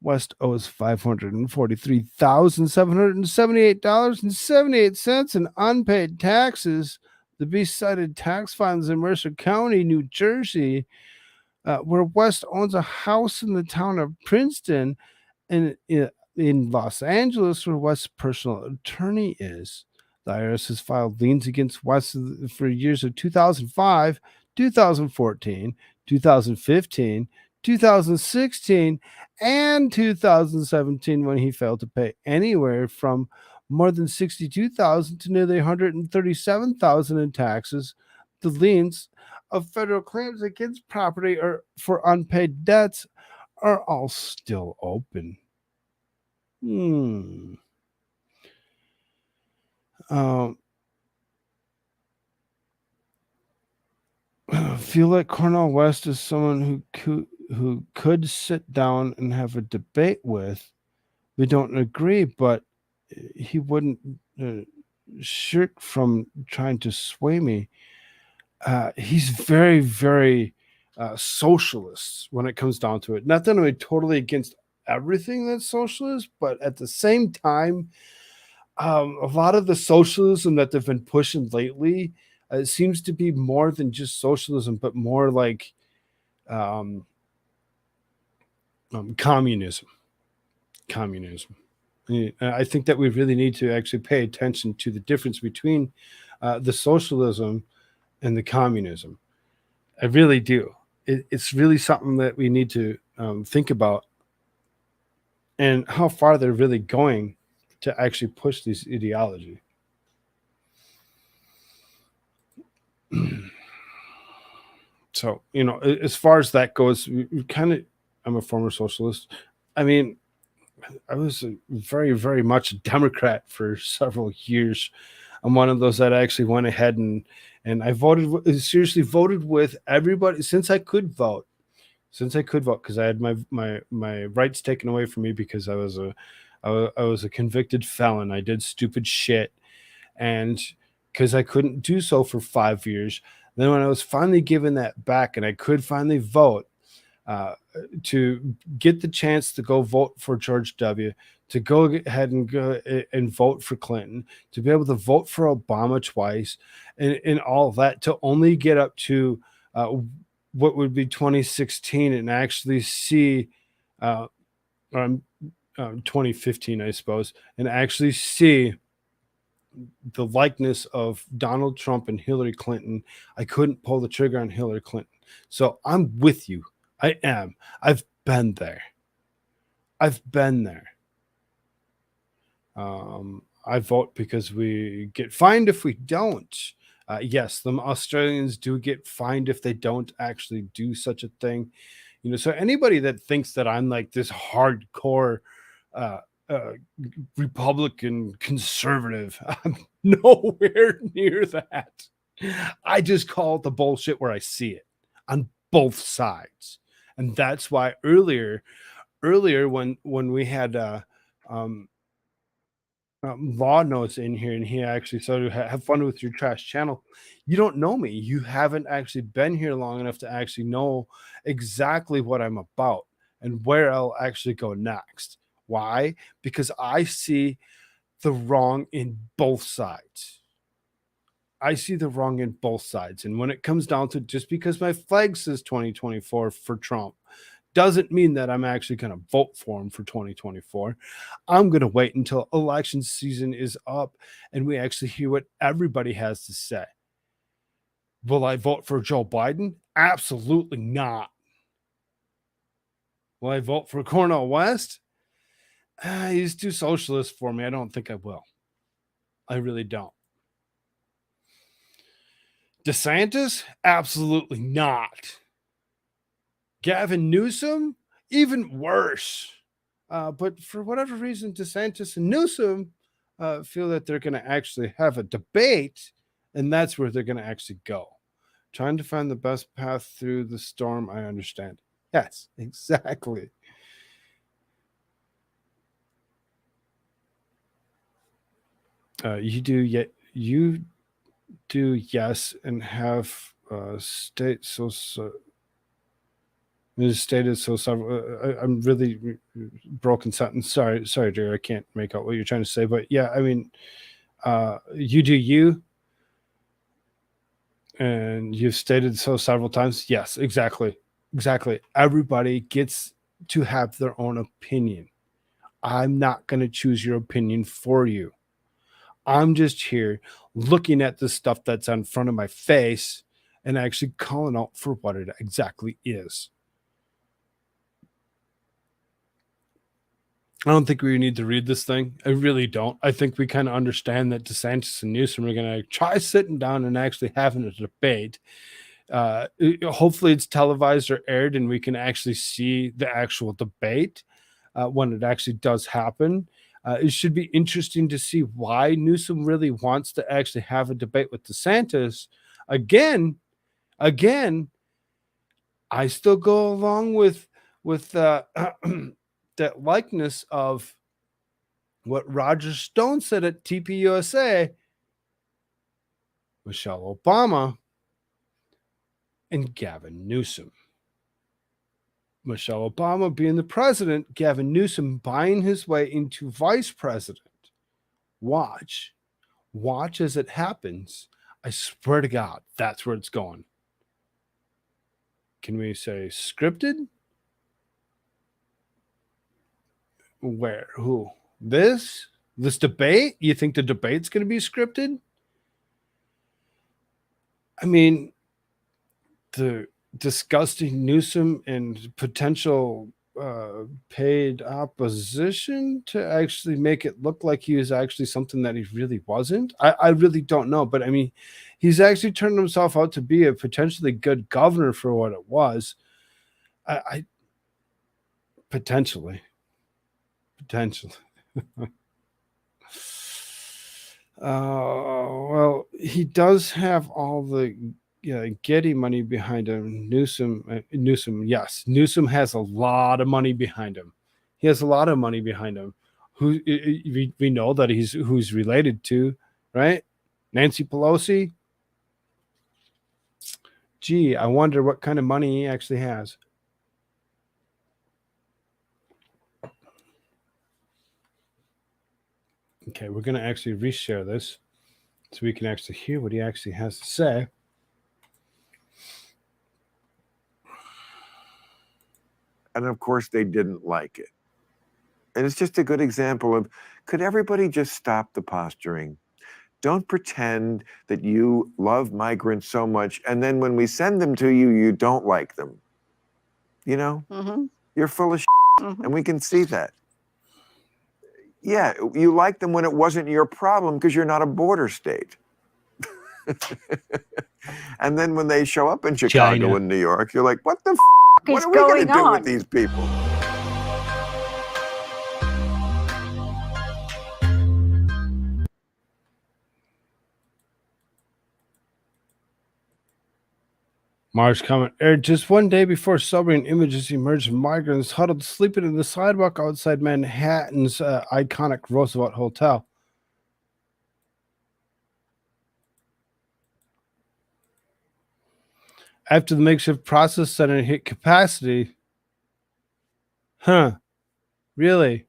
West owes $543,778.78 in unpaid taxes. The Beast cited tax filings in Mercer County, New Jersey, where West owns a house in the town of Princeton, and in Los Angeles, where West's personal attorney is. The IRS has filed liens against West for years of 2005, 2014, 2015, 2016, and 2017, when he failed to pay anywhere from more than $62,000 to nearly $137,000 in taxes. The liens of federal claims against property or for unpaid debts are all still open. I feel like Cornel West is someone who could sit down and have a debate with. We don't agree, but he wouldn't shirk from trying to sway me. He's very, very socialist when it comes down to it. Not that I'm totally against everything that's socialist, but at the same time, a lot of the socialism that they've been pushing lately seems to be more than just socialism, but more like communism. I think that we really need to actually pay attention to the difference between the socialism and the communism. I really do. It's really something that we need to think about, and how far they're really going to actually push this ideology. So, as far as that goes, I'm a former socialist. I mean, I was very, very much a Democrat for several years. I'm one of those that actually went ahead and I seriously voted with everybody since I could vote, because I had my rights taken away from me because I was a convicted felon. I did stupid shit, and because I couldn't do so for 5 years. Then when I was finally given that back and I could finally vote, to get the chance to go vote for George W., to go ahead and go and vote for Clinton, to be able to vote for Obama twice, and all of that, to only get up to what would be 2016 and actually see 2015, I suppose, and actually see the likeness of Donald Trump and Hillary Clinton. I couldn't pull the trigger on Hillary Clinton. So I'm with you. I am. I've been there. I vote because we get fined if we don't. Yes, the Australians do get fined if they don't actually do such a thing. So anybody that thinks that I'm like this hardcore Republican conservative, I'm nowhere near that. I just call it the bullshit where I see it on both sides. And that's why earlier when we had Law Notes in here, and he actually started have fun with your trash channel. You don't know me. You haven't actually been here long enough to actually know exactly what I'm about and where I'll actually go next. Why? Because I see the wrong in both sides. And when it comes down to, just because my flag says 2024 for Trump doesn't mean that I'm actually going to vote for him for 2024. I'm going to wait until election season is up and we actually hear what everybody has to say. Will I vote for Joe Biden? Absolutely not. Will I vote for Cornel West? He's too socialist for me. I don't think I will. I really don't. DeSantis? Absolutely not. Gavin Newsom? Even worse. But for whatever reason, DeSantis and Newsom feel that they're going to actually have a debate, and that's where they're going to actually go. Trying to find the best path through the storm, I understand. Yes, exactly. You do yes, and have state so stated so several. I'm really broken sentence. Sorry, Jerry. I can't make out what you're trying to say, but yeah, I mean, you do you, and you've stated so several times. Yes, exactly. Everybody gets to have their own opinion. I'm not going to choose your opinion for you. I'm just here looking at the stuff that's in front of my face and actually calling out for what it exactly is. I don't think we need to read this thing. I really don't. I think we kind of understand that DeSantis and Newsom are going to try sitting down and actually having a debate. Hopefully it's televised or aired and we can actually see the actual debate when it actually does happen. It should be interesting to see why Newsom really wants to actually have a debate with DeSantis. Again, I still go along with that likeness of what Roger Stone said at TPUSA, Michelle Obama and Gavin Newsom. Michelle Obama being the president, Gavin Newsom buying his way into vice president. Watch as it happens. I swear to God, that's where it's going. Can we say scripted? Where? Who? This debate? You think the debate's going to be scripted? I mean, the disgusting Newsom and potential paid opposition to actually make it look like he was actually something that he really wasn't. I really don't know, but I mean, he's actually turned himself out to be a potentially good governor for what it was. I potentially. Well, he does have all the Getty money behind him. Newsom, yes, Newsom has a lot of money behind him. He has a lot of money behind him. Who we know that who's related to, right? Nancy Pelosi. Gee, I wonder what kind of money he actually has. Okay, we're going to actually reshare this so we can actually hear what he actually has to say. And of course, they didn't like it. And it's just a good example of, could everybody just stop the posturing? Don't pretend that you love migrants so much, and then when we send them to you, you don't like them. You know? Mm-hmm. You're full of Mm-hmm. and we can see that. Yeah, you like them when it wasn't your problem because you're not a border state. And then when they show up in Chicago China. and New York, you're like, what the what is are we going to going do on? with these people? March comment aired just one day before sobering images emerged of migrants huddled sleeping in the sidewalk outside Manhattan's iconic Roosevelt Hotel. After the makeshift process center hit capacity. Huh. Really?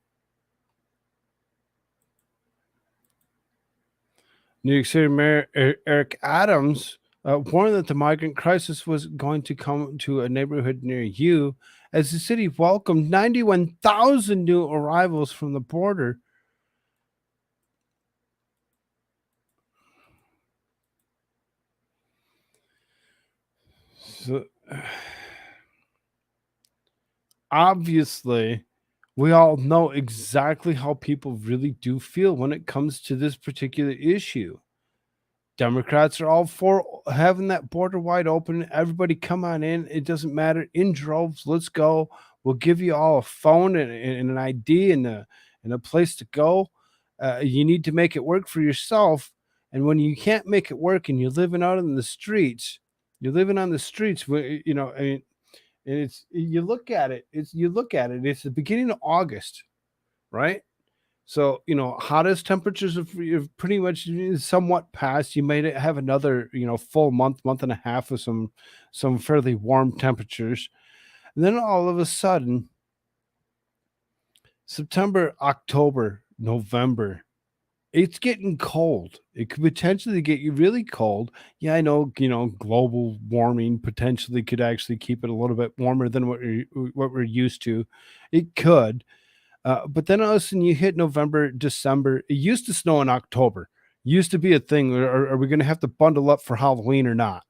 New York City Mayor Eric Adams warned that the migrant crisis was going to come to a neighborhood near you as the city welcomed 91,000 new arrivals from the border. So, obviously, we all know exactly how people really do feel when it comes to this particular issue. Democrats are all for having that border wide open. Everybody come on in. It doesn't matter. In droves, let's go. We'll give you all a phone and an ID and a place to go. You need to make it work for yourself. And when you can't make it work and you're living out in the streets, You're living on the streets. You know, I mean, and you look at it. It's the beginning of August, right? So, you know, hottest temperatures have pretty much somewhat passed. You may have another, you know, full month and a half of some fairly warm temperatures. And then all of a sudden, September, October, November, it's getting cold. It could potentially get you really cold. Yeah, I know, you know, global warming potentially could actually keep it a little bit warmer than what we're used to. It could. But then all of a sudden you hit November, December. It used to snow in October. Used to be a thing. Are we going to have to bundle up for Halloween or not?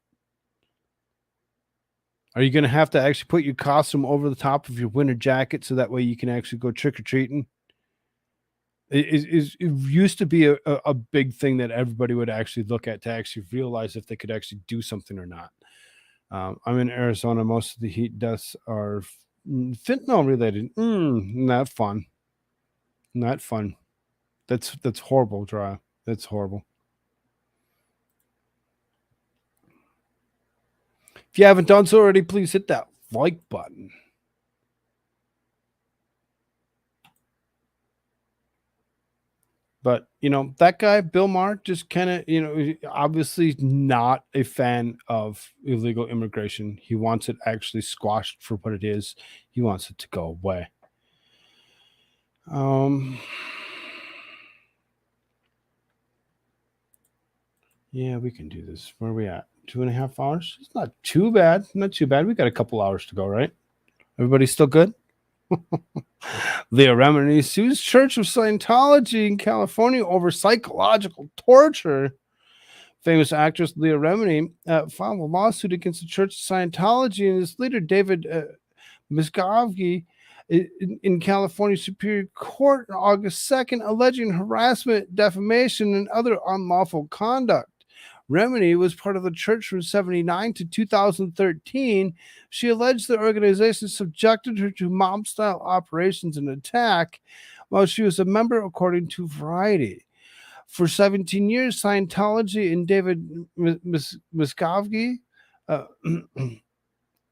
Are you going to have to actually put your costume over the top of your winter jacket so that way you can actually go trick or treating? It used to be a big thing that everybody would actually look at to actually realize if they could actually do something or not. I'm in Arizona. Most of the heat deaths are fentanyl related. Not fun. Not fun. That's horrible, Dry. That's horrible. If you haven't done so already, please hit that like button. But, you know, that guy, Bill Maher, just kind of, you know, obviously not a fan of illegal immigration. He wants it actually squashed for what it is. He wants it to go away. Yeah, we can do this. Where are we at? 2.5 hours? It's not too bad. Not too bad. We got a couple hours to go, right? Everybody still good? Leah Remini sues Church of Scientology in California over psychological torture. Famous actress Leah Remini filed a lawsuit against the Church of Scientology and its leader David Miscavige in California Superior Court on August 2nd, alleging harassment, defamation, and other unlawful conduct. Remini was part of the church from 1979 to 2013. She alleged the organization subjected her to mob-style operations and attack while she was a member, according to Variety. For 17 years, Scientology and David Miscavige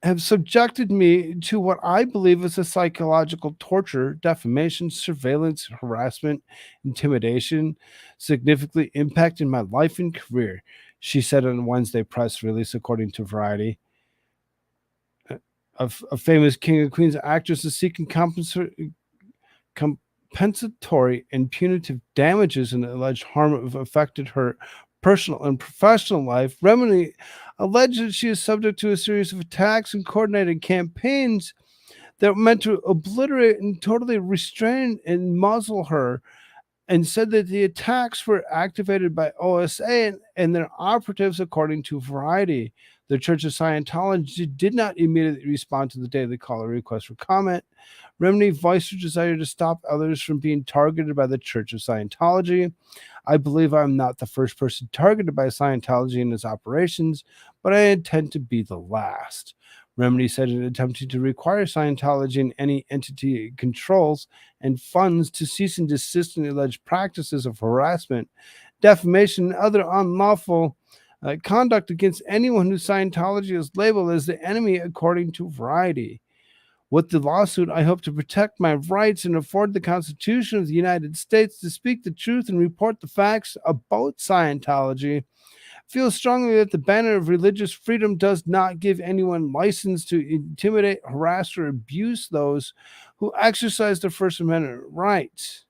have subjected me to what I believe is a psychological torture, defamation, surveillance, harassment, intimidation, significantly impacting my life and career, she said in a Wednesday press release, according to Variety. A famous King of Queens actress is seeking compensatory and punitive damages and alleged harm have affected her personal and professional life. Remini alleged that she is subject to a series of attacks and coordinated campaigns that were meant to obliterate and totally restrain and muzzle her, and said that the attacks were activated by OSA and their operatives, according to Variety. The Church of Scientology did not immediately respond to the Daily Caller request for comment. Remini voiced her desire to stop others from being targeted by the Church of Scientology. I believe I'm not the first person targeted by Scientology in its operations, but I intend to be the last. Remini said in attempting to require Scientology and any entity it controls and funds to cease and desist in alleged practices of harassment, defamation, and other unlawful conduct against anyone who Scientology is labeled as the enemy, according to Variety. With the lawsuit, I hope to protect my rights and afford the Constitution of the United States to speak the truth and report the facts about Scientology. Feel strongly that the banner of religious freedom does not give anyone license to intimidate, harass, or abuse those who exercise their First Amendment rights.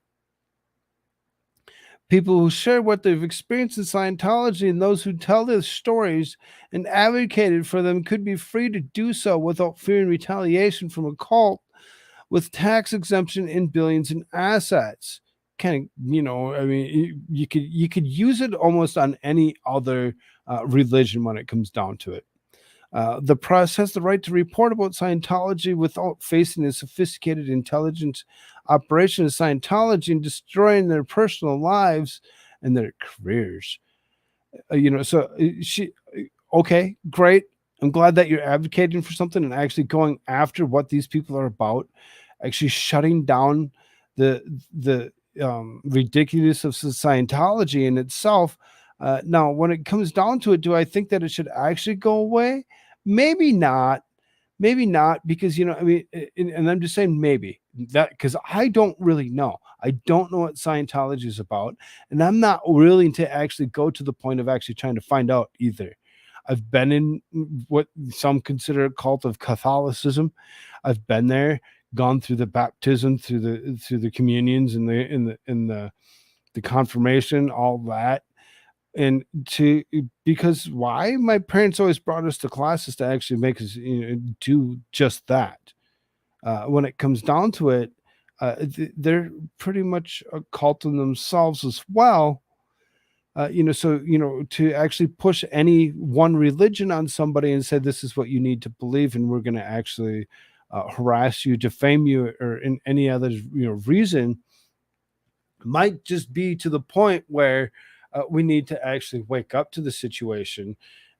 People who share what they've experienced in Scientology and those who tell their stories and advocated for them could be free to do so without fearing retaliation from a cult with tax exemption and billions in assets. Kind of, you know, I mean, you could use it almost on any other religion when it comes down to it. The press has the right to report about Scientology without facing a sophisticated intelligence operation of Scientology and destroying their personal lives and their careers. Okay, great. I'm glad that you're advocating for something and actually going after what these people are about, actually shutting down the ridiculous of Scientology in itself. Now, when it comes down to it, do I think that it should actually go away? Maybe not. Maybe not, because I mean, and I'm just saying maybe that, because I don't really know. I don't know what Scientology is about, and I'm not willing to actually go to the point of actually trying to find out either. I've been in what some consider a cult of Catholicism. I've been there, gone through the baptism, through the communions, and the confirmation, all that. And because why? My parents always brought us to classes to actually make us do just that. When it comes down to it, they're pretty much a cult in themselves as well. So to actually push any one religion on somebody and say this is what you need to believe, and we're going to actually harass you, defame you, or in any other reason, might just be to the point where we need to actually wake up to the situation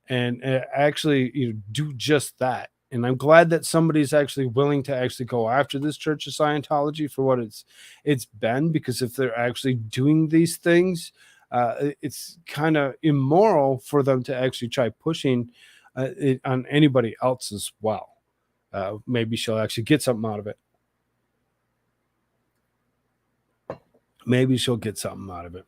and actually do just that. And I'm glad that somebody's actually willing to actually go after this Church of Scientology for what it's been, because if they're actually doing these things, it's kind of immoral for them to actually try pushing it on anybody else as well. Maybe she'll actually get something out of it. Maybe she'll get something out of it.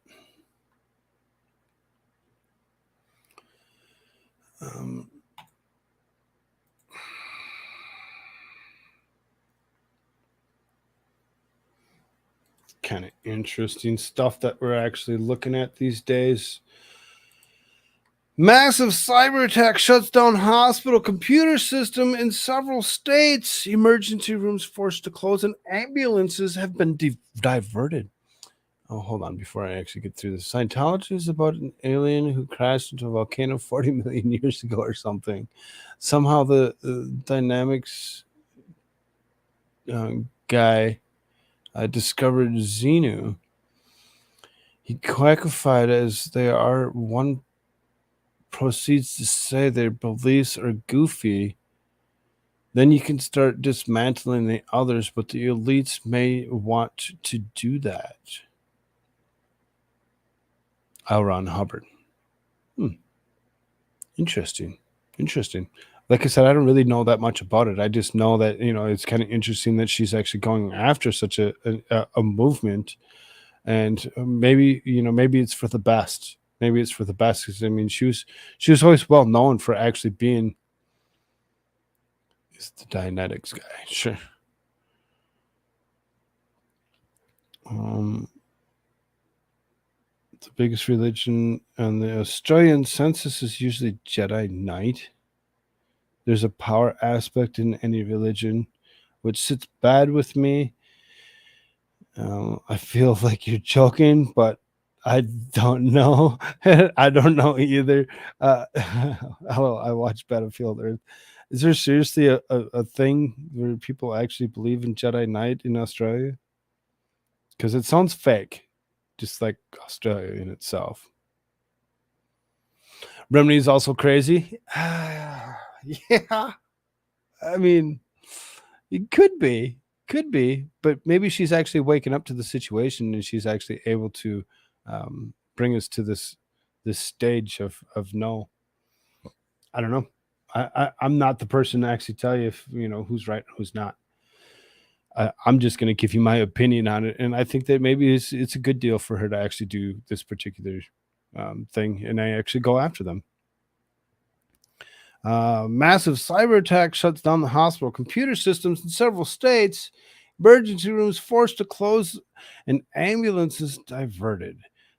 Kind of interesting stuff that we're actually looking at these days. Massive cyber attack shuts down hospital computer system in several states. Emergency rooms forced to close and ambulances have been diverted. Oh, hold on before I actually get through this. Scientology is about an alien who crashed into a volcano 40 million years ago or something. Somehow the dynamics guy discovered Xenu. He quackified as they are. One proceeds to say their beliefs are goofy. Then you can start dismantling the others, but the elites may want to do that. L. Ron Hubbard. Interesting. Like I said, I don't really know that much about it. I just know that it's kind of interesting that she's actually going after such a movement, and maybe it's for the best. Maybe it's for the best, because I mean she was always well known for actually being the Dianetics guy. Sure. The biggest religion on the Australian census is usually Jedi Knight. There's a power aspect in any religion, which sits bad with me. I feel like you're joking, but I don't know. I don't know either. Hello, I watch Battlefield Earth. Is there seriously a thing where people actually believe in Jedi Knight in Australia? Because it sounds fake, just like Australia in itself. Remini is also crazy. Yeah. I mean, it could be, but maybe she's actually waking up to the situation and she's actually able to bring us to this stage of no. I don't know. I'm not the person to actually tell you if who's right and who's not. I'm just going to give you my opinion on it, and I think that maybe it's a good deal for her to actually do this particular thing, and I actually go after them. Massive cyber attack shuts down the hospital computer systems in several states. Emergency rooms forced to close and ambulances diverted.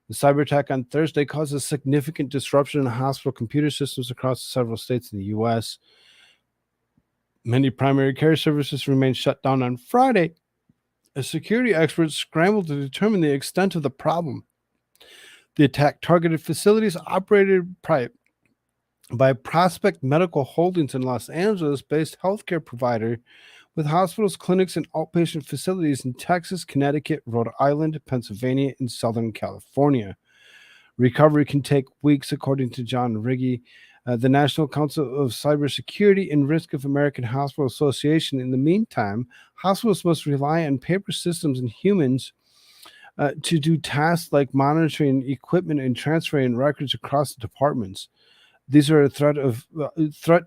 The cyber attack on Thursday caused a significant disruption in hospital computer systems across several states in the U.S. Many primary care services remained shut down on Friday as security experts scrambled to determine the extent of the problem. The attack targeted facilities operated by Prospect Medical Holdings in Los Angeles-based healthcare provider with hospitals, clinics, and outpatient facilities in Texas, Connecticut, Rhode Island, Pennsylvania, and Southern California. Recovery can take weeks, according to John Riggi, the National Council of Cybersecurity and Risk of American Hospital Association. In the meantime, hospitals must rely on paper systems and humans to do tasks like monitoring equipment and transferring records across the departments. These are a threat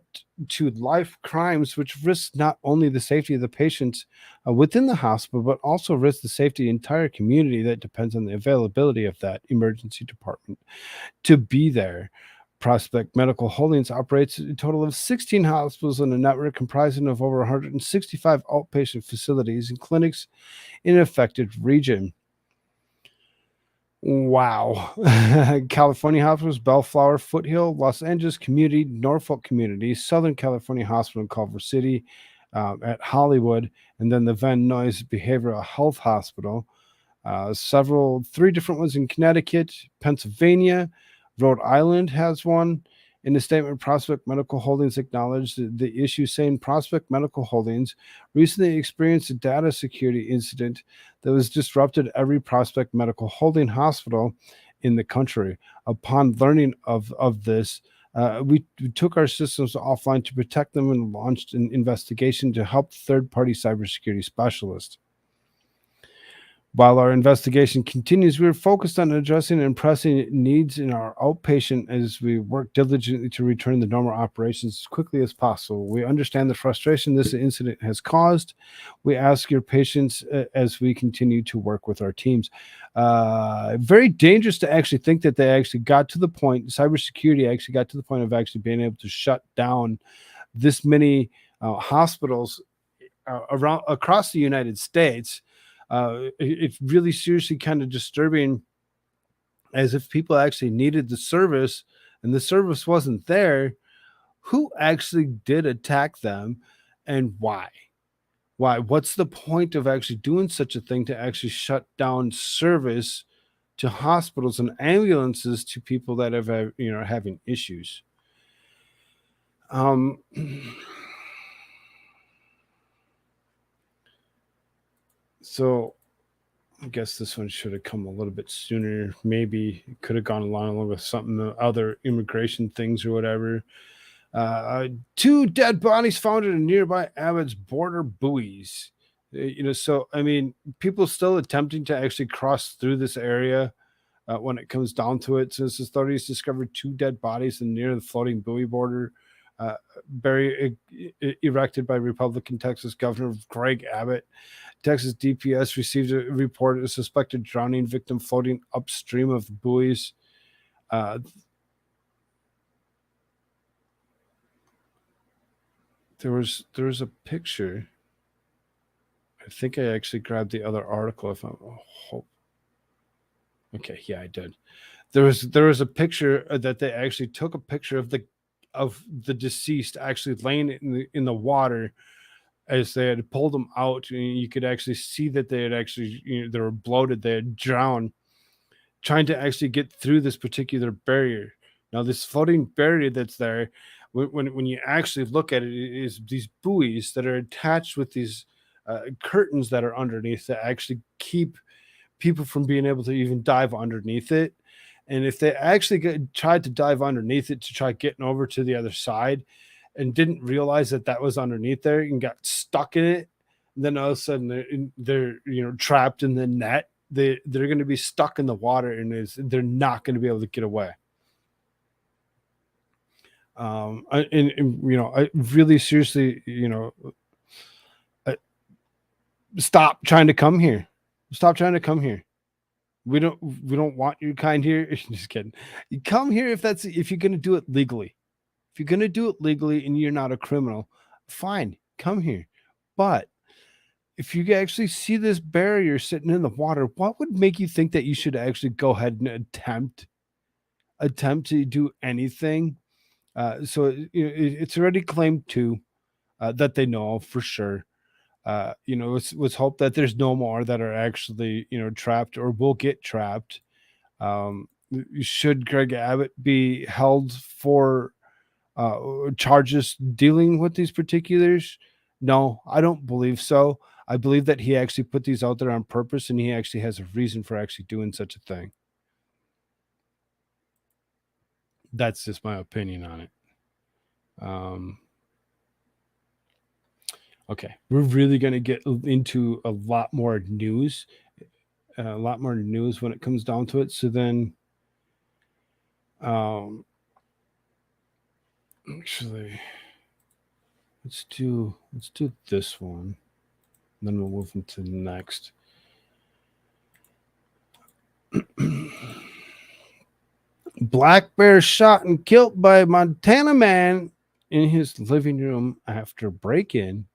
to life crimes, which risk not only the safety of the patients within the hospital, but also risk the safety of the entire community that depends on the availability of that emergency department to be there. Prospect Medical Holdings operates a total of 16 hospitals in a network comprising of over 165 outpatient facilities and clinics in an affected region. Wow. California hospitals, Bellflower, Foothill, Los Angeles Community, Norfolk Community, Southern California Hospital in Culver City, at Hollywood, and then the Van Nuys Behavioral Health Hospital. Three different ones in Connecticut, Pennsylvania, Rhode Island has one. In the statement, Prospect Medical Holdings acknowledged the issue, saying Prospect Medical Holdings recently experienced a data security incident that was disrupted every Prospect Medical Holding hospital in the country. Upon learning of this, we took our systems offline to protect them and launched an investigation to help third-party cybersecurity specialists. While our investigation continues, we are focused on addressing and pressing needs in our outpatient as we work diligently to return the normal operations as quickly as possible. We understand the frustration this incident has caused. We ask your patience as we continue to work with our teams. Very dangerous to actually think that they actually got to the point, cybersecurity actually got to the point of actually being able to shut down this many hospitals around across the United States. It's really seriously kind of disturbing, as if people actually needed the service and the service wasn't there. Who actually did attack them, and why? What's the point of actually doing such a thing to actually shut down service to hospitals and ambulances to people that have having issues? So I guess this one should have come a little bit sooner. Maybe it could have gone along with something, other immigration things or whatever. 2 dead bodies found in nearby Abbott's border buoys. So I mean, people still attempting to actually cross through this area when it comes down to it. Since authorities discovered 2 dead bodies near the floating buoy border, erected by Republican Texas Governor Greg Abbott. Texas DPS received a report of a suspected drowning victim floating upstream of buoys. There was a picture. I think I actually grabbed the other article. Okay, yeah, I did. There was a picture that they actually took a picture of the deceased actually laying in the water as they had pulled them out. And you could actually see that they had actually, they were bloated, they had drowned, trying to actually get through this particular barrier. Now, this floating barrier that's there, when you actually look at it, is these buoys that are attached with these curtains that are underneath that actually keep people from being able to even dive underneath it. And if they actually tried to dive underneath it to try getting over to the other side, and didn't realize that was underneath there and got stuck in it, and then all of a sudden they're trapped in the net. They're going to be stuck in the water, and they're not going to be able to get away. I really seriously, stop trying to come here. Stop trying to come here. We don't want your kind here. Just kidding. You come here if you're going to do it legally. If you're going to do it legally and you're not a criminal, fine, come here. But if you actually see this barrier sitting in the water, what would make you think that you should actually go ahead and attempt to do anything? So it's already claimed to that they know for sure. Let's hope that there's no more that are actually trapped or will get trapped. Should Greg Abbott be held for charges dealing with these particulars? No, I don't believe so. I believe that he actually put these out there on purpose, and he actually has a reason for actually doing such a thing. That's just my opinion on it. Okay, we're really going to get into a lot more news. a lot more news when it comes down to it. So then, actually, let's do this one, and then we'll move into the next. Black bear shot and killed by Montana man in his living room after break-in.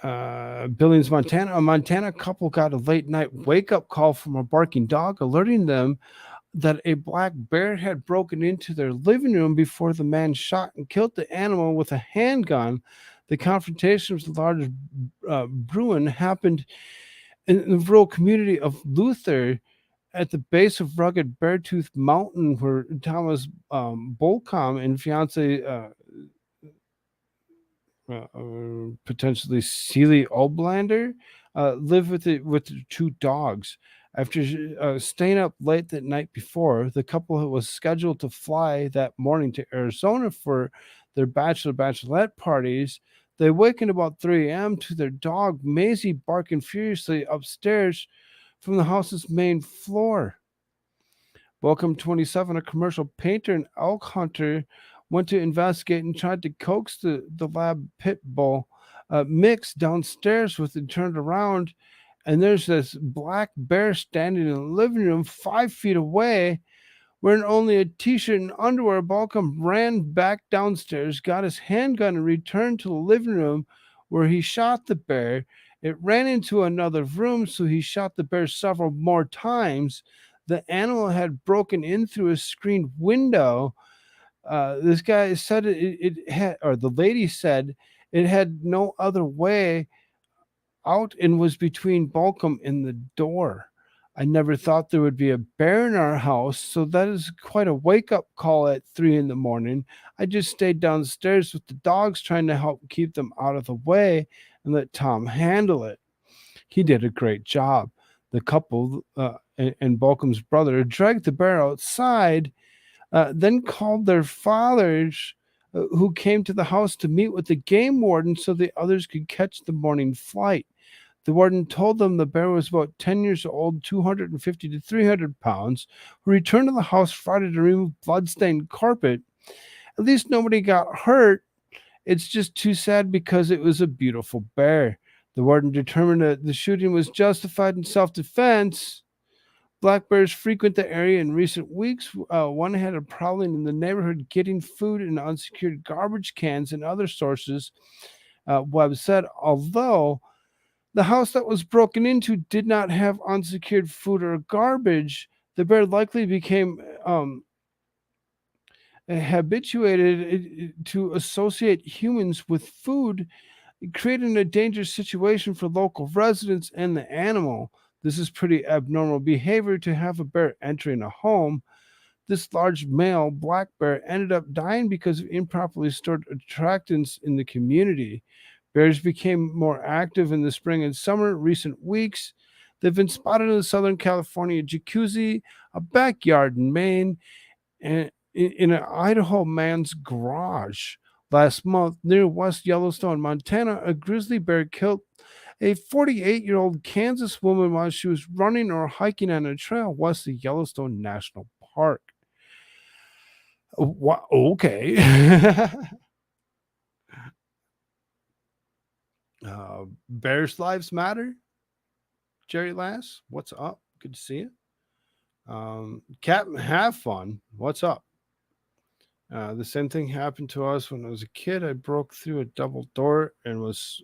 Billings, Montana. A Montana couple got a late night wake-up call from a barking dog, alerting them that a black bear had broken into their living room before the man shot and killed the animal with a handgun. The confrontation with the large Bruin happened in the rural community of Luther at the base of rugged Beartooth Mountain, where Thomas Bolcom and fiance potentially Celie Oblander live with the two dogs. After staying up late the night before, the couple was scheduled to fly that morning to Arizona for their bachelorette parties. They awakened about 3 a.m. to their dog Maisie barking furiously upstairs from the house's main floor. Welcome 27, a commercial painter and elk hunter, went to investigate and tried to coax the lab pit bull mix downstairs with it turned around. And there's this black bear standing in the living room 5 feet away, wearing only a t-shirt and underwear. Balcom ran back downstairs, got his handgun, and returned to the living room where he shot the bear. It ran into another room, so he shot the bear several more times. The animal had broken in through a screened window. This guy said it had, or the lady said it had no other way out and was between Balcom and the door. I never thought there would be a bear in our house, so that is quite a wake-up call at 3 in the morning. I just stayed downstairs with the dogs, trying to help keep them out of the way and let Tom handle it. He did a great job. The couple and Balcom's brother dragged the bear outside, then called their fathers, who came to the house to meet with the game warden so the others could catch the morning flight. The warden told them the bear was about 10 years old, 250 to 300 pounds, who returned to the house Friday to remove bloodstained carpet. At least nobody got hurt. It's just too sad because it was a beautiful bear. The warden determined that the shooting was justified in self-defense. Black bears frequent the area in recent weeks. One had a prowling in the neighborhood, getting food in unsecured garbage cans and other sources, Webb said, although the house that was broken into did not have unsecured food or garbage. The bear likely became habituated to associate humans with food, creating a dangerous situation for local residents and the animal. This is pretty abnormal behavior to have a bear entering a home. This large male black bear ended up dying because of improperly stored attractants in the community. Bears became more active in the spring and summer recent weeks. They've been spotted in the Southern California jacuzzi, a backyard in Maine, and in an Idaho man's garage. Last month, near West Yellowstone, Montana, a grizzly bear killed a 48-year-old Kansas woman while she was running or hiking on a trail west of Yellowstone National Park. Okay. Bears Lives Matter. Jerry Lass, what's up? Good to see you. Captain Have Fun, what's up? The same thing happened to us when I was a kid. I broke through a double door and was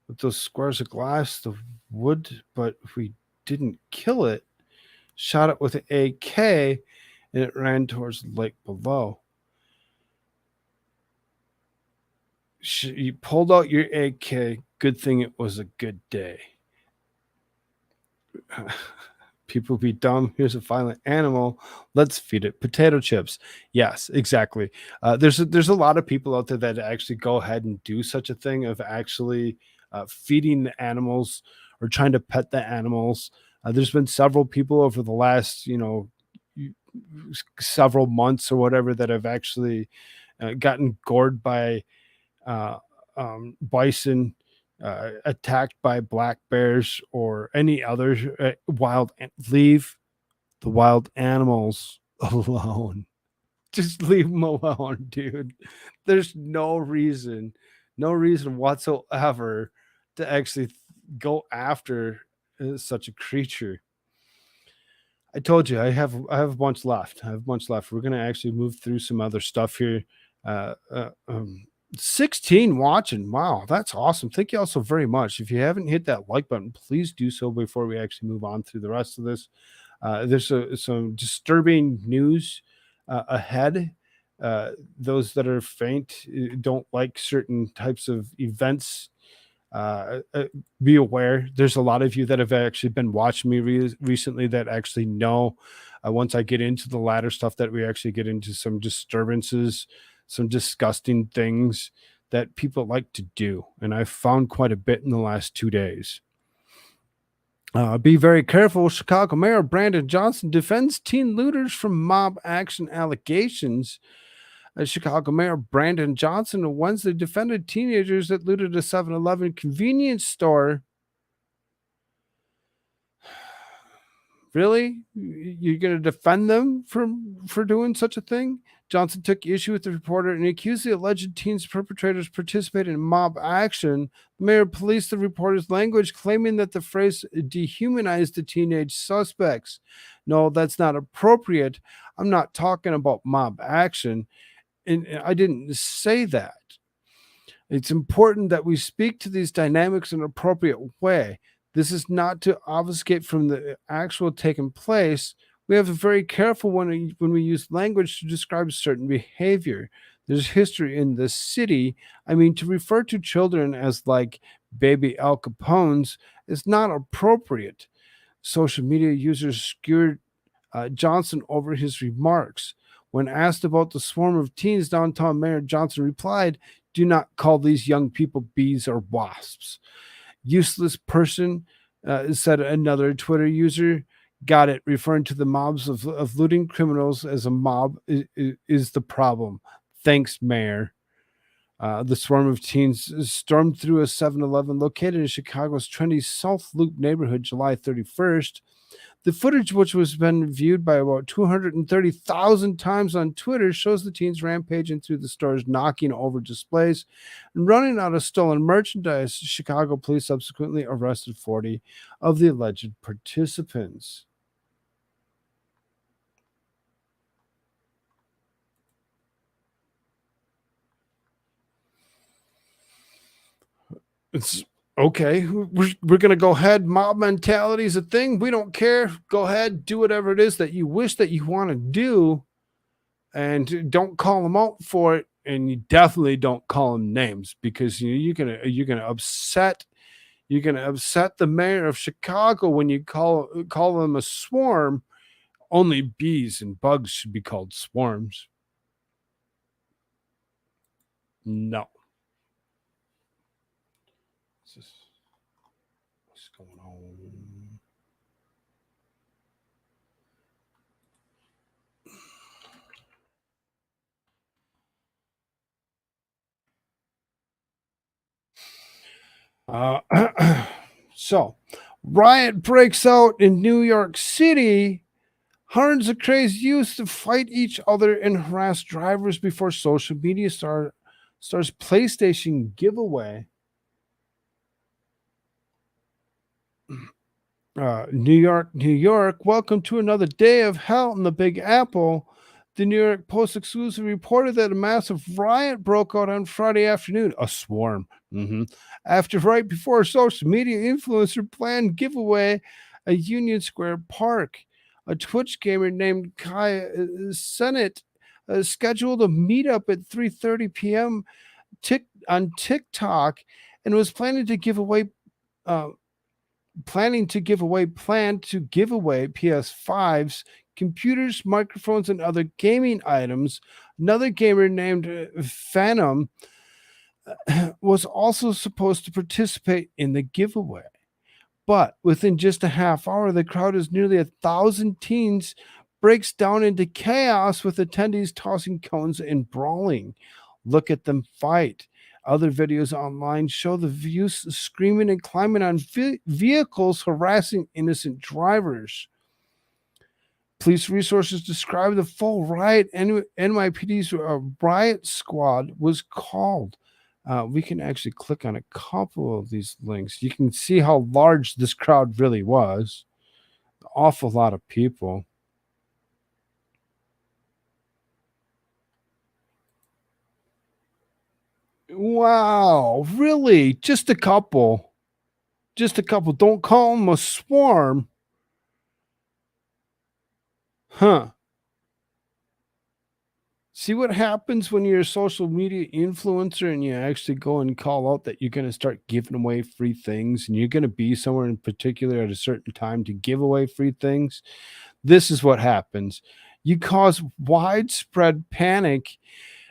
with those squares of glass, the wood, but we didn't kill it. Shot it with an AK and it ran towards the lake below. You pulled out your AK. Good thing it was a good day. People be dumb. Here's a violent animal. Let's feed it potato chips. Yes, exactly. There's a lot of people out there that actually go ahead and do such a thing of actually feeding the animals or trying to pet the animals. There's been several people over the last, several months or whatever that have actually gotten gored by bison attacked by black bears or any other leave the wild animals alone. Just leave them alone, dude. There's no reason whatsoever to actually go after such a creature. I told you I have a bunch left. We're gonna actually move through some other stuff here. Uh, uh, um, 16 watching. Wow, that's awesome. Thank you all so very much. If you haven't hit that like button, please do so before we actually move on through the rest of this. There's some disturbing news ahead. Those that are faint don't like certain types of events. Be aware. There's a lot of you that have actually been watching me recently that actually know. Once I get into the latter stuff, that we actually get into some disturbances, some disgusting things that people like to do, and I've found quite a bit in the last 2 days. Be very careful. Chicago Mayor Brandon Johnson defends teen looters from mob action allegations. Chicago Mayor Brandon Johnson on Wednesday defended teenagers that looted a 7-Eleven convenience store. Really? You're going to defend them for doing such a thing? Johnson took issue with the reporter and accused the alleged teens perpetrators participated in mob action. The mayor policed the reporter's language, claiming that the phrase dehumanized the teenage suspects. No, that's not appropriate. I'm not talking about mob action. And I didn't say that. It's important that we speak to these dynamics in an appropriate way. This is not to obfuscate from the actual taking place. We have to be very careful when we use language to describe certain behavior. There's history in the city. I mean, to refer to children as like baby Al Capones is not appropriate. Social media users skewered Johnson over his remarks. When asked about the swarm of teens downtown, Mayor Johnson replied, "Do not call these young people bees or wasps." Useless person, said another Twitter user. Got it, referring to the mobs of looting criminals as a mob is the problem. Thanks, Mayor. The swarm of teens stormed through a 7-Eleven located in Chicago's trendy South Loop neighborhood July 31st. The footage, which was been viewed by about 230,000 times on Twitter, shows the teens rampaging through the stores, knocking over displays and running out of stolen merchandise. Chicago police subsequently arrested 40 of the alleged participants. It's okay. We're going to go ahead. Mob mentality is a thing. We don't care. Go ahead. Do whatever it is that you wish that you want to do. And don't call them out for it. And you definitely don't call them names, because you're gonna upset the mayor of Chicago when you call them a swarm. Only bees and bugs should be called swarms. No. What's going on? So, riot breaks out in New York City. Hundreds of crazed youths to fight each other and harass drivers before social media starts PlayStation giveaway. New York, welcome to another day of hell in the Big Apple. The New York Post exclusive reported that a massive riot broke out on Friday afternoon, a swarm, after right before a social media influencer planned giveaway at Union Square Park. A Twitch gamer named Kai Sennett scheduled a meetup at 3:30 p.m. on TikTok and was planned to give away PS5s, computers, microphones, and other gaming items. Another gamer named Phantom was also supposed to participate in the giveaway. But within just a half hour, the crowd is nearly 1,000 teens breaks down into chaos, with attendees tossing cones and brawling. Look at them fight. Other videos online show the youth screaming and climbing on vehicles, harassing innocent drivers. Police resources describe the full riot. NYPD's riot squad was called. We can actually click on a couple of these links. You can see how large this crowd really was. An awful lot of people. Wow, really? Just a couple. Just a couple. Don't call them a swarm. Huh. See what happens when you're a social media influencer and you actually go and call out that you're going to start giving away free things and you're going to be somewhere in particular at a certain time to give away free things. This is what happens. You cause widespread panic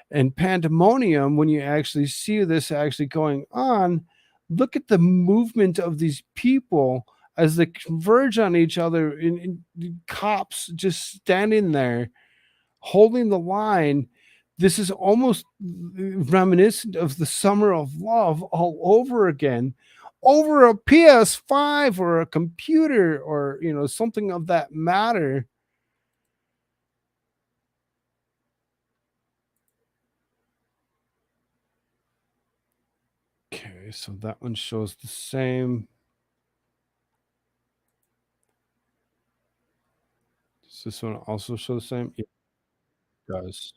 and pandemonium when you actually see this actually going on. Look at the movement of these people as they converge on each other, in cops just standing there holding the line. This is almost reminiscent of the Summer of Love all over again, over a PS5 or a computer or something of that matter. Okay, so that one shows the same. Does this one also show the same? It does.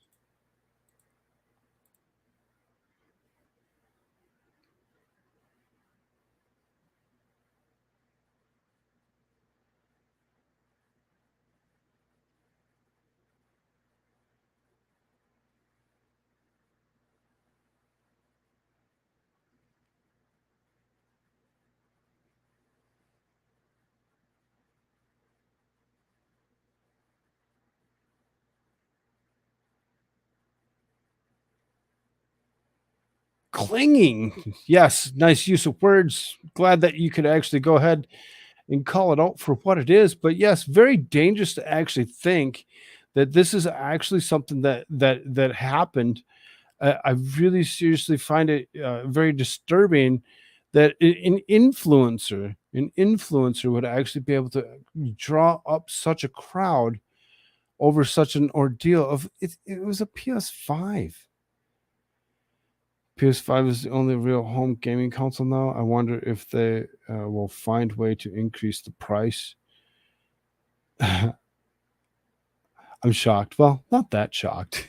Clinging. Yes, nice use of words. Glad that you could actually go ahead and call it out for what it is. But yes, very dangerous to actually think that this is actually something that happened. I really seriously find it very disturbing that an influencer would actually be able to draw up such a crowd over such an ordeal of it. It was a PS5. PS5 is the only real home gaming console now. I wonder if they will find way to increase the price. I'm shocked. Well, not that shocked.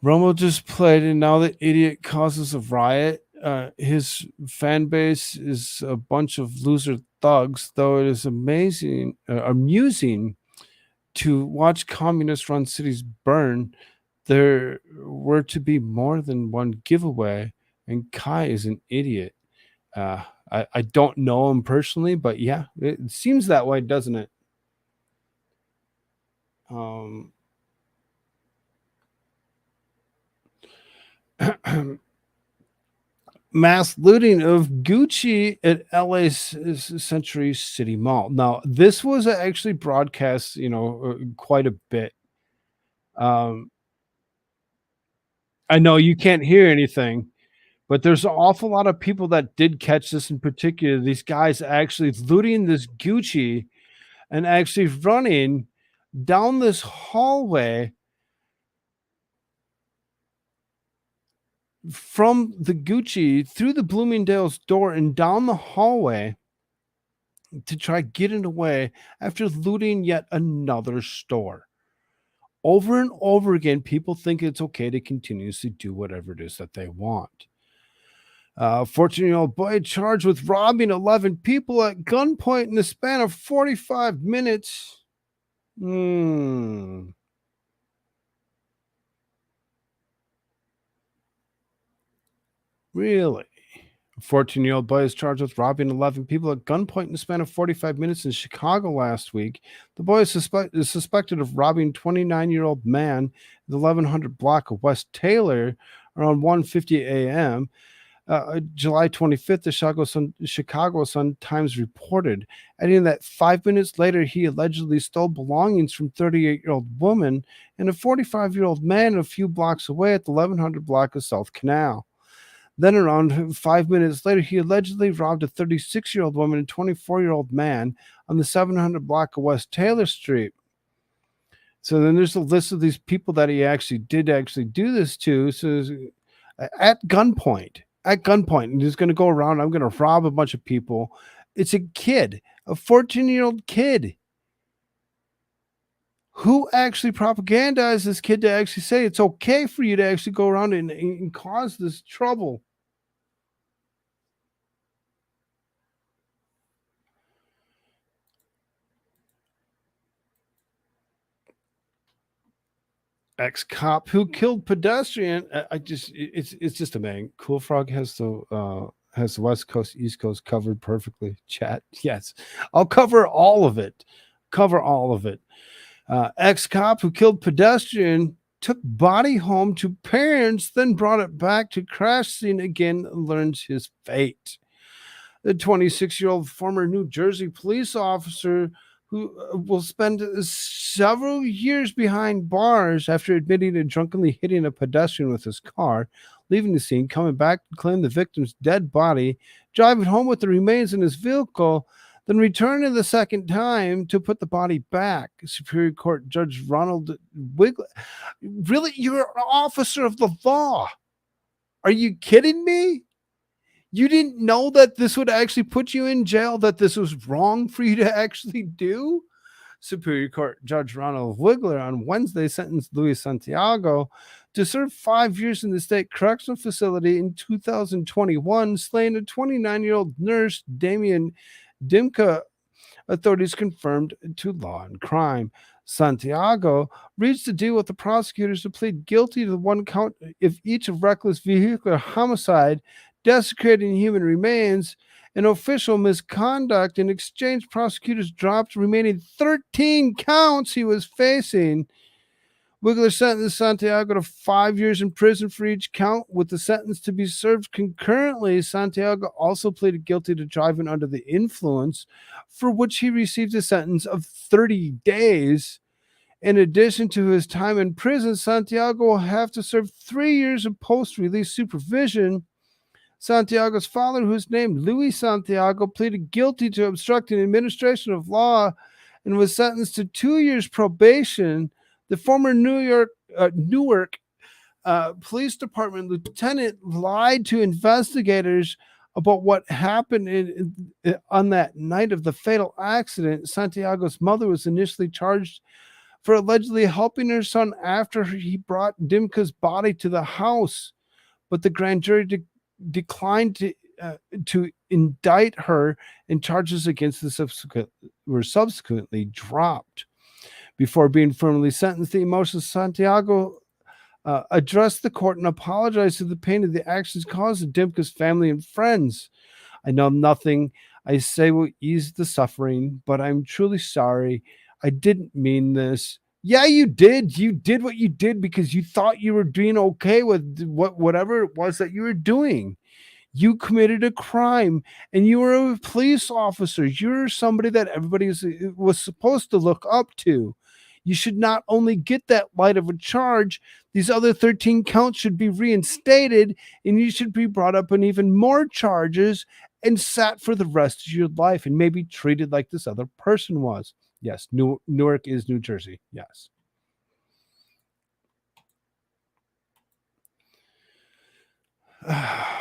Romo just played, and now the idiot causes a riot. His fan base is a bunch of loser thugs, though it is amusing to watch communist-run cities burn. There were to be more than one giveaway, and Kai is an idiot. I don't know him personally, but yeah, it seems that way, doesn't it? Mass looting of Gucci at LA's Century City Mall. Now, this was actually broadcast, quite a bit. I know you can't hear anything, but there's an awful lot of people that did catch this in particular. These guys actually looting this Gucci and actually running down this hallway from the Gucci through the Bloomingdale's door and down the hallway to try getting away after looting yet another store. Over and over again, people think it's okay to continuously do whatever it is that they want. 14-year-old boy charged with robbing 11 people at gunpoint in the span of 45 minutes. Really? A 14-year-old boy is charged with robbing 11 people at gunpoint in the span of 45 minutes in Chicago last week. The boy is suspected of robbing 29-year-old man in the 1100 block of West Taylor around 1:50 a.m. July 25th, the Chicago Sun-Times reported, adding that 5 minutes later, he allegedly stole belongings from 38-year-old woman and a 45-year-old man a few blocks away at the 1100 block of South Canal. Then around 5 minutes later, he allegedly robbed a 36-year-old woman and 24-year-old man on the 700 block of West Taylor Street. So then there's a list of these people that he actually did do this to. So at gunpoint, and he's going to go around, I'm going to rob a bunch of people. It's a kid, a 14-year-old kid. Who actually propagandized this kid to actually say it's okay for you to actually go around and cause this trouble? Ex-cop who killed pedestrian. It's just amazing. Koolfrogg has the West Coast, East Coast covered perfectly. Chat, yes, I'll cover all of it. Ex-cop who killed pedestrian took body home to parents, then brought it back to crash scene again, learns his fate. The 26-year-old former New Jersey police officer who will spend several years behind bars after admitting to drunkenly hitting a pedestrian with his car, leaving the scene, coming back to claim the victim's dead body, driving home with the remains in his vehicle, then returning the second time to put the body back. Superior Court Judge Ronald Wigler. Really? You're an officer of the law. Are you kidding me? You didn't know that this would actually put you in jail, that this was wrong for you to actually do? Superior Court Judge Ronald Wigler on Wednesday sentenced Luis Santiago to serve 5 years in the state correctional facility in 2021, slaying a 29-year-old nurse, Damian Dimka, authorities confirmed to Law and Crime. Santiago reached a deal with the prosecutors to plead guilty to the one count of each of reckless vehicular homicide, desecrating human remains, and official misconduct. In exchange, prosecutors dropped remaining 13 counts he was facing. Wigler sentenced Santiago to 5 years in prison for each count, with the sentence to be served concurrently. Santiago also pleaded guilty to driving under the influence, for which he received a sentence of 30 days. In addition to his time in prison, Santiago will have to serve 3 years of post-release supervision. Santiago's father, who's named Luis Santiago, pleaded guilty to obstructing administration of law and was sentenced to 2 years probation. The former Newark Police Department lieutenant lied to investigators about what happened on that night of the fatal accident. Santiago's mother was initially charged for allegedly helping her son after he brought Dimka's body to the house, but the grand jury declined to indict her, and charges against the were subsequently dropped. Before being formally sentenced, the emotional Santiago addressed the court and apologized for the pain of the actions caused to Dimka's family and friends. I know nothing I say will ease the suffering, but I'm truly sorry. I didn't mean this. Yeah, you did. You did what you did because you thought you were doing okay with whatever it was that you were doing. You committed a crime, and you were a police officer. You're somebody that everybody was supposed to look up to. You should not only get that light of a charge, these other 13 counts should be reinstated, and you should be brought up on even more charges and sat for the rest of your life and maybe treated like this other person was. Yes, Newark is New Jersey. Yes.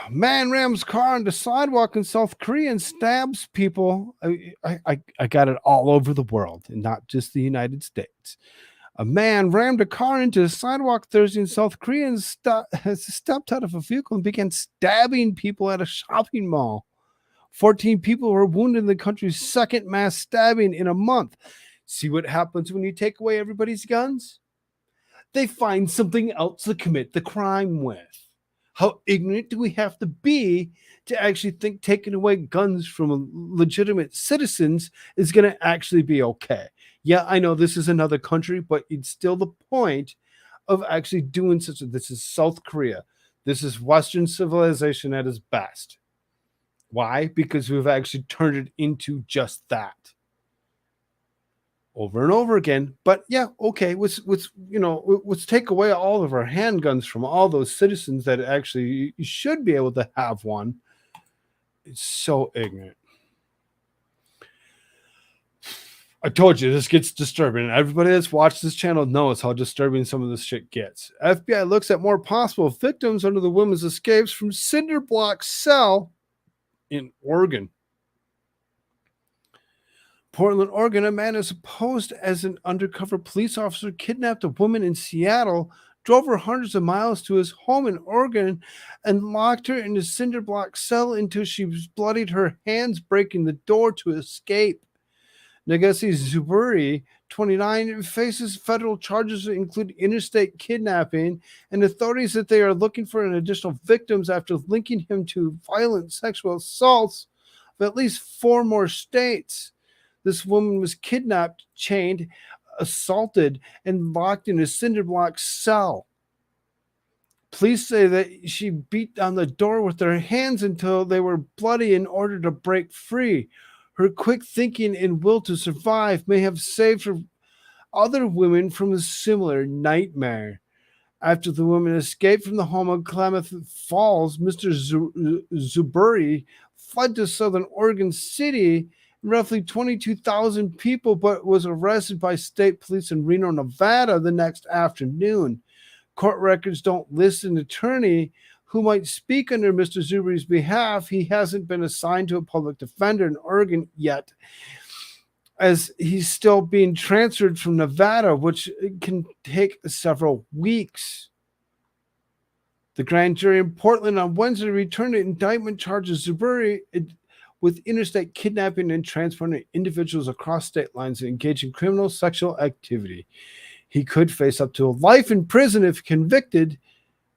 Man rams car on the sidewalk in South Korea and stabs people. I got it all over the world, and not just the United States. A man rammed a car into a sidewalk Thursday in South Korea and stepped out of a vehicle and began stabbing people at a shopping mall. 14 people were wounded in the country's second mass stabbing in a month. See what happens when you take away everybody's guns? They find something else to commit the crime with. How ignorant do we have to be to actually think taking away guns from legitimate citizens is going to actually be okay? Yeah, I know this is another country, but it's still the point of actually doing this is South Korea. This is Western civilization at its best. Why? Because we've actually turned it into just that. Over and over again. But yeah, okay, let's take away all of our handguns from all those citizens that actually should be able to have one. It's so ignorant. I told you this gets disturbing. Everybody that's watched this channel knows how disturbing some of this shit gets. FBI looks at more possible victims under the woman's escapes from cinder block cell in Oregon. Portland, Oregon, a man is posed as an undercover police officer kidnapped a woman in Seattle, drove her hundreds of miles to his home in Oregon, and locked her in a cinder block cell until she bloodied her hands, breaking the door to escape. Nagasi Zuburi, 29, faces federal charges that include interstate kidnapping, and authorities that they are looking for an additional victims after linking him to violent sexual assaults of at least 4 more states. This woman was kidnapped, chained, assaulted, and locked in a cinder block cell. Police say that she beat on the door with her hands until they were bloody in order to break free. Her quick thinking and will to survive may have saved her other women from a similar nightmare. After the woman escaped from the home of Klamath Falls, Mr. Zuburi fled to southern Oregon City, roughly 22,000 people, but was arrested by state police in Reno, Nevada the next afternoon. Court records don't list an attorney who might speak under Mr. Zuburi's behalf. He hasn't been assigned to a public defender in Oregon yet, as he's still being transferred from Nevada, which can take several weeks. The grand jury in Portland on Wednesday returned an indictment charges Zuburi with interstate kidnapping and transporting individuals across state lines and engaging in criminal sexual activity. He could face up to life in prison if convicted.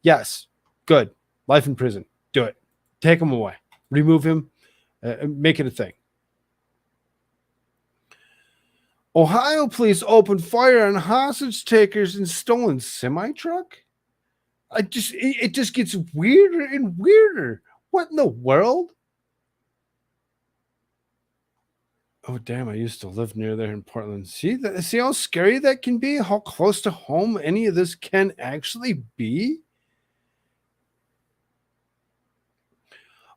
Yes, good. Life in prison. Do it. Take him away. Remove him. Make it a thing. Ohio police opened fire on hostage takers in stolen semi-truck. It just gets weirder and weirder. What in the world? Oh, damn, I used to live near there in Portland. See how scary that can be? How close to home any of this can actually be?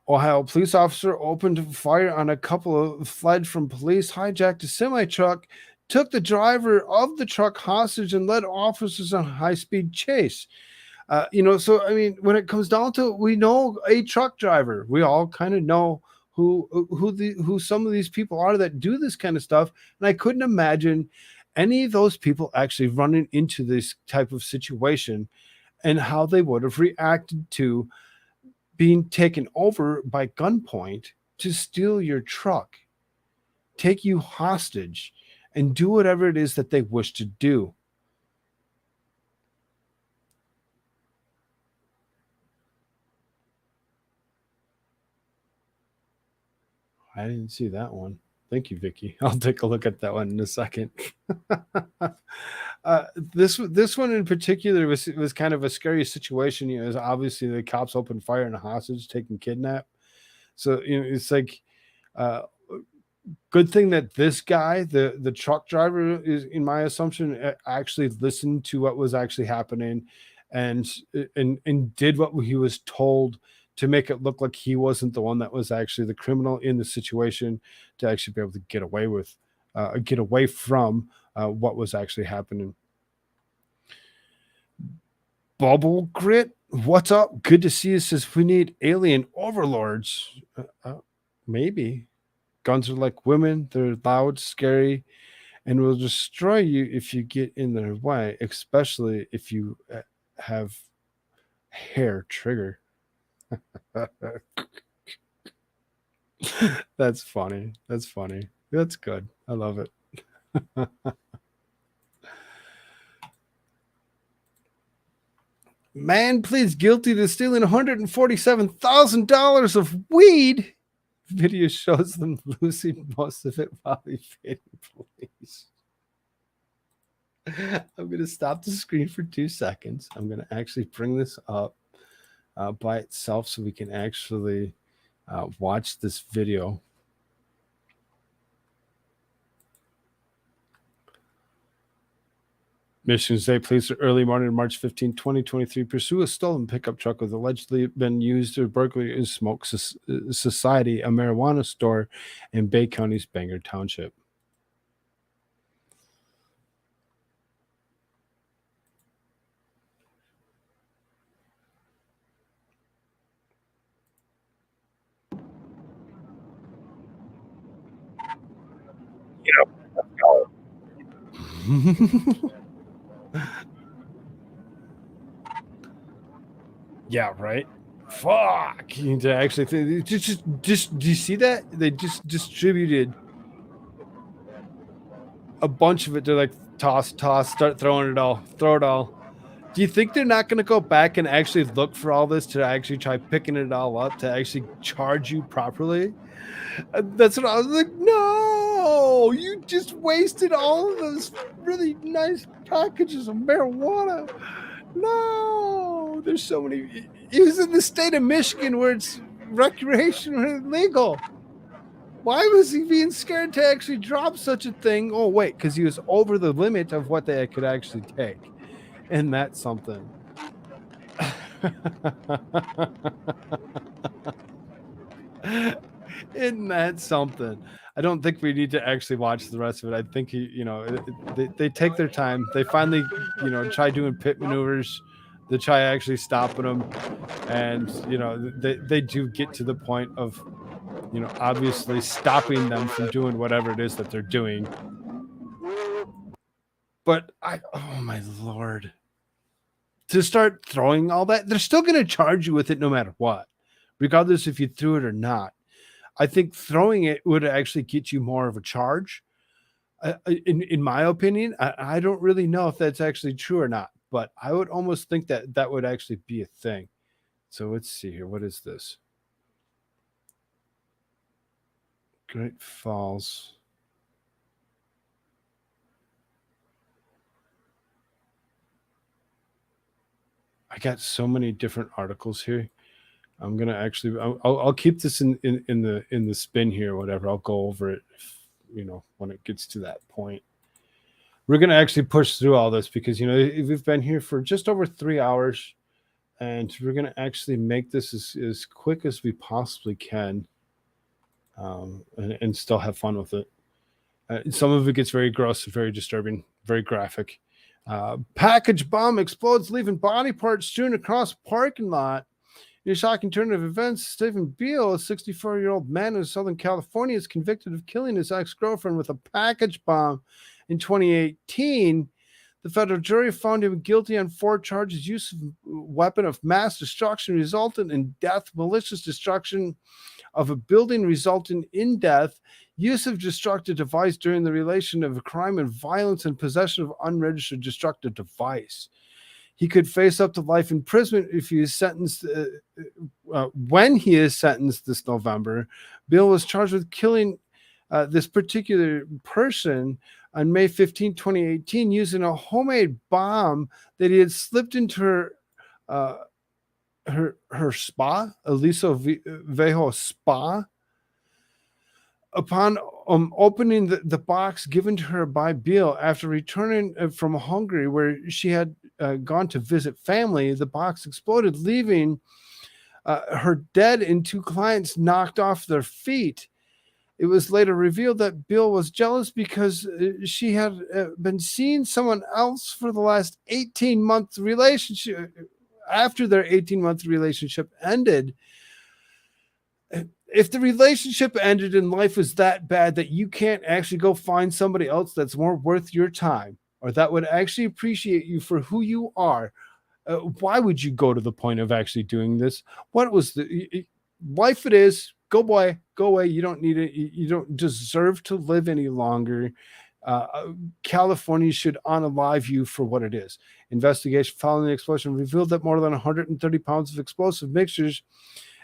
Ohio police officer opened fire on a couple of fled from police, hijacked a semi-truck, took the driver of the truck hostage, and led officers on a high-speed chase. So, I mean, when it comes down to it, we know a truck driver. We all kind of know who some of these people are that do this kind of stuff. And I couldn't imagine any of those people actually running into this type of situation and how they would have reacted to being taken over by gunpoint to steal your truck, take you hostage, and do whatever it is that they wish to do. I didn't see that one. Thank you, Vicky. I'll take a look at that one in a second. This one in particular was kind of a scary situation. As obviously the cops opened fire on a hostage taken kidnapped. So it's like good thing that this guy, the truck driver, is, in my assumption, actually listened to what was actually happening, and did what he was told to make it look like he wasn't the one that was actually the criminal in the situation, to actually be able to get away from what was actually happening. Bubble Grit, what's up? Good to see you. Says we need alien overlords. Maybe. Guns are like women. They're loud, scary, and will destroy you if you get in their way, especially if you have hair trigger. That's funny. That's funny. That's good. I love it. Man pleads guilty to stealing $147,000 of weed. Video shows them losing most of it while evading police. I'm going to stop the screen for 2 seconds. I'm going to actually bring this up by itself so we can actually watch this video. Michigan State Police early morning of March 15, 2023 pursue a stolen pickup truck with allegedly been used to burglary in Smoke Society, a marijuana store in Bay County's Bangor Township. Yeah, right. Fuck. You need to actually just do you see that? They just distributed a bunch of it. They're like toss, start throwing it all, throw it all. Do you think they're not going to go back and actually look for all this to actually try picking it all up to actually charge you properly? That's what I was like. No, you just wasted all of those really nice packages of marijuana. No, there's so many. It was in the state of Michigan where it's recreational legal. Why was he being scared to actually drop such a thing? Oh, wait, because he was over the limit of what they could actually take. And that's something. Isn't that something? I don't think we need to actually watch the rest of it. I think they take their time. They finally, try doing pit maneuvers. They try actually stopping them, and they do get to the point of, obviously stopping them from doing whatever it is that they're doing. But oh my Lord, to start throwing all that, they're still going to charge you with it no matter what, regardless if you threw it or not. I think throwing it would actually get you more of a charge. In my opinion, I don't really know if that's actually true or not, but I would almost think that that would actually be a thing. So let's see here. What is this? Great Falls. I got so many different articles here. I'm gonna actually. I'll keep this in the spin here, or whatever. I'll go over it, when it gets to that point. We're gonna actually push through all this because we've been here for just over 3 hours, and we're gonna actually make this as quick as we possibly can, and still have fun with it. Some of it gets very gross, very disturbing, very graphic. Package bomb explodes, leaving body parts strewn across parking lot. In a shocking turn of events, Stephen Beal, a 64-year-old man in Southern California, is convicted of killing his ex-girlfriend with a package bomb in 2018. The federal jury found him guilty on 4 charges: use of weapon of mass destruction resulting in death, malicious destruction of a building resulting in death, use of destructive device during the relation of a crime and violence, and possession of unregistered destructive device. He could face up to life imprisonment if he is sentenced. When he is sentenced this November, Bill was charged with killing this particular person on May 15, 2018, using a homemade bomb that he had slipped into her spa, Aliso Vejo spa. Upon opening the box given to her by Beal after returning from Hungary, where she had gone to visit family, the box exploded, leaving her dead and 2 clients knocked off their feet. It was later revealed that Bill was jealous because she had been seeing someone else for the last 18-month relationship. After their 18-month relationship ended, if the relationship ended and life was that bad that you can't actually go find somebody else that's more worth your time, or that would actually appreciate you for who you are, why would you go to the point of actually doing this? What was the life it is? Go boy, go away. You don't need it. You don't deserve to live any longer. California should unalive you for what it is. Investigation following the explosion revealed that more than 130 pounds of explosive mixtures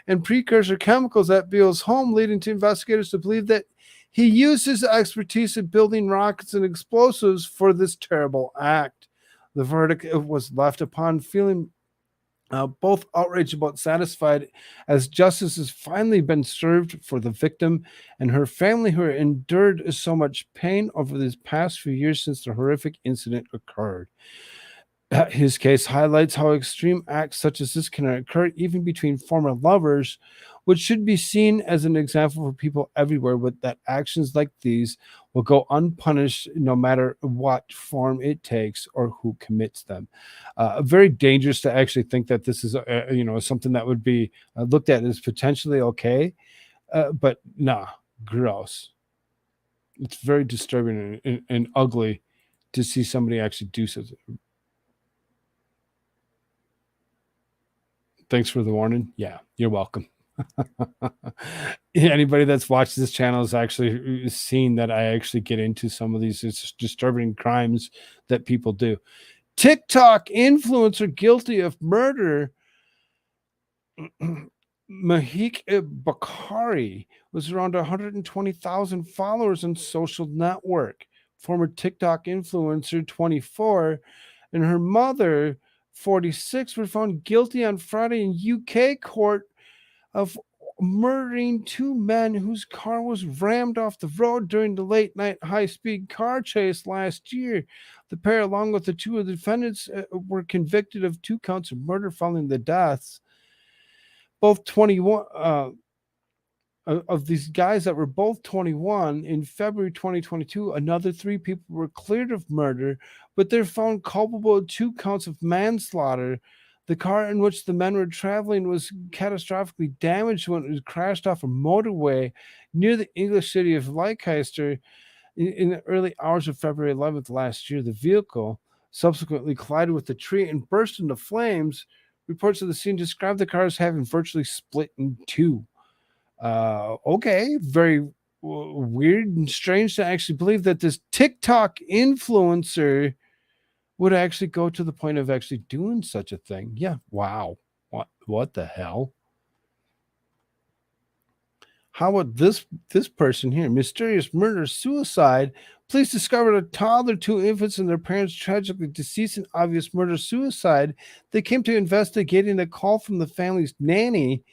and precursor chemicals at Beal's home, leading to investigators to believe that he used his expertise in building rockets and explosives for this terrible act. The verdict was left upon feeling Both outraged about satisfied as justice has finally been served for the victim and her family who endured so much pain over these past few years since the horrific incident occurred. His case highlights how extreme acts such as this can occur even between former lovers, which should be seen as an example for people everywhere with that actions like these will go unpunished no matter what form it takes or who commits them. Very dangerous to actually think that this is something that would be looked at as potentially okay, but nah, gross. It's very disturbing and ugly to see somebody actually do something. Thanks for the warning. Yeah, you're welcome. Anybody that's watched this channel has actually seen that I actually get into some of these disturbing crimes that people do. TikTok influencer guilty of murder. Mahik Bakari was around 120,000 followers on social network. Former TikTok influencer 24 and her mother 46 were found guilty on Friday in UK court of murdering two men whose car was rammed off the road during the late night high speed car chase last year. The pair, along with the two of the defendants, were convicted of 2 counts of murder following the deaths. Both 21 of these guys that were both 21 in February 2022, another 3 people were cleared of murder, but they're found culpable of 2 counts of manslaughter. The car in which the men were traveling was catastrophically damaged when it was crashed off a motorway near the English city of Leicester in the early hours of February 11th last year. The vehicle subsequently collided with the tree and burst into flames. Reports of the scene described the car as having virtually split in 2. Okay, very weird and strange to actually believe that this TikTok influencer would actually go to the point of actually doing such a thing. Yeah, wow. What the hell? How about this person here? Mysterious murder suicide. Police discovered a toddler, 2 infants, and their parents tragically deceased in obvious murder suicide. They came to investigating a call from the family's nanny.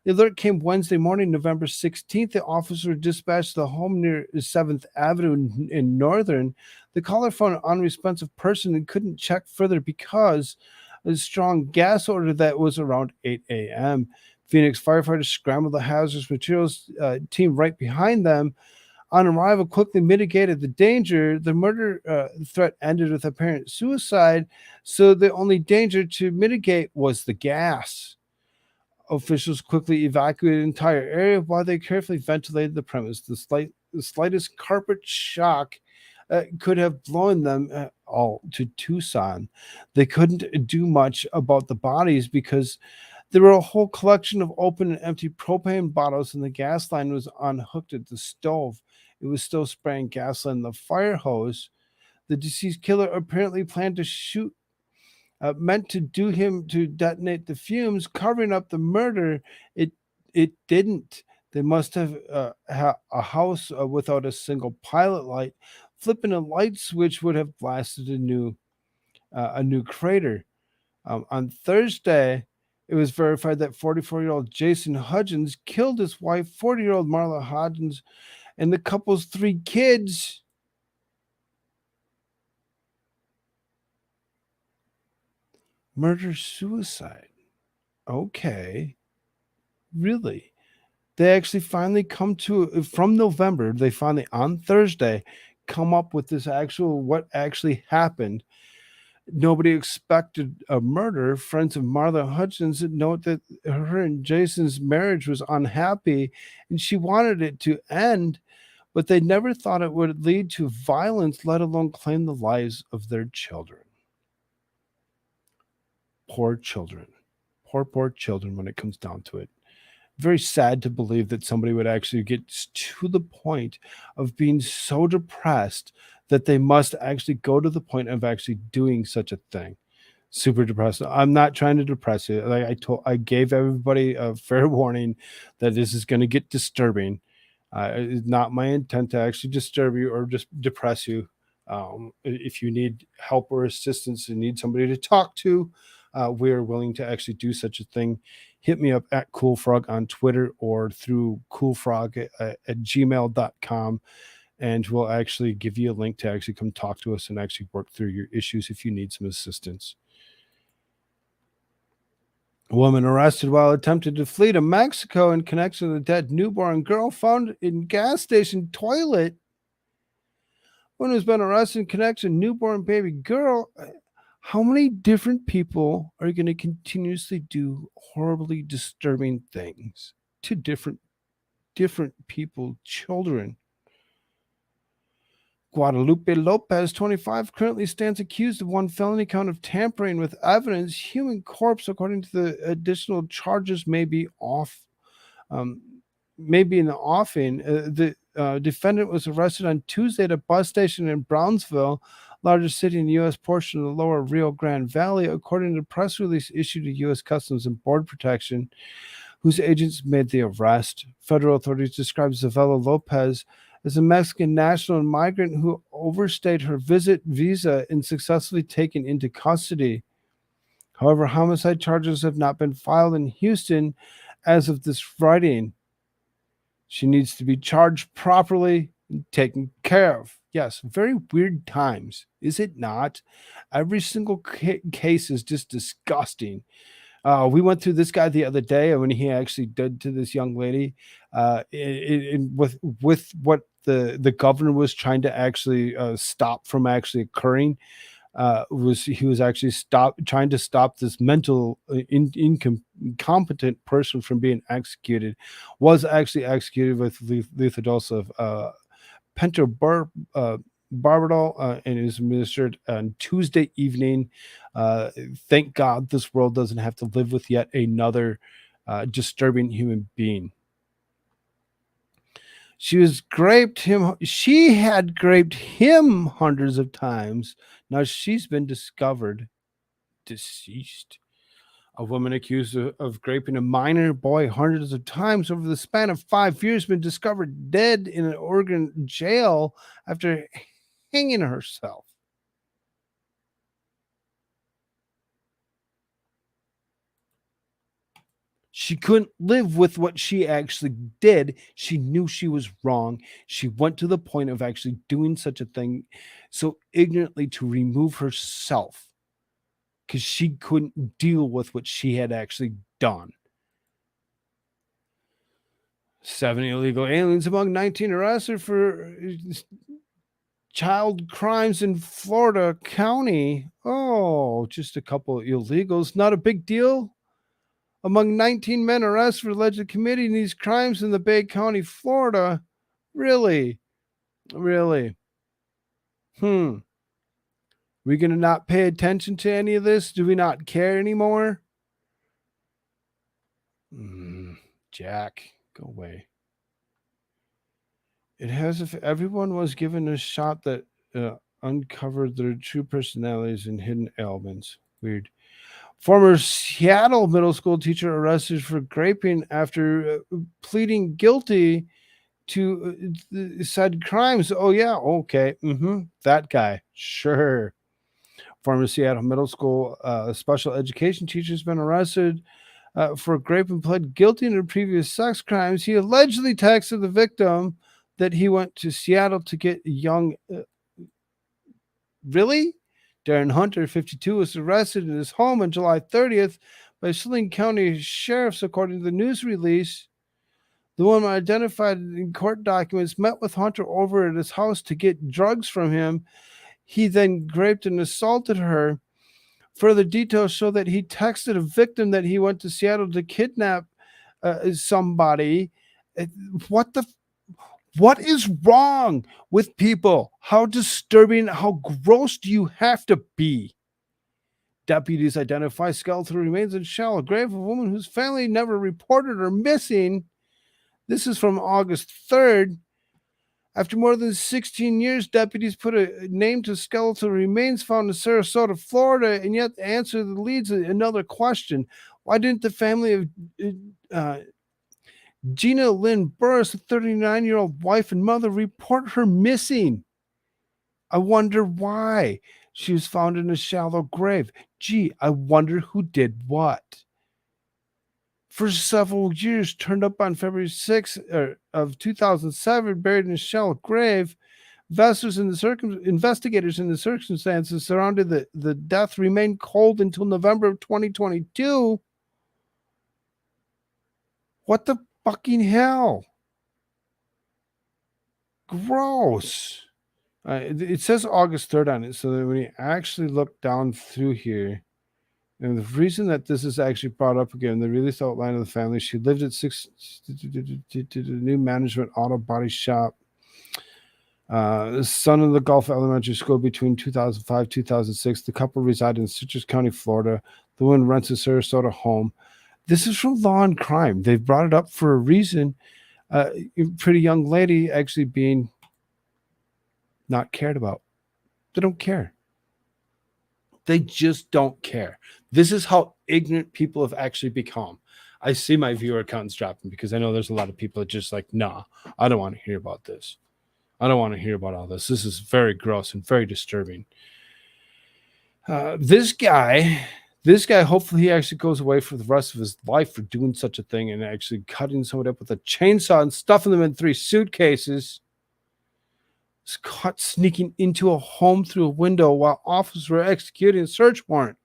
The alert came Wednesday morning, November 16th. The officer dispatched to the home near 7th Avenue in Northern. The caller found an unresponsive person and couldn't check further because of a strong gas odor that was around 8 a.m. Phoenix firefighters scrambled the hazardous materials team right behind them. On arrival, quickly mitigated the danger. The murder threat ended with apparent suicide, so the only danger to mitigate was the gas. Officials quickly evacuated the entire area while they carefully ventilated the premise. The slightest carpet shock could have blown them all to Tucson. They couldn't do much about the bodies because there were a whole collection of open and empty propane bottles, and the gas line was unhooked at the stove. It was still spraying gasoline in the fire hose. The deceased killer apparently planned to shoot meant to do him to detonate the fumes, covering up the murder. It didn't. They must have a house without a single pilot light. Flipping a light switch would have blasted a new crater. On Thursday, it was verified that 44-year-old Jason Hudgens killed his wife, 40-year-old Marla Hodgins, and the couple's 3 kids. Murder-suicide. Okay. Really? They actually finally come to, from November, they finally, on Thursday, come up with this what actually happened. Nobody expected a murder. Friends of Marla Hutchins note that her and Jason's marriage was unhappy and she wanted it to end, but they never thought it would lead to violence, let alone claim the lives of their children. Poor children. Poor children when it comes down to it. Very sad to believe that somebody would actually get to the point of being so depressed that they must actually go to the point of actually doing such a thing. Super depressed. I'm not trying to depress you. Like I gave everybody a fair warning that this is going to get disturbing. It's not my intent to actually disturb you or just depress you. If you need help or assistance and need somebody to talk to, we're willing to actually do such a thing. Hit me up at Koolfrogg on Twitter or through Koolfrogg at gmail.com. And we'll actually give you a link to actually come talk to us and actually work through your issues if you need some assistance. A woman arrested while attempting to flee to Mexico in connection to the dead newborn girl found in gas station toilet. One who's been arrested in connection to newborn baby girl. How many different people are going to continuously do horribly disturbing things to different people, children? Guadalupe Lopez, 25, currently stands accused of one felony count of tampering with evidence. Human corpse, according to the additional charges, may be maybe in the offing. The defendant was arrested on Tuesday at a bus station in Brownsville, largest city in the U.S. portion of the lower Rio Grande Valley, according to a press release issued to U.S. Customs and Border Protection, whose agents made the arrest. Federal authorities described Zavella Lopez as a Mexican national and migrant who overstayed her visa and successfully taken into custody. However, homicide charges have not been filed in Houston as of this writing. She needs to be charged properly and taken care of. Yes, very weird times, is it not? Every single case is just disgusting. We went through this guy the other day when he actually did to this young lady, with what the governor was trying to actually stop from actually occurring. He was actually trying to stop this mental incompetent person from being executed. Was actually executed with lethal dose of pentobarbital, and it was administered on Tuesday evening. Thank God this world doesn't have to live with yet another disturbing human being. She had graped him hundreds of times. Now she's been discovered deceased. A woman accused of graping a minor boy hundreds of times over the span of 5 years been discovered dead in an Oregon jail after hanging herself. She couldn't live with what she actually did. She knew she was wrong. She went to the point of actually doing such a thing so ignorantly to remove herself because she couldn't deal with what she had actually done. 70 illegal aliens among 19 arrested for child crimes in Florida County. Oh, just a couple of illegals. Not a big deal. Among 19 men arrested for allegedly committing these crimes in the Bay County, Florida. Really? Really? We going to not pay attention to any of this? Do we not care anymore? Jack, go away. It has if everyone was given a shot that uncovered their true personalities and hidden ailments. Weird. Former Seattle middle school teacher arrested for graping after pleading guilty to said crimes. Oh, yeah. Okay. That guy. Sure. Former Seattle middle school special education teacher has been arrested for grape and pled guilty to previous sex crimes. He allegedly texted the victim that he went to Seattle to get a young. Really? Darren Hunter, 52, was arrested in his home on July 30th by Saline County sheriffs, according to the news release. The woman identified in court documents met with Hunter over at his house to get drugs from him. He then raped and assaulted her. Further details show that he texted a victim that he went to Seattle to kidnap somebody. What is wrong with people? How disturbing, how gross do you have to be? Deputies identify skeletal remains in shallow grave of a woman whose family never reported her missing. This is from August 3rd. After more than 16 years, deputies put a name to skeletal remains found in Sarasota, Florida, and yet the answer leads another question. Why didn't the family of Gina Lynn Burris, a 39-year-old wife and mother, report her missing? I wonder why. She was found in a shallow grave. gee, I wonder who did what. For several years, turned up on February 6th of 2007, buried in a shallow grave. Investigators in the circumstances surrounding the death remained cold until November of 2022. What the fucking hell? Gross. It says August 3rd on it, so that when you actually look down through here, and the reason that this is actually brought up again, the release outline of the family, she lived at the new management auto body shop. Son of the Gulf Elementary School between 2005 2006. The couple reside in Citrus County, Florida. The woman rents a Sarasota home. This is from Law and Crime. They've brought it up for a reason. Pretty young lady actually being not cared about. They don't care. They just don't care. This is how ignorant people have actually become. I see my viewer accounts dropping because I know there's a lot of people that just like, nah, I don't want to hear about this. I don't want to hear about all this. This is very gross and very disturbing. This guy, hopefully he actually goes away for the rest of his life for doing such a thing and actually cutting someone up with a chainsaw and stuffing them in 3 suitcases. Was caught sneaking into a home through a window while officers were executing a search warrant.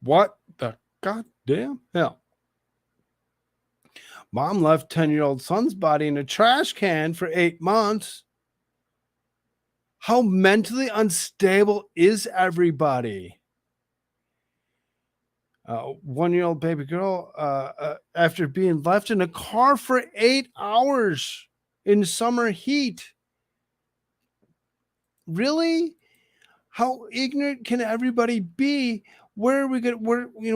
What the goddamn hell? Mom left 10-year-old son's body in a trash can for 8 months. How mentally unstable is everybody? 1-year-old baby girl, after being left in a car for 8 hours in summer heat. Really? How ignorant can everybody be? Where are we going?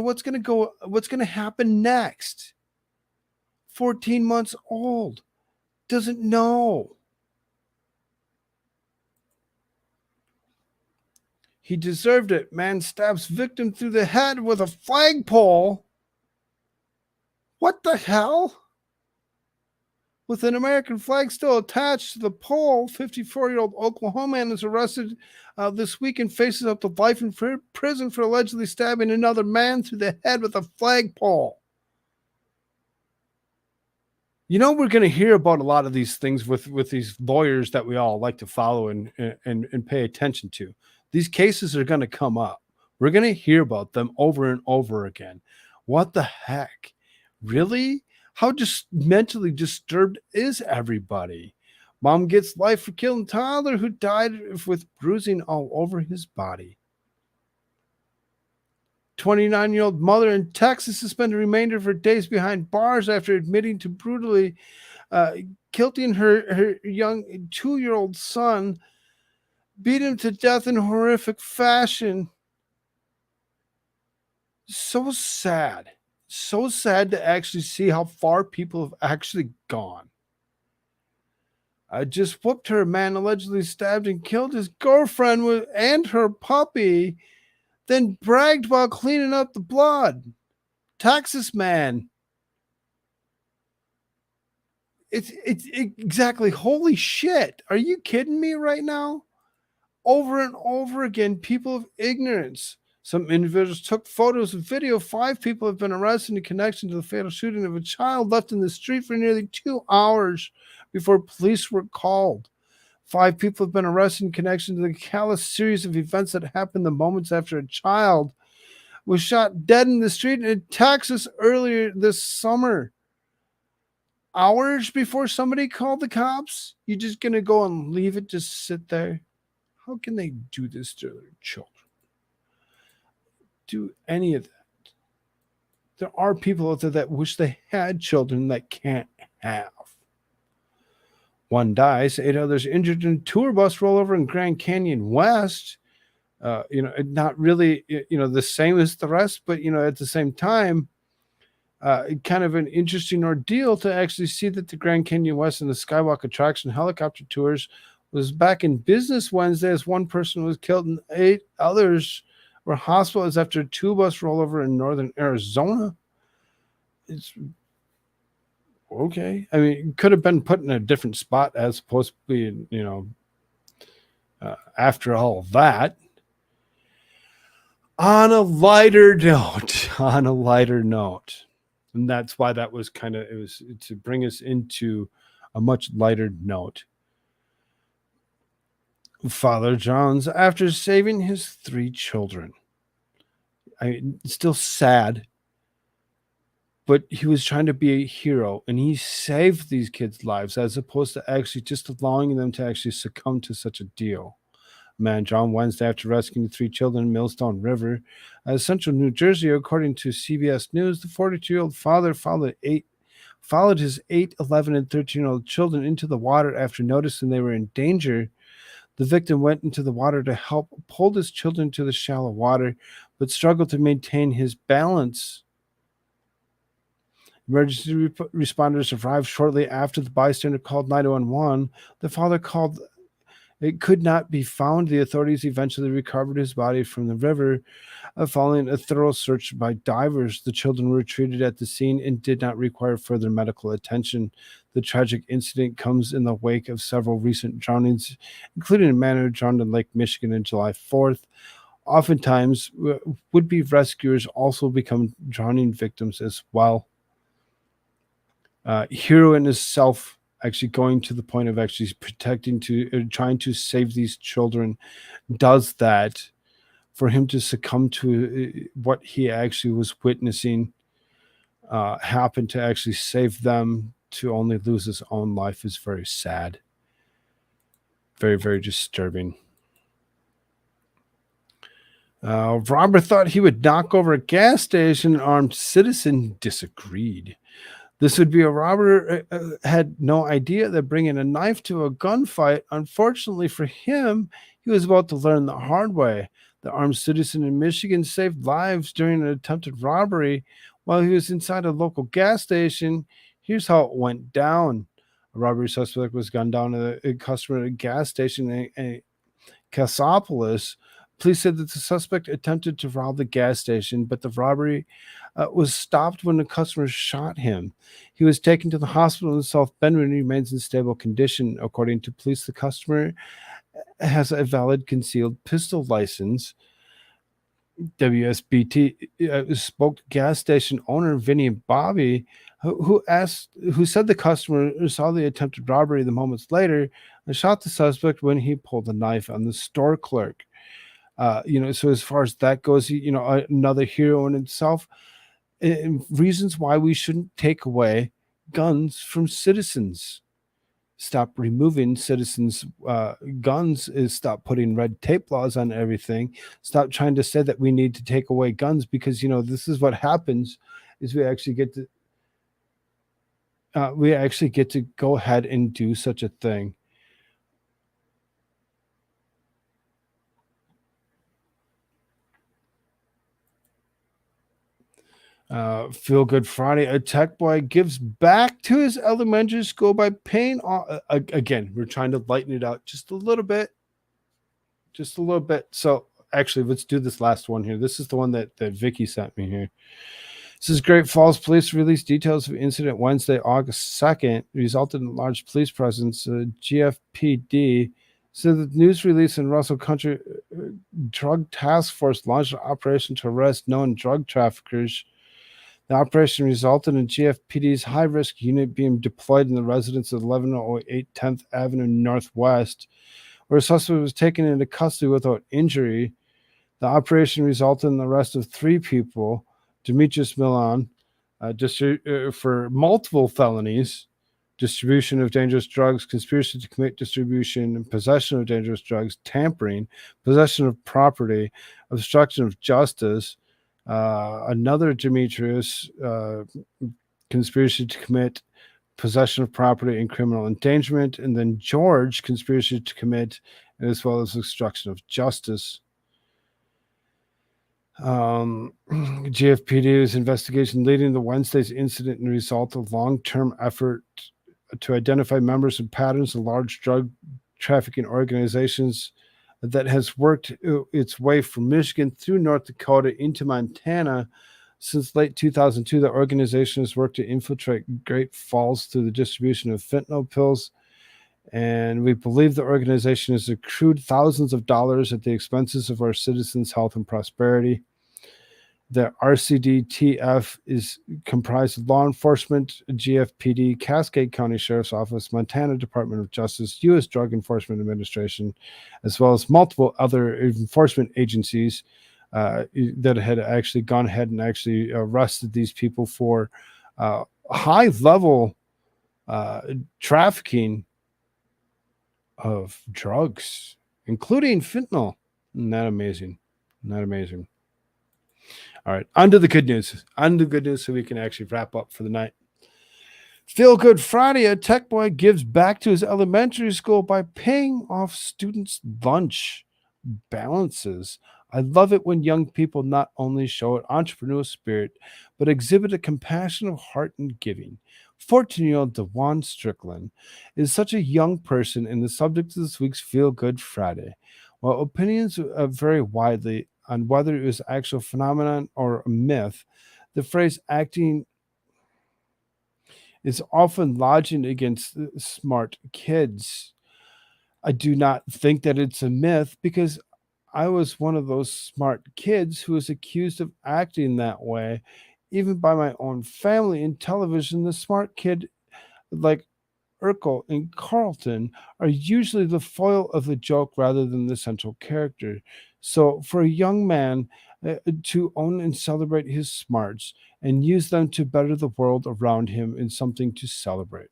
What's going to go? What's going to happen next? 14 months old, doesn't know. He deserved it. Man stabs victim through the head with a flagpole. What the hell? With an American flag still attached to the pole, 54-year-old Oklahoman is arrested this week and faces up to life in prison for allegedly stabbing another man through the head with a flagpole. You know, we're going to hear about a lot of these things with these lawyers that we all like to follow and pay attention to. These cases are going to come up. We're going to hear about them over and over again. What the heck? Really? How just mentally disturbed is everybody? Mom gets life for killing toddler who died with bruising all over his body. 29-year-old mother in Texas suspended the remainder of her days behind bars after admitting to brutally killing her young 2-year-old son, beat him to death in horrific fashion. So sad. So sad to actually see how far people have actually gone. I just whooped her. Man allegedly stabbed and killed his girlfriend and her puppy, then bragged while cleaning up the blood. Texas man. It's exactly. Holy shit. Are you kidding me right now? Over and over again, people of ignorance. Some individuals took photos and video. 5 people have been arrested in connection to the fatal shooting of a child left in the street for nearly 2 hours before police were called. 5 people have been arrested in connection to the callous series of events that happened the moments after a child was shot dead in the street in Texas earlier this summer. Hours before somebody called the cops? You're just going to go and leave it just sit there? How can they do this to their children? Do any of that? There are people out there that wish they had children that can't have. 1 dies, 8 others injured in a tour bus rollover in Grand Canyon West. Not really, the same as the rest, but, at the same time, kind of an interesting ordeal to actually see that the Grand Canyon West and the Skywalk attraction helicopter tours was back in business Wednesday as 1 person was killed and 8 others were hospitalized after a tour bus rollover in northern Arizona. It's okay. I mean, it could have been put in a different spot as opposed to being, after all of that. On a lighter note, and that's why that was it was to bring us into a much lighter note. Father Johns, after saving his 3 children, still sad, but he was trying to be a hero, and he saved these kids' lives as opposed to actually just allowing them to actually succumb to such a deal. Man John Wednesday after rescuing 3 children in Millstone River, central New Jersey. According to CBS News, the 42-year-old father followed his 8, 11, and 13-year-old children into the water after noticing they were in danger. The victim went into the water to help, pulled his children to the shallow water, but struggled to maintain his balance. Emergency responders arrived shortly after the bystander called 911. The father called. It could not be found. The authorities eventually recovered his body from the river. Following a thorough search by divers, the children were treated at the scene and did not require further medical attention. The tragic incident comes in the wake of several recent drownings, including a man who drowned in Lake Michigan on July 4th. Oftentimes, would-be rescuers also become drowning victims as well. Hero in himself, actually going to the point of actually trying to save these children, does that. For him to succumb to what he actually was witnessing happen to actually save them, to only lose his own life, is very sad. Very, very disturbing. Robber thought he would knock over a gas station. An armed citizen disagreed. This would be a robber had no idea that bringing a knife to a gunfight. Unfortunately for him, he was about to learn the hard way. The armed citizen in Michigan saved lives during an attempted robbery while he was inside a local gas station. Here's how it went down. A robbery suspect was gunned down at a customer at a gas station in Cassopolis. Police said that the suspect attempted to rob the gas station, but the robbery was stopped when the customer shot him. He was taken to the hospital in South Bend and remains in stable condition. According to police, the customer has a valid concealed pistol license. WSBT spoke to gas station owner Vinny Bobby, who said the customer saw the attempted robbery the moments later and shot the suspect when he pulled a knife on the store clerk. So as far as that goes, another hero in itself. Reasons why we shouldn't take away guns from citizens. Stop removing citizens' guns. Is stop putting red tape laws on everything. Stop trying to say that we need to take away guns, because this is what happens: is we actually get to go ahead and do such a thing. Feel Good Friday. A tech boy gives back to his elementary school by paying off. Again, we're trying to lighten it out just a little bit. So actually, let's do this last one here. This is the one that Vicky sent me here. This is Great Falls. Police released details of incident Wednesday, August 2nd. Resulted in large police presence. GFPD said the news release in Russell County Drug Task Force launched an operation to arrest known drug traffickers. The operation resulted in GFPD's high-risk unit being deployed in the residence of 1108 10th Avenue Northwest, where a suspect was taken into custody without injury. The operation resulted in the arrest of 3 people: Demetrius Milan, for multiple felonies, distribution of dangerous drugs, conspiracy to commit distribution, and possession of dangerous drugs, tampering, possession of property, obstruction of justice. Another Demetrius, conspiracy to commit possession of property and criminal endangerment, and then George, conspiracy to commit, as well as obstruction of justice. GFPD's investigation leading to Wednesday's incident and result of long-term effort to identify members and patterns of large drug trafficking organizations that has worked its way from Michigan through North Dakota into Montana. Since late 2002, the organization has worked to infiltrate Great Falls through the distribution of fentanyl pills. And we believe the organization has accrued thousands of dollars at the expenses of our citizens' health and prosperity. The RCDTF is comprised of law enforcement, GFPD, Cascade County Sheriff's Office, Montana Department of Justice, U.S. Drug Enforcement Administration, as well as multiple other enforcement agencies that had actually gone ahead and actually arrested these people for high-level trafficking of drugs, including fentanyl. Isn't that amazing? Isn't that amazing? All right, on to the good news. On to the good news so we can actually wrap up for the night. Feel Good Friday. A tech boy gives back to his elementary school by paying off students' lunch balances. I love it when young people not only show an entrepreneurial spirit, but exhibit a compassionate heart in giving. 14-year-old DeJuan Strickland is such a young person and the subject of this week's Feel Good Friday. While opinions vary widely on whether it was actual phenomenon or a myth, the phrase acting is often lodging against smart kids. I do not think that it's a myth because I was one of those smart kids who was accused of acting that way, even by my own family in television. The smart kid, like Urkel and Carlton, are usually the foil of the joke rather than the central character. So, for a young man to own and celebrate his smarts and use them to better the world around him is something to celebrate.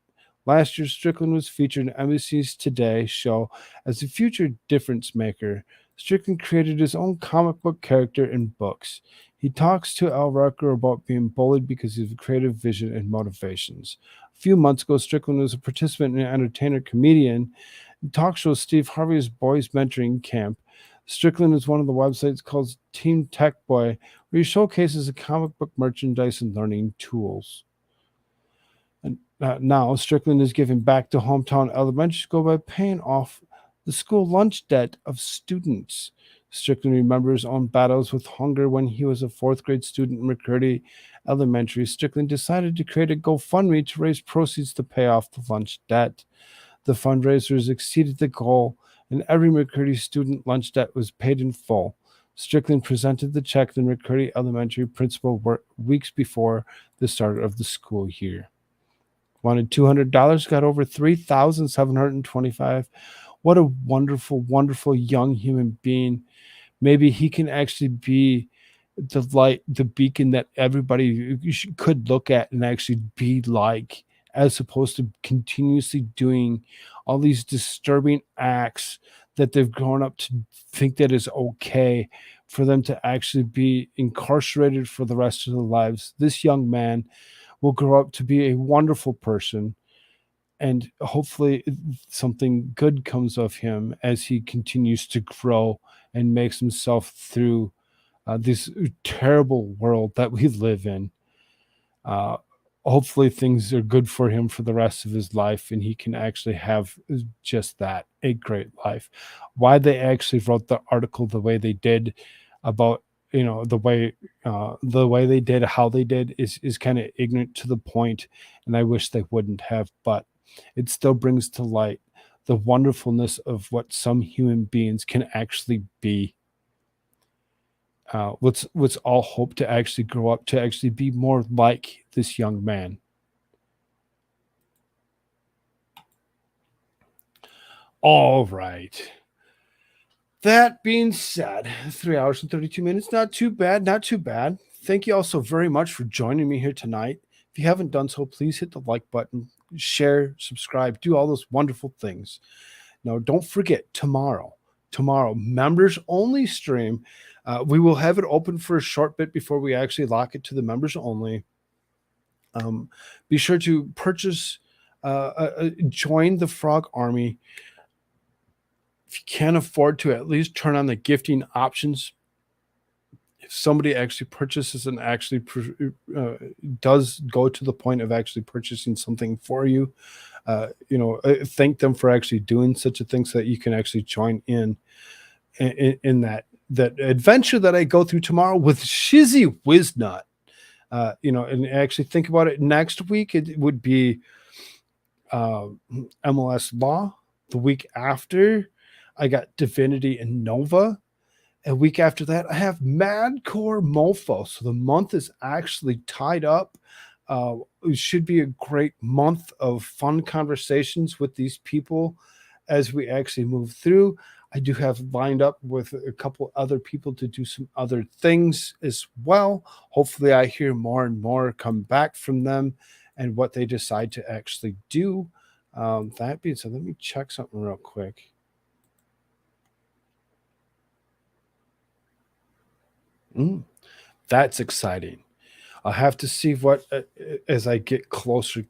Last year, Strickland was featured in NBC's Today show as a future difference maker. Strickland created his own comic book character in books. He talks to Al Roker about being bullied because of his creative vision and motivations. A few months ago, Strickland was a participant in an entertainer comedian talk show Steve Harvey's Boys Mentoring Camp. Strickland is one of the websites called Team Tech Boy, where he showcases comic book merchandise and learning tools. And now Strickland is giving back to hometown elementary school by paying off the school lunch debt of students. Strickland remembers his own battles with hunger when he was a fourth grade student in McCurdy Elementary. Strickland decided to create a GoFundMe to raise proceeds to pay off the lunch debt. The fundraisers exceeded the goal, and every McCurdy student lunch debt was paid in full. Strickland presented the check to the McCurdy Elementary principal weeks before the start of the school year. Wanted $200, got over $3,725. What a wonderful, wonderful young human being. Maybe he can actually be the light, the beacon that everybody could look at and actually be like, as opposed to continuously doing all these disturbing acts that they've grown up to think that is okay for them to actually be incarcerated for the rest of their lives. This young man will grow up to be a wonderful person, and hopefully something good comes of him as he continues to grow and makes himself through this terrible world that we live in. Hopefully things are good for him for the rest of his life and he can actually have just that, a great life. Why they actually wrote the article the way they did about, the way they did, how they did is kind of ignorant to the point, and I wish they wouldn't have, but it still brings to light the wonderfulness of what some human beings can actually be. Let's all hope to actually grow up to actually be more like this young man. All right. That being said, 3 hours and 32 minutes, not too bad, not too bad. Thank you all so very much for joining me here tonight. If you haven't done so, please hit the like button, share, subscribe, do all those wonderful things. Now, don't forget, tomorrow, members only stream. We will have it open for a short bit before we actually lock it to the members only. Be sure to purchase, join the Frog Army. If you can't afford to, at least turn on the gifting options. If somebody actually purchases and actually does go to the point of actually purchasing something for you, thank them for actually doing such a thing so that you can actually join in that adventure that I go through tomorrow with Shizzy Wiznut. And actually think about it. Next week, it would be MLS Law. The week after, I got Divinity and Nova. A week after that, I have Madcore Mofo. So the month is actually tied up. It should be a great month of fun conversations with these people as we actually move through. I do have lined up with a couple other people to do some other things as well. Hopefully, I hear more and more come back from them and what they decide to actually do. That being said, let me check something real quick. That's exciting. I'll have to see what as I get closer.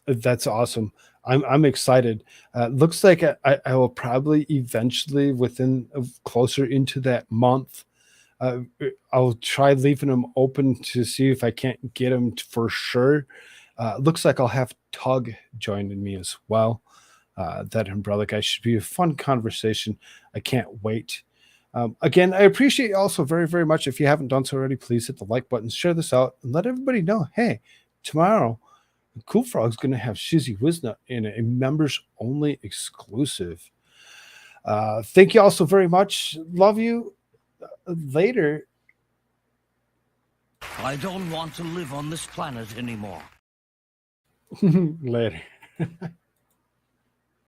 That's awesome. I'm excited. Looks like I will probably eventually, within closer into that month, I'll try leaving them open to see if I can't get them for sure. Looks like I'll have Tug joining me as well. That umbrella guy should be a fun conversation. I can't wait. Again, I appreciate you also very, very much. If you haven't done so already, please hit the like button, share this out, and let everybody know, hey, tomorrow, Koolfrogg's going to have Shizzy Wisna in a members-only exclusive. Thank you all so very much. Love you. Later. I don't want to live on this planet anymore. Later.